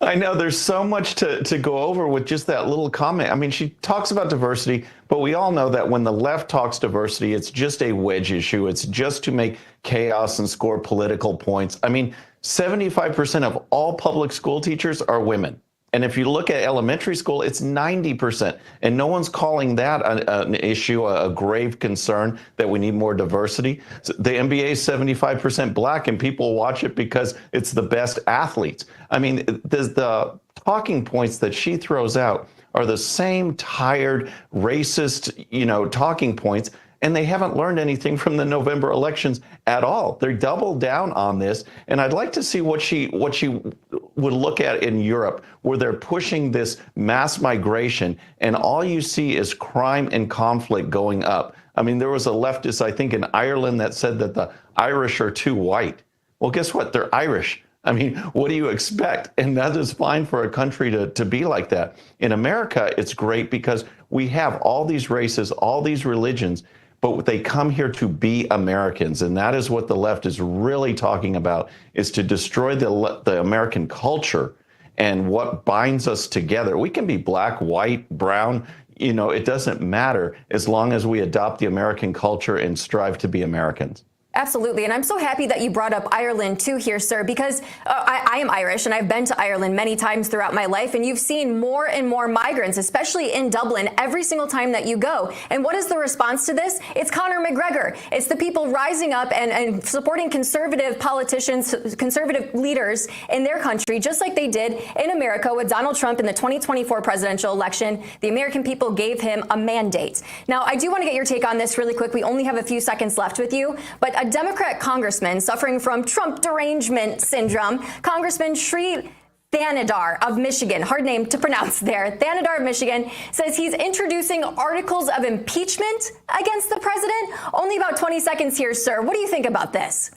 L: I know there's so much to go over with just that little comment. I mean, she talks about diversity, but we all know that when the left talks diversity, it's just a wedge issue. It's just to make chaos and score political points. I mean, 75% of all public school teachers are women. And if you look at elementary school, it's 90%. And no one's calling that an issue, a grave concern that we need more diversity. So the NBA is 75% black, and people watch it because it's the best athletes. I mean, the talking points that she throws out are the same tired, racist, talking points. And they haven't learned anything from the November elections at all. They're doubled down on this. And I'd like to see what she would look at in Europe, where they're pushing this mass migration, and all you see is crime and conflict going up. I mean, there was a leftist, I think, in Ireland that said that the Irish are too white. Well, guess what? They're Irish. I mean, what do you expect? And that is fine for a country to be like that. In America, it's great because we have all these races, all these religions, but they come here to be Americans. And that is what the left is really talking about, is to destroy the American culture and what binds us together. We can be black, white, brown, it doesn't matter as long as we adopt the American culture and strive to be Americans.
O: Absolutely. And I'm so happy that you brought up Ireland, too, here, sir, because I am Irish and I've been to Ireland many times throughout my life. And you've seen more and more migrants, especially in Dublin, every single time that you go. And what is the response to this? It's Conor McGregor. It's the people rising up and supporting conservative politicians, conservative leaders in their country, just like they did in America with Donald Trump in the 2024 presidential election. The American people gave him a mandate. Now, I do want to get your take on this really quick. We only have a few seconds left with you, but a Democrat congressman suffering from Trump derangement syndrome, Congressman Sri Thanadar of Michigan, hard name to pronounce there, Thanadar of Michigan, says he's introducing articles of impeachment against the president. Only about 20 seconds here, sir. What do you think about this?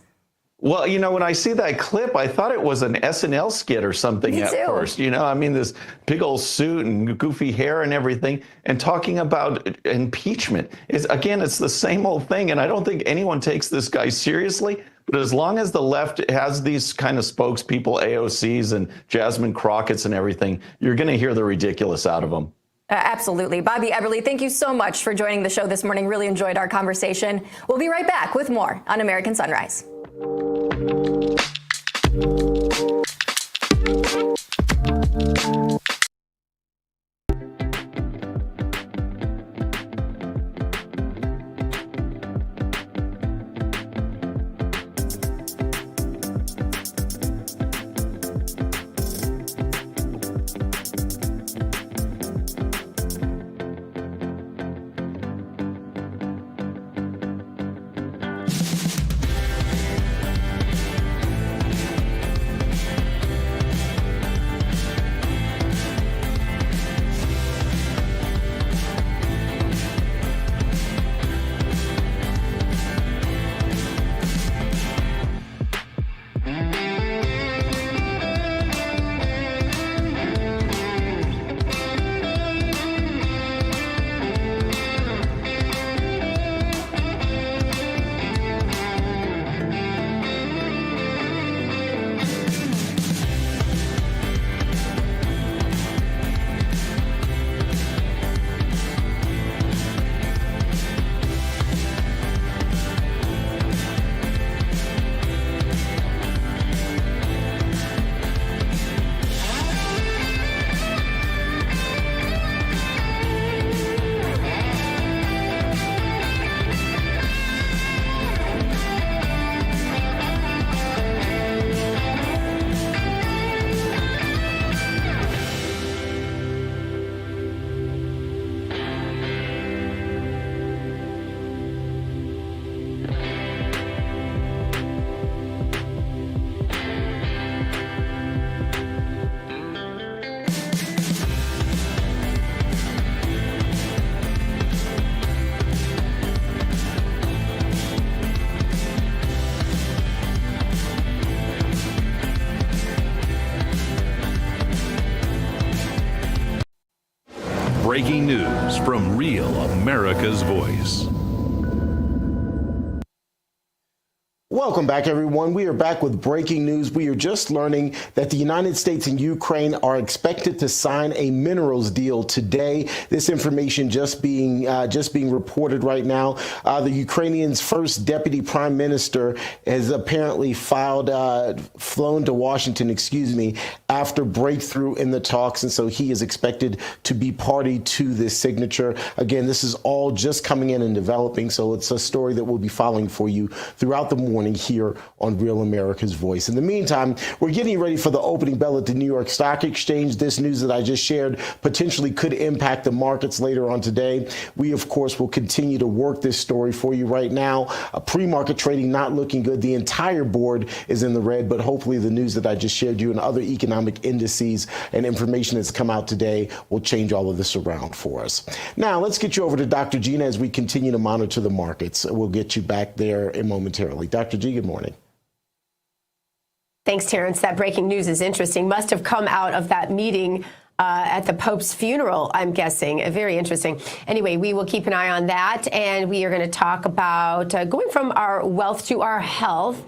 L: Well, when I see that clip, I thought it was an SNL skit or something at first. I mean, this big old suit and goofy hair and everything, and talking about impeachment. It's the same old thing. And I don't think anyone takes this guy seriously. But as long as the left has these kind of spokespeople, AOCs and Jasmine Crockett's and everything, you're going to hear the ridiculous out of them.
O: Absolutely. Bobby Eberle, thank you so much for joining the show this morning. Really enjoyed our conversation. We'll be right back with more on American Sunrise.
Q: breaking news from Real America's Voice.
C: Welcome back, everyone. We are back with breaking news. We are just learning that the United States and Ukraine are expected to sign a minerals deal today. This information just being reported right now. The Ukrainian's first deputy prime minister has apparently flown to Washington, after breakthrough in the talks, and so he is expected to be party to this signature. Again, this is all just coming in and developing, so it's a story that we'll be following for you throughout the morning here on Real America's Voice. In the meantime, we're getting ready for the opening bell at the New York Stock Exchange. This news that I just shared potentially could impact the markets later on today. We, of course, will continue to work this story for you right now. Pre-market trading not looking good. The entire board is in the red, but hopefully the news that I just shared you and other economic indices and information that's come out today will change all of this around for us. Now, let's get you over to Dr. Gina as we continue to monitor the markets. We'll get you back there momentarily. Dr. G, good morning.
J: Thanks, Terrance. That breaking news is interesting. Must have come out of that meeting at the Pope's funeral, I'm guessing. Very interesting. Anyway, we will keep an eye on that, and we are going to talk about going from our wealth to our health.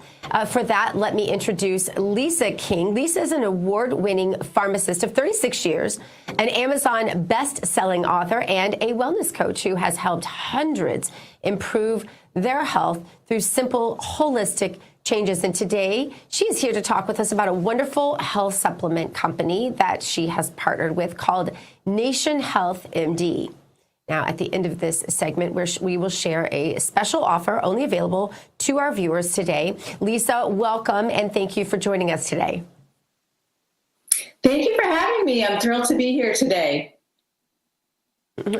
J: For that, let me introduce Lisa King. Lisa is an award-winning pharmacist of 36 years, an Amazon best-selling author, and a wellness coach who has helped hundreds improve their health through simple, holistic changes. And today, she is here to talk with us about a wonderful health supplement company that she has partnered with called Nation Health MD. Now, at the end of this segment, we will share a special offer only available to our viewers today. Lisa, welcome, and thank you for joining us today.
K: Thank you for having me. I'm thrilled to be here today.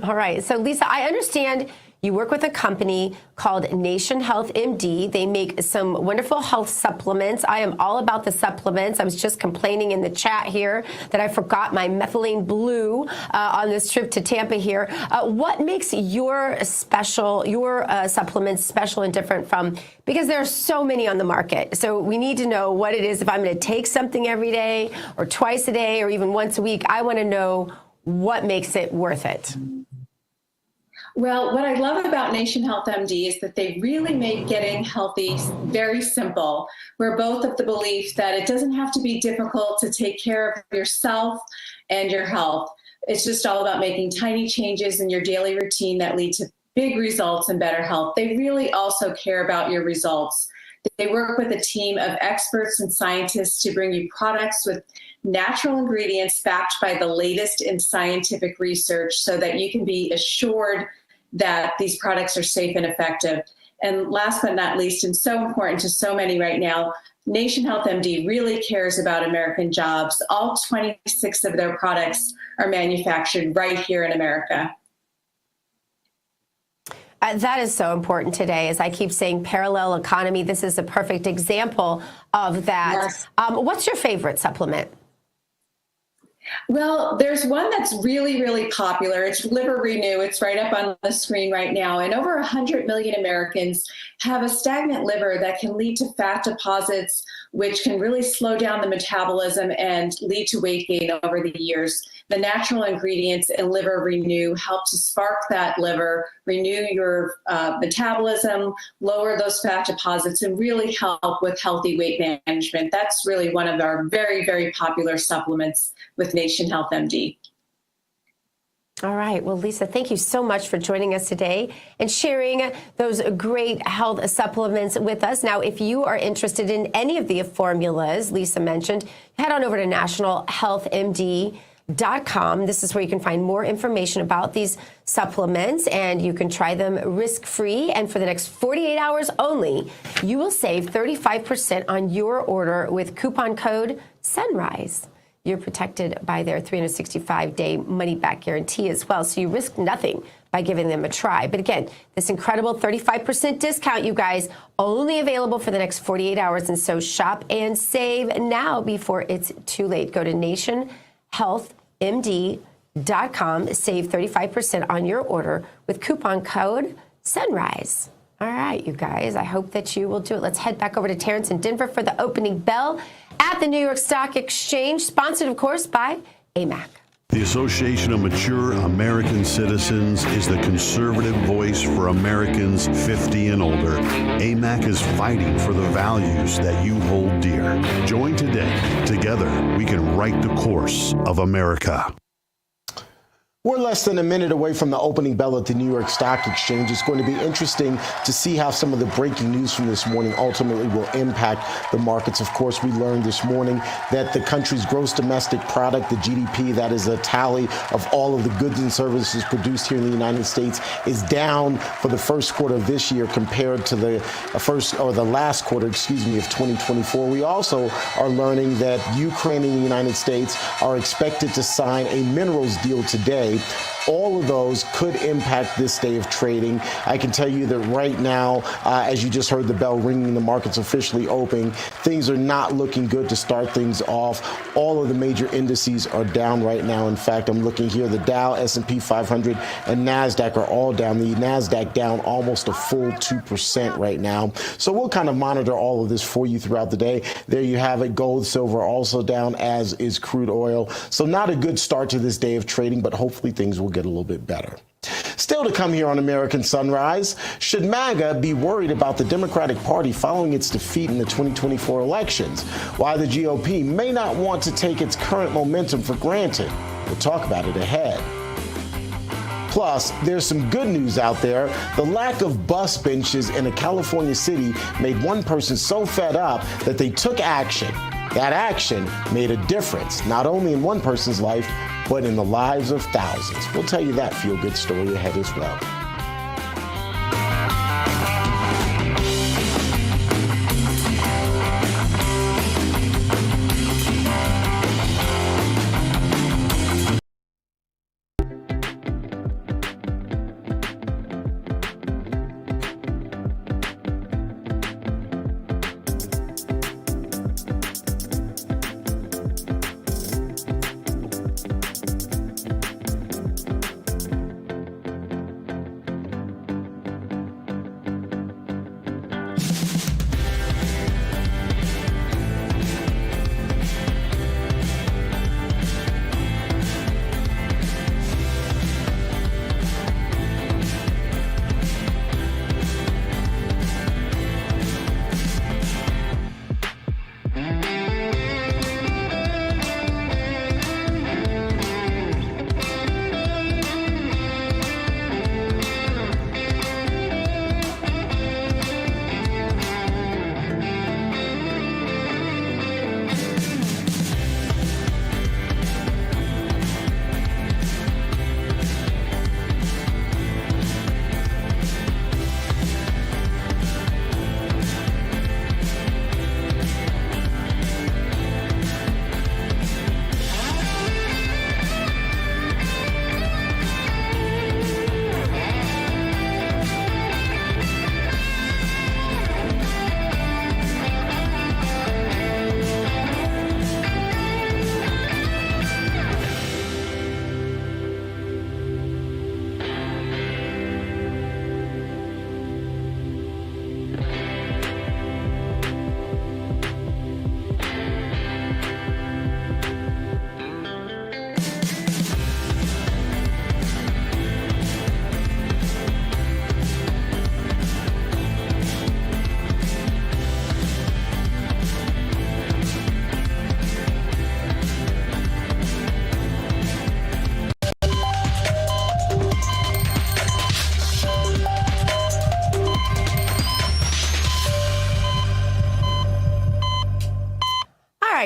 J: All right. So, Lisa, I understand you work with a company called Nation Health MD. They make some wonderful health supplements. I am all about the supplements. I was just complaining in the chat here that I forgot my methylene blue on this trip to Tampa here. What makes your supplements special and different from, because there are so many on the market. So we need to know what it is. If I'm going to take something every day or twice a day or even once a week, I want to know what makes it worth it.
K: Well, what I love about Nation Health MD is that they really make getting healthy very simple. We're both of the belief that it doesn't have to be difficult to take care of yourself and your health. It's just all about making tiny changes in your daily routine that lead to big results and better health. They really also care about your results. They work with a team of experts and scientists to bring you products with natural ingredients backed by the latest in scientific research so that you can be assured that these products are safe and effective. And last but not least, and so important to so many right now, Nation Health MD really cares about American jobs. All 26 of their products are manufactured right here in America.
J: That is so important today. As I keep saying, parallel economy, this is a perfect example of that.
K: Yes.
J: What's your favorite supplement?
K: Well, there's one that's really, really popular. It's Liver Renew. It's right up on the screen right now. And over 100 million Americans have a stagnant liver that can lead to fat deposits, which can really slow down the metabolism and lead to weight gain over the years. The natural ingredients in Liver Renew help to spark that liver, renew your metabolism, lower those fat deposits, and really help with healthy weight management. That's really one of our very, very popular supplements with Nation Health MD.
J: All right. Well, Lisa, thank you so much for joining us today and sharing those great health supplements with us. Now, if you are interested in any of the formulas Lisa mentioned, head on over to nationalhealthmd.com. This is where you can find more information about these supplements, and you can try them risk-free. And for the next 48 hours only, you will save 35% on your order with coupon code SUNRISE. You're protected by their 365-day money-back guarantee as well, so you risk nothing by giving them a try. But again, this incredible 35% discount, you guys, only available for the next 48 hours, and so shop and save now before it's too late. Go to nationhealthmd.com, save 35% on your order with coupon code SUNRISE. All right, you guys, I hope that you will do it. Let's head back over to Terrance in Denver for the opening bell at the New York Stock Exchange, sponsored, of course, by AMAC.
M: The Association of Mature American Citizens is the conservative voice for Americans 50 and older. AMAC is fighting for the values that you hold dear. Join today. Together, we can write the course of America.
C: We're less than a minute away from the opening bell at the New York Stock Exchange. It's going to be interesting to see how some of the breaking news from this morning ultimately will impact the markets. Of course, we learned this morning that the country's gross domestic product, the GDP, that is a tally of all of the goods and services produced here in the United States, is down for the first quarter of this year compared to the last quarter, of 2024. We also are learning that Ukraine and the United States are expected to sign a minerals deal today. All of those could impact this day of trading. I can tell you that right now, as you just heard the bell ringing, the market's officially open. Things are not looking good to start things off. All of the major indices are down right now. In fact, I'm looking here. The Dow, S&P 500, and NASDAQ are all down. The NASDAQ down almost a full 2% right now. So we'll kind of monitor all of this for you throughout the day. There you have it. Gold, silver also down, as is crude oil. So not a good start to this day of trading, but hopefully things will get a little bit better. Still to come here on American Sunrise, should MAGA be worried about the Democratic Party following its defeat in the 2024 elections? Why the GOP may not want to take its current momentum for granted? We'll talk about it ahead. Plus, there's some good news out there. The lack of bus benches in a California city made one person so fed up that they took action. That action made a difference, not only in one person's life, but in the lives of thousands. We'll tell you that feel-good story ahead as well.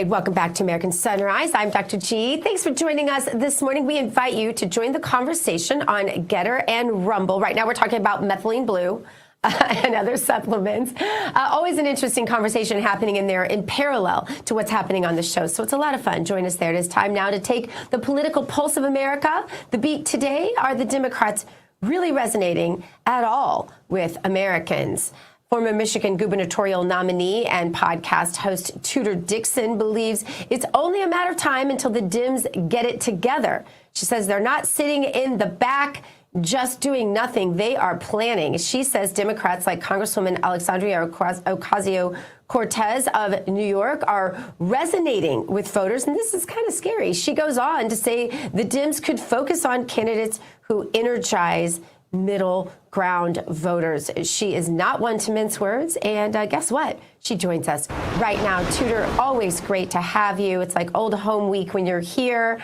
J: Welcome back to American Sunrise. I'm Dr. G. Thanks for joining us this morning. We invite you to join the conversation on Getter and Rumble. Right now we're talking about methylene blue and other supplements. Always an interesting conversation happening in there in parallel to what's happening on the show. So it's a lot of fun. Join us there. It is time now to take the political pulse of America. The beat today, are the Democrats really resonating at all with Americans? Former Michigan gubernatorial nominee and podcast host Tudor Dixon believes it's only a matter of time until the Dems get it together. She says they're not sitting in the back just doing nothing. They are planning. She says Democrats like Congresswoman Alexandria Ocasio-Cortez of New York are resonating with voters, and this is kind of scary. She goes on to say the Dems could focus on candidates who energize middle ground voters. She is not one to mince words, and guess what? She joins us right now. Tudor, always great to have you. It's like old home week when you're here.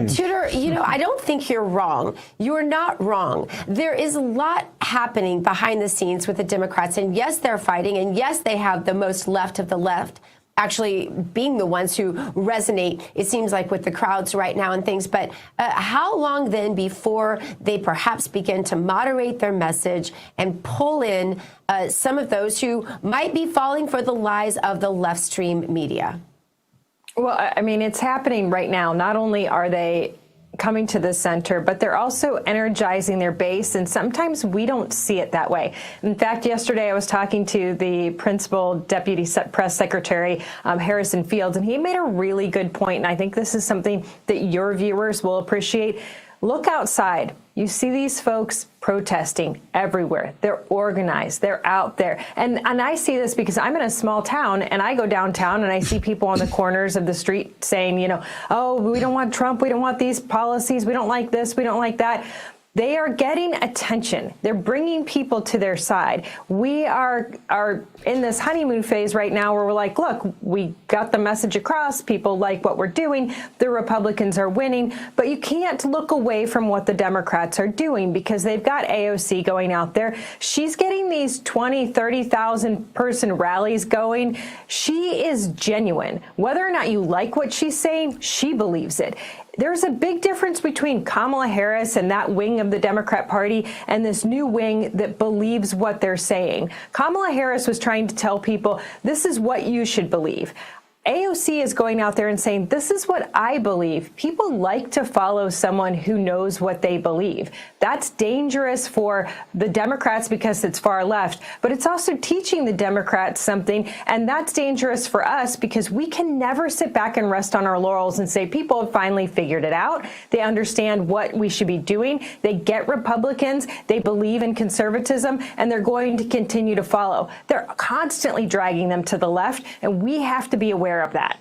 J: Tudor, you know, I don't think you're wrong. You're not wrong. There is a lot happening behind the scenes with the Democrats, and yes, they're fighting, and yes, they have the most left of the left actually being the ones who resonate, it seems like, with the crowds right now and things. But how long then before they perhaps begin to moderate their message and pull in some of those who might be falling for the lies of the left stream media?
N: Well, I mean, it's happening right now. Not only are they coming to the center, but they're also energizing their base, and sometimes we don't see it that way. In fact, yesterday I was talking to the principal deputy press secretary, Harrison Fields, and he made a really good point, and I think this is something that your viewers will appreciate. Look outside. You see these folks protesting everywhere. They're organized. They're out there. And I see this because I'm in a small town, and I go downtown and I see people on the corners of the street saying, you know, oh, we don't want Trump. We don't want these policies. We don't like this. We don't like that. They are getting attention. They're bringing people to their side. We are in this honeymoon phase right now where we're like, look, we got the message across. People like what we're doing. The Republicans are winning. But you can't look away from what the Democrats are doing because they've got AOC going out there. She's getting these 20, 30,000 person rallies going. She is genuine. Whether or not you like what she's saying, she believes it. There's a big difference between Kamala Harris and that wing of the Democrat Party and this new wing that believes what they're saying. Kamala Harris was trying to tell people, this is what you should believe. AOC is going out there and saying, this is what I believe. People like to follow someone who knows what they believe. That's dangerous for the Democrats because it's far left, but it's also teaching the Democrats something, and that's dangerous for us because we can never sit back and rest on our laurels and say people have finally figured it out. They understand what we should be doing. They get Republicans. They believe in conservatism, and they're going to continue to follow. They're constantly dragging them to the left, and we have to be aware of that.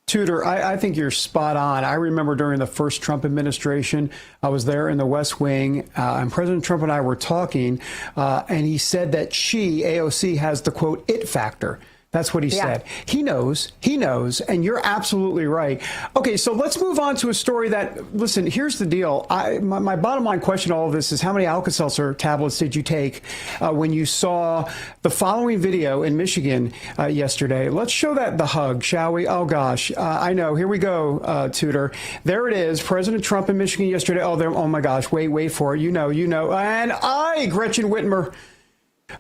I: Tudor, I think you're spot on. I remember during the first Trump administration, I was there in the West Wing, and President Trump and I were talking, and he said that AOC, has the, quote, it factor. That's what he said. He knows, and you're absolutely right. Okay, so let's move on to a story that, listen, here's the deal. My bottom line question to all of this is how many Alka-Seltzer tablets did you take when you saw the following video in Michigan yesterday? Let's show the hug, shall we? Oh, gosh. I know. Here we go, Tudor. There it is. President Trump in Michigan yesterday. Oh my gosh. Wait for it. You know. And Gretchen Whitmer.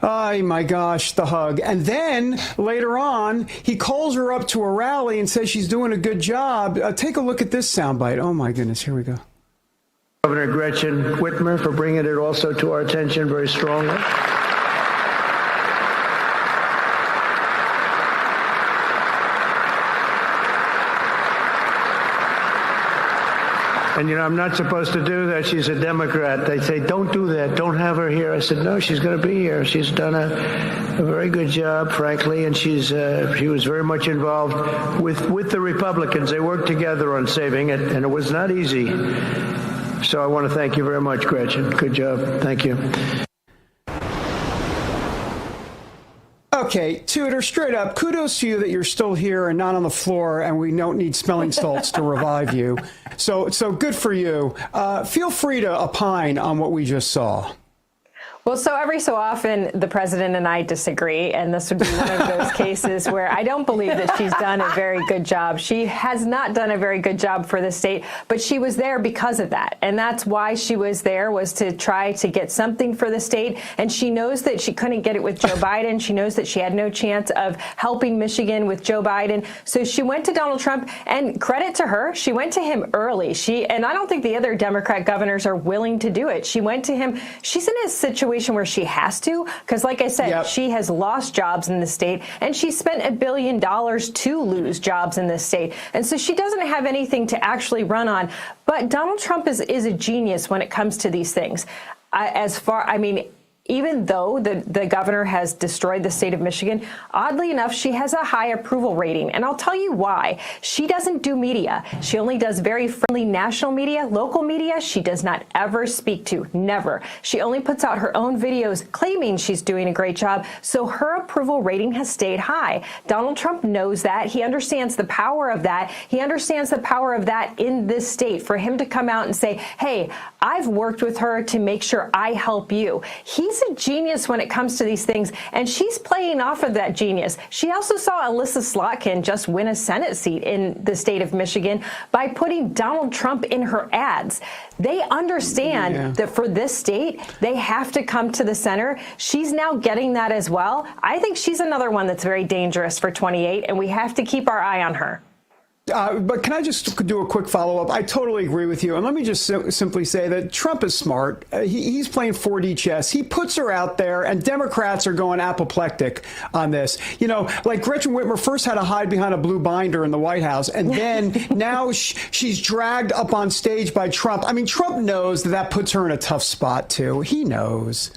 I: Oh, my gosh, the hug. And then later on, he calls her up to a rally and says she's doing a good job. Take a look at this soundbite. Oh, my goodness. Here we go.
G: Governor Gretchen Whitmer for bringing it also to our attention very strongly. And, I'm not supposed to do that. She's a Democrat. They say, don't do that. Don't have her here. I said, no, she's going to be here. She's done a very good job, frankly, and she was very much involved with the Republicans. They worked together on saving it, and it was not easy. So I want to thank you very much, Gretchen. Good job. Thank you.
I: Okay, Tudor, straight up, kudos to you that you're still here and not on the floor, and we don't need smelling salts to revive you. So good for you. Feel free to opine on what we just saw.
N: Well, so every so often, the president and I disagree, and this would be one of those cases where I don't believe that she's done a very good job. She has not done a very good job for the state, but she was there because of that, and that's why she was there, was to try to get something for the state, and she knows that she couldn't get it with Joe Biden. She knows that she had no chance of helping Michigan with Joe Biden, so she went to Donald Trump, and credit to her, she went to him early. And I don't think the other Democrat governors are willing to do it. She went to him. She's in a situation situation where she has to, because like I said, she has lost jobs in the state, and she spent $1 billion to lose jobs in this state. And so she doesn't have anything to actually run on. But Donald Trump is a genius when it comes to these things. Even though the governor has destroyed the state of Michigan, oddly enough, she has a high approval rating. And I'll tell you why. She doesn't do media. She only does very friendly national media. Local media, she does not ever speak to. Never. She only puts out her own videos claiming she's doing a great job. So her approval rating has stayed high. Donald Trump knows that. He understands the power of that. He understands the power of that in this state. For him to come out and say, hey, I've worked with her to make sure I help you. He's a genius when it comes to these things, and she's playing off of that genius. She also saw Alyssa Slotkin just win a Senate seat in the state of Michigan by putting Donald Trump in her ads. They understand that for this state, they have to come to the center. She's now getting that as well. I think she's another one that's very dangerous for 28, and we have to keep our eye on her.
I: But can I just do a quick follow-up? I totally agree with you. And let me just simply say that Trump is smart. He's playing 4D chess. He puts her out there, and Democrats are going apoplectic on this. You know, like Gretchen Whitmer first had to hide behind a blue binder in the White House, and then now she's dragged up on stage by Trump. I mean, Trump knows that puts her in a tough spot, too. He knows.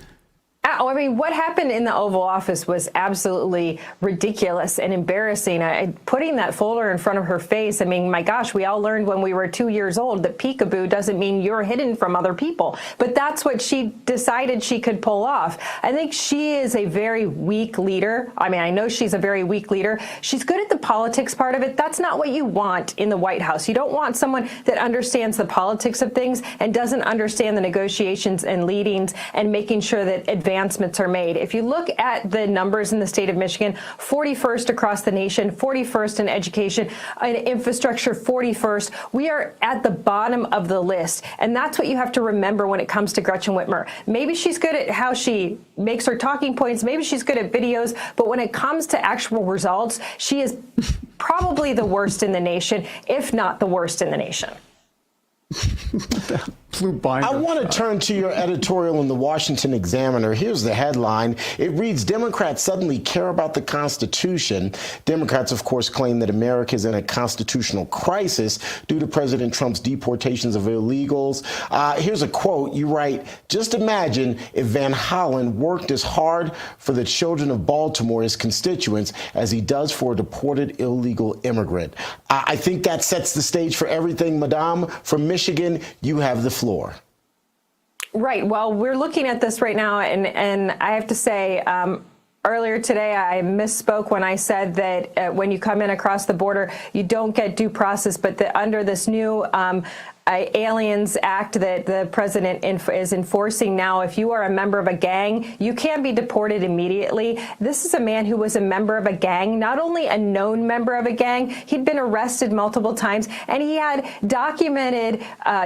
N: I mean, what happened in the Oval Office was absolutely ridiculous and embarrassing. Putting that folder in front of her face, I mean, my gosh, we all learned when we were 2 years old that peekaboo doesn't mean you're hidden from other people. But that's what she decided she could pull off. I think she is a very weak leader. I mean, I know she's a very weak leader. She's good at the politics part of it. That's not what you want in the White House. You don't want someone that understands the politics of things and doesn't understand the negotiations and leadings and making sure that advancements are made. If you look at the numbers in the state of Michigan, 41st across the nation, 41st in education, in infrastructure, 41st. We are at the bottom of the list. And that's what you have to remember when it comes to Gretchen Whitmer. Maybe she's good at how she makes her talking points. Maybe she's good at videos. But when it comes to actual results, she is probably the worst in the nation, if not the worst in the nation.
C: I want to turn to your editorial in the Washington Examiner. Here's the headline. It reads, Democrats suddenly care about the Constitution. Democrats, of course, claim that America is in a constitutional crisis due to President Trump's deportations of illegals. Here's a quote. You write, just imagine if Van Hollen worked as hard for the children of Baltimore, his constituents, as he does for a deported illegal immigrant. I think that sets the stage for everything. Madame, from Michigan, you have the floor.
N: Right. Well, we're looking at this right now, and I have to say, earlier today, I misspoke when I said that when you come in across the border, you don't get due process, but that under this new Aliens Act that the president is enforcing now, if you are a member of a gang, you can be deported immediately. This is a man who was a member of a gang, not only a known member of a gang, he'd been arrested multiple times, and he had documented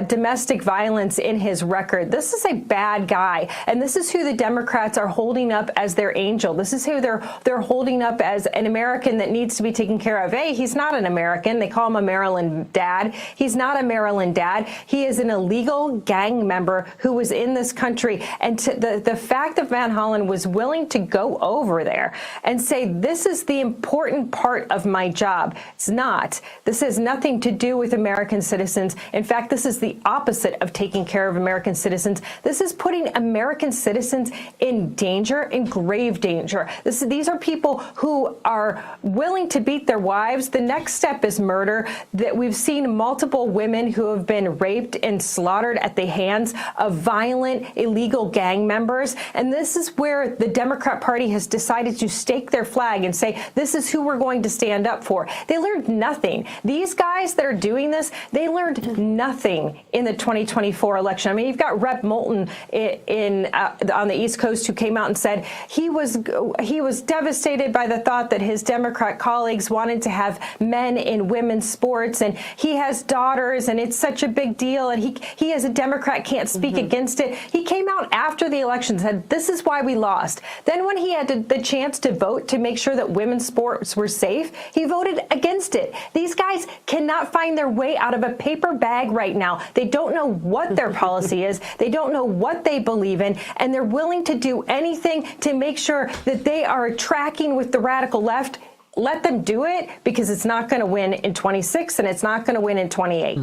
N: domestic violence in his record. This is a bad guy, and this is who the Democrats are holding up as their angel. This is who they're holding up as an American that needs to be taken care of. Hey, he's not an American. They call him a Maryland dad. He's not a Maryland dad. He is an illegal gang member who was in this country. And the fact that Van Hollen was willing to go over there and say, this is the important part of my job. It's not. This has nothing to do with American citizens. In fact, this is the opposite of taking care of American citizens. This is putting American citizens in danger, in grave danger. These are people who are willing to beat their wives. The next step is murder. That we've seen multiple women who have been raped and slaughtered at the hands of violent, illegal gang members. And this is where the Democrat Party has decided to stake their flag and say, this is who we're going to stand up for. They learned nothing. These guys that are doing this, they learned nothing in the 2024 election. I mean, you've got Rep. Moulton on the East Coast who came out and said he was devastated by the thought that his Democrat colleagues wanted to have men in women's sports, and he has daughters, and it's such a big deal, and he as a Democrat can't speak against it. He came out after the election and said, this is why we lost. Then when he had the chance to vote to make sure that women's sports were safe, he voted against it. These guys cannot find their way out of a paper bag right now. They don't know what their policy is. They don't know what they believe in, and they're willing to do anything to make sure that they are tracking with the radical left. Let them do it, because it's not going to win in 26 and it's not going to win in 28.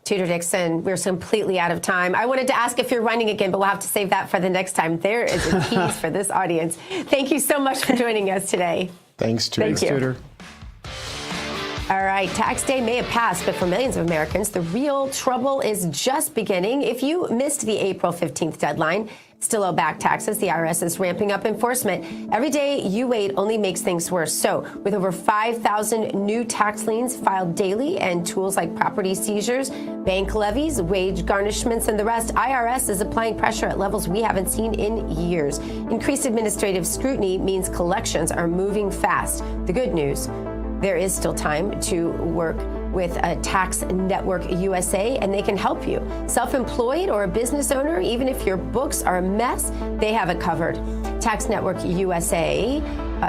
J: Tudor Dixon, we're completely out of time. I wanted to ask if you're running again, but we'll have to save that for the next time. There is a tease for this audience. Thank you so much for joining us today.
C: Thanks, Tudor.
J: Thank you.
I: Tudor.
J: All right, tax day may have passed, but for millions of Americans, the real trouble is just beginning. If you missed the April 15th deadline, still owe back taxes, the IRS is ramping up enforcement. Every day you wait only makes things worse. So with over 5,000 new tax liens filed daily and tools like property seizures, bank levies, wage garnishments, and the rest, IRS is applying pressure at levels we haven't seen in years. Increased administrative scrutiny means collections are moving fast. The good news, there is still time to work with a Tax Network USA, and they can help you. Self-employed or a business owner, even if your books are a mess, they have it covered. Tax Network USA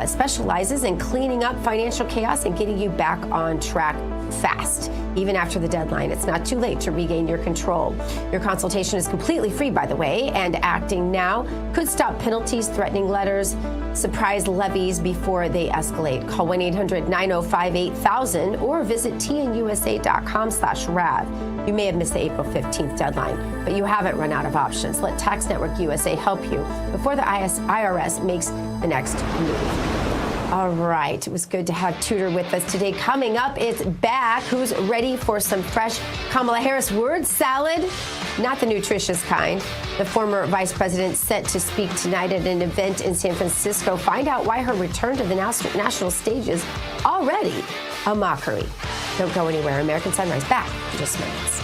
J: specializes in cleaning up financial chaos and getting you back on track fast. Even after the deadline, it's not too late to regain your control. Your consultation is completely free, by the way, and acting now could stop penalties, threatening letters, surprise levies before they escalate. Call 1-800-905-8000 or visit tnusa.com/RAV. You may have missed the April 15th deadline, but you haven't run out of options. Let Tax Network USA help you before the IRS makes the next move. All right, it was good to have Tudor with us today. Coming up, it's back. Who's ready for some fresh Kamala Harris word salad? Not the nutritious kind. The former vice president set to speak tonight at an event in San Francisco. Find out why her return to the national stage is already a mockery. Don't go anywhere. American Sunrise back in just minutes.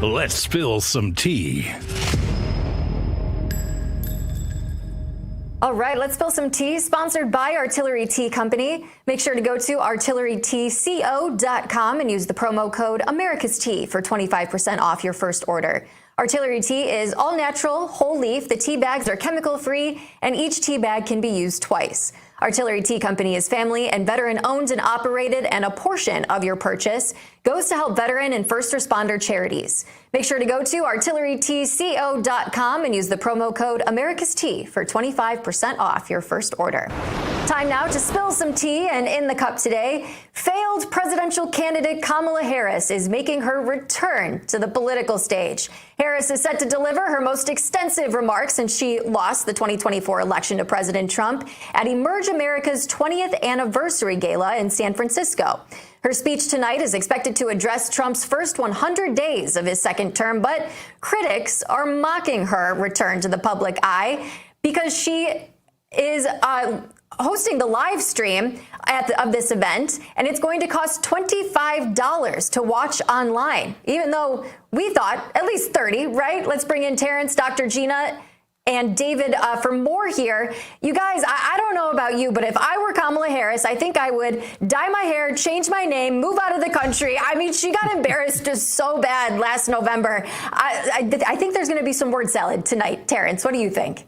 Q: Let's spill some tea.
O: All right, let's spill some tea, sponsored by Artillery Tea Company. Make sure to go to artilleryteaco.com and use the promo code America's Tea for 25% off your first order. Artillery Tea is all natural, whole leaf. The tea bags are chemical free, and each tea bag can be used twice. Artillery Tea Company is family and veteran owned and operated, and a portion of your purchase goes to help veteran and first responder charities. Make sure to go to artilleryteaco.com and use the promo code AmericasTea for 25% off your first order. Time now to spill some tea, and in the cup today, failed presidential candidate Kamala Harris is making her return to the political stage. Harris is set to deliver her most extensive remarks since she lost the 2024 election to President Trump at Emerge America's 20th anniversary gala in San Francisco. Her speech tonight is expected to address Trump's first 100 days of his second term, but critics are mocking her return to the public eye because she is hosting the live stream of this event, and it's going to cost $25 to watch online, even though we thought at least 30, right? Let's bring in Terrance, Dr. Gina, and David for more here. You guys, I don't know about you, but if I were Kamala Harris, I think I would dye my hair, change my name, move out of the country. I mean, she got embarrassed just so bad last November. I think there's going to be some word salad tonight. Terrance, what do you think?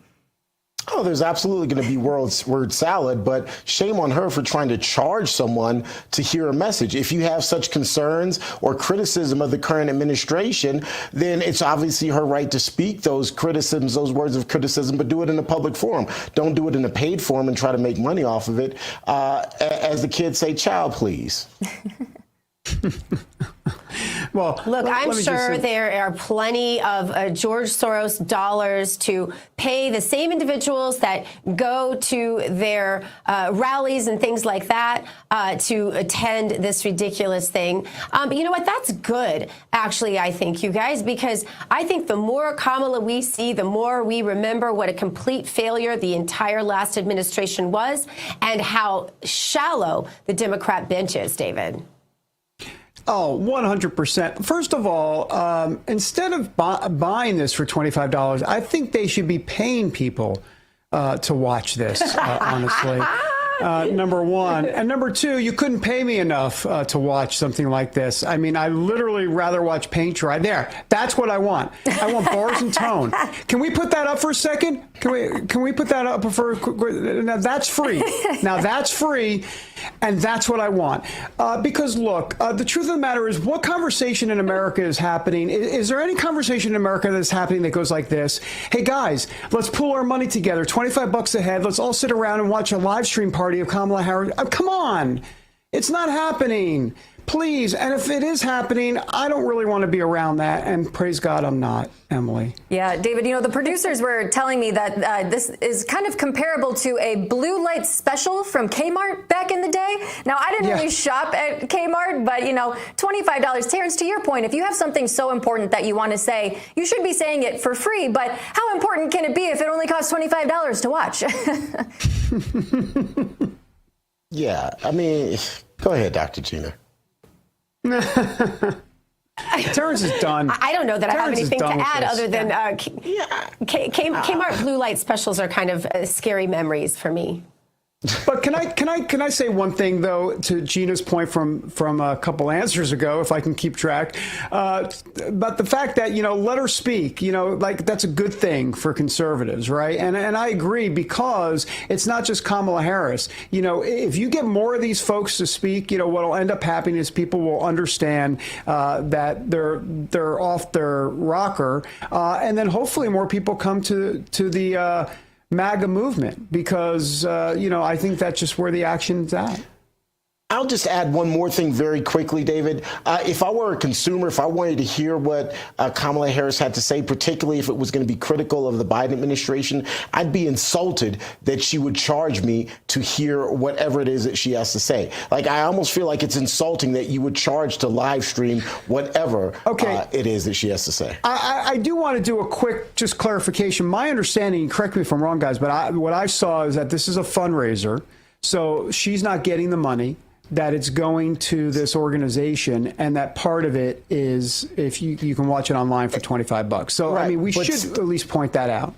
C: Oh, there's absolutely going to be word salad, but shame on her for trying to charge someone to hear a message. If you have such concerns or criticism of the current administration, then it's obviously her right to speak those criticisms, those words of criticism, but do it in a public forum. Don't do it in a paid forum and try to make money off of it. As the kids say, child, please.
J: Well, look, I'm sure there are plenty of George Soros dollars to pay the same individuals that go to their rallies and things like that to attend this ridiculous thing. But you know what? That's good, actually, I think, you guys, because I think the more Kamala we see, the more we remember what a complete failure the entire last administration was and how shallow the Democrat bench is, David.
I: Oh, 100%. First of all, instead of buying this for $25, I think they should be paying people to watch this, honestly. Number one. And number two, you couldn't pay me enough to watch something like this. I mean, I literally rather watch paint dry. There, that's what I want. I want bars and tone. Can we put that up for a second? Can we put that up for now? That's free. Now that's free, and that's what I want. Because look, the truth of the matter is, what conversation in America is happening? Is there any conversation in America that's happening that goes like this? Hey guys, let's pool our money together. $25 a head. Let's all sit around and watch a live stream party of Kamala Harris. Come on. It's not happening. Please. And if it is happening, I don't really want to be around that. And praise God, I'm not, Emily.
O: Yeah, David, you know, the producers were telling me that this is kind of comparable to a blue light special from Kmart back in the day. Now, I didn't really shop at Kmart, but, you know, $25. Terrance, to your point, if you have something so important that you want to say, you should be saying it for free. But how important can it be if it only costs $25 to watch?
C: Yeah, I mean, go ahead, Dr. Gina.
I: Terrance is done.
J: I don't know that I have anything to add other than Kmart blue light specials are kind of scary memories for me.
I: But can I say one thing though to Gina's point from a couple answers ago, if I can keep track, about the fact that, you know, let her speak, you know, like that's a good thing for conservatives, right? And I agree, because it's not just Kamala Harris. You know, if you get more of these folks to speak, you know, what'll end up happening is people will understand that they're off their rocker, and then hopefully more people come to the MAGA movement, because, you know, I think that's just where the action's at.
C: I'll just add one more thing very quickly, David. If I were a consumer, if I wanted to hear what Kamala Harris had to say, particularly if it was going to be critical of the Biden administration, I'd be insulted that she would charge me to hear whatever it is that she has to say. Like, I almost feel like it's insulting that you would charge to live stream whatever it is that she has to say.
I: I do want to do a quick just clarification. My understanding, correct me if I'm wrong, guys, but what I saw is that this is a fundraiser. So she's not getting the money, that it's going to this organization, and that part of it is if you can watch it online for $25. So, right, I mean, we should at least point that out.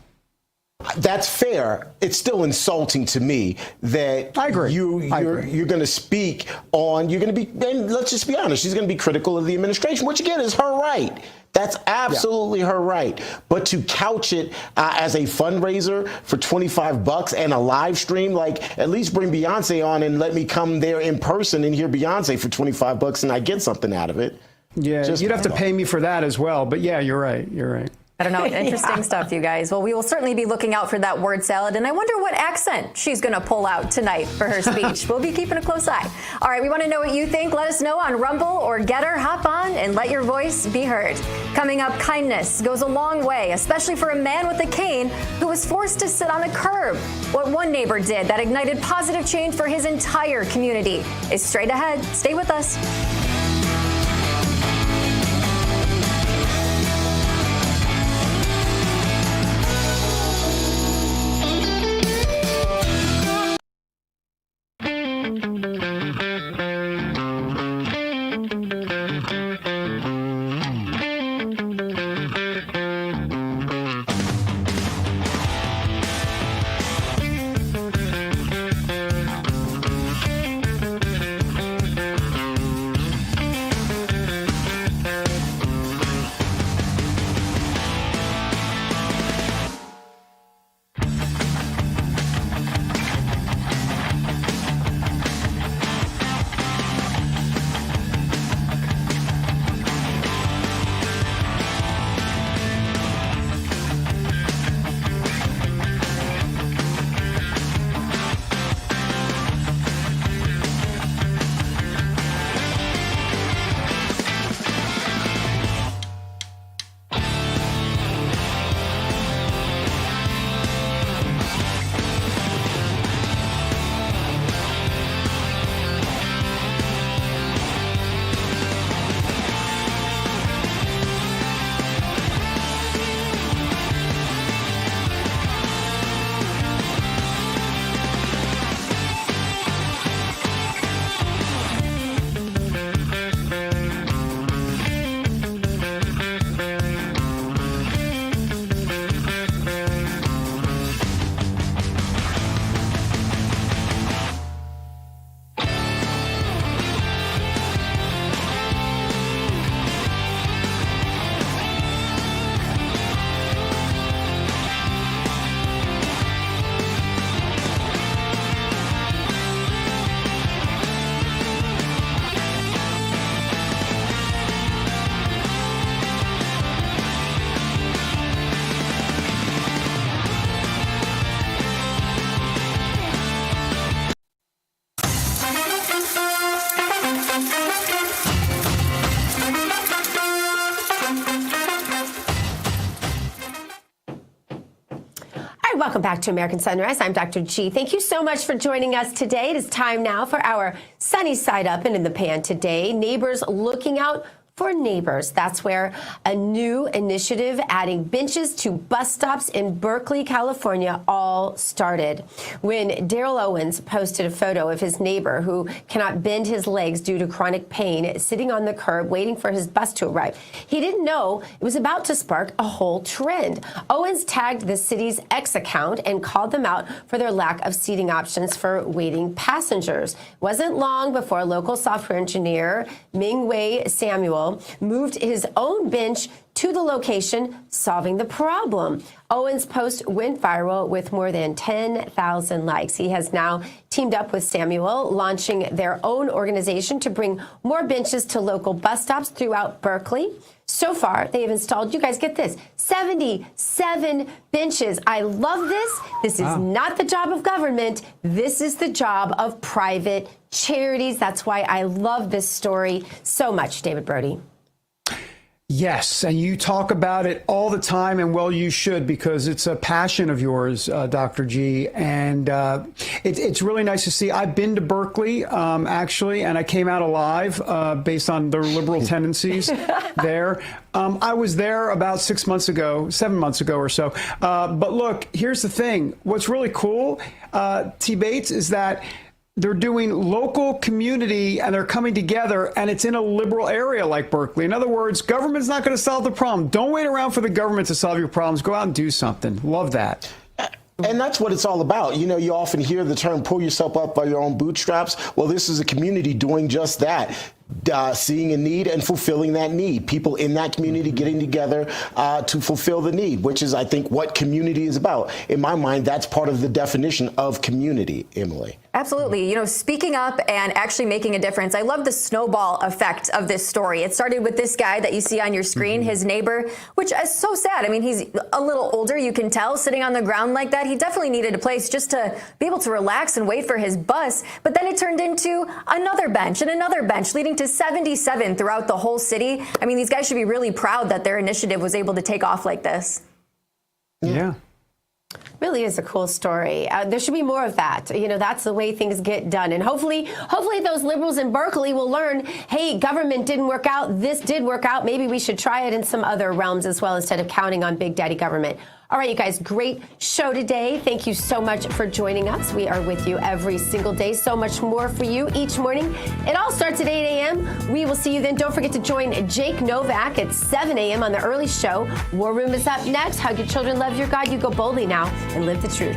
C: That's fair. It's still insulting to me that
I: I agree.
C: You're going to speak on, you're going to be, and let's just be honest, she's going to be critical of the administration, which again is her right. That's absolutely her right. But to couch it as a fundraiser for $25 and a live stream, like at least bring Beyonce on and let me come there in person and hear Beyonce for $25 and I get something out of it.
I: Yeah, you'd have to pay me for that as well. But yeah, you're right. You're right.
O: I don't know. Interesting stuff, you guys. Well, we will certainly be looking out for that word salad. And I wonder what accent she's going to pull out tonight for her speech. We'll be keeping a close eye. All right, we want to know what you think. Let us know on Rumble or Getter. Hop on and let your voice be heard. Coming up, kindness goes a long way, especially for a man with a cane who was forced to sit on a curb. What one neighbor did that ignited positive change for his entire community is straight ahead. Stay with us. Welcome back to American Sunrise. I'm Dr. G. Thank you so much for joining us today. It is time now for our sunny side up and in the pan today. Neighbors looking out for neighbors. That's where a new initiative adding benches to bus stops in Berkeley, California all started. When Daryl Owens posted a photo of his neighbor who cannot bend his legs due to chronic pain sitting on the curb waiting for his bus to arrive, he didn't know it was about to spark a whole trend. Owens tagged the city's X account and called them out for their lack of seating options for waiting passengers. It wasn't long before local software engineer Ming-Wei Samuel moved his own bench to the location, solving the problem. Owens' post went viral with more than 10,000 likes. He has now teamed up with Samuel, launching their own organization to bring more benches to local bus stops throughout Berkeley. So far, they have installed, you guys get this, 77 benches. I love this. This is not the job of government. This is the job of private charities. That's why I love this story so much, David Brody.
I: Yes, and you talk about it all the time, and well, you should, because it's a passion of yours, Dr. G, and it's really nice to see. I've been to Berkeley, actually, and I came out alive based on their liberal tendencies there. I was there about 7 months ago or so. But look, here's the thing. What's really cool, T. Bates, is that they're doing local community and they're coming together, and it's in a liberal area like Berkeley. In other words, government's not going to solve the problem. Don't wait around for the government to solve your problems. Go out and do something. Love that.
C: And that's what it's all about. You know, you often hear the term pull yourself up by your own bootstraps. Well, this is a community doing just that. Seeing a need and fulfilling that need. People in that community getting together to fulfill the need, which is, I think, what community is about. In my mind, that's part of the definition of community, Emily.
O: Absolutely. You know, speaking up and actually making a difference. I love the snowball effect of this story. It started with this guy that you see on your screen, his neighbor, which is so sad. I mean, he's a little older, you can tell, sitting on the ground like that. He definitely needed a place just to be able to relax and wait for his bus. But then it turned into another bench and another bench, leading to 77 throughout the whole city. I mean, these guys should be really proud that their initiative was able to take off like this.
I: Yeah.
J: Really is a cool story. There should be more of that. You know, that's the way things get done. And hopefully those liberals in Berkeley will learn, hey, government didn't work out. This did work out. Maybe we should try it in some other realms as well instead of counting on big daddy government. All right, you guys, great show today. Thank you so much for joining us. We are with you every single day. So much more for you each morning. It all starts at 8 a.m. We will see you then. Don't forget to join Jake Novak at 7 a.m. on the early show. War Room is up next. Hug your children, love your God. You go boldly now and live the truth.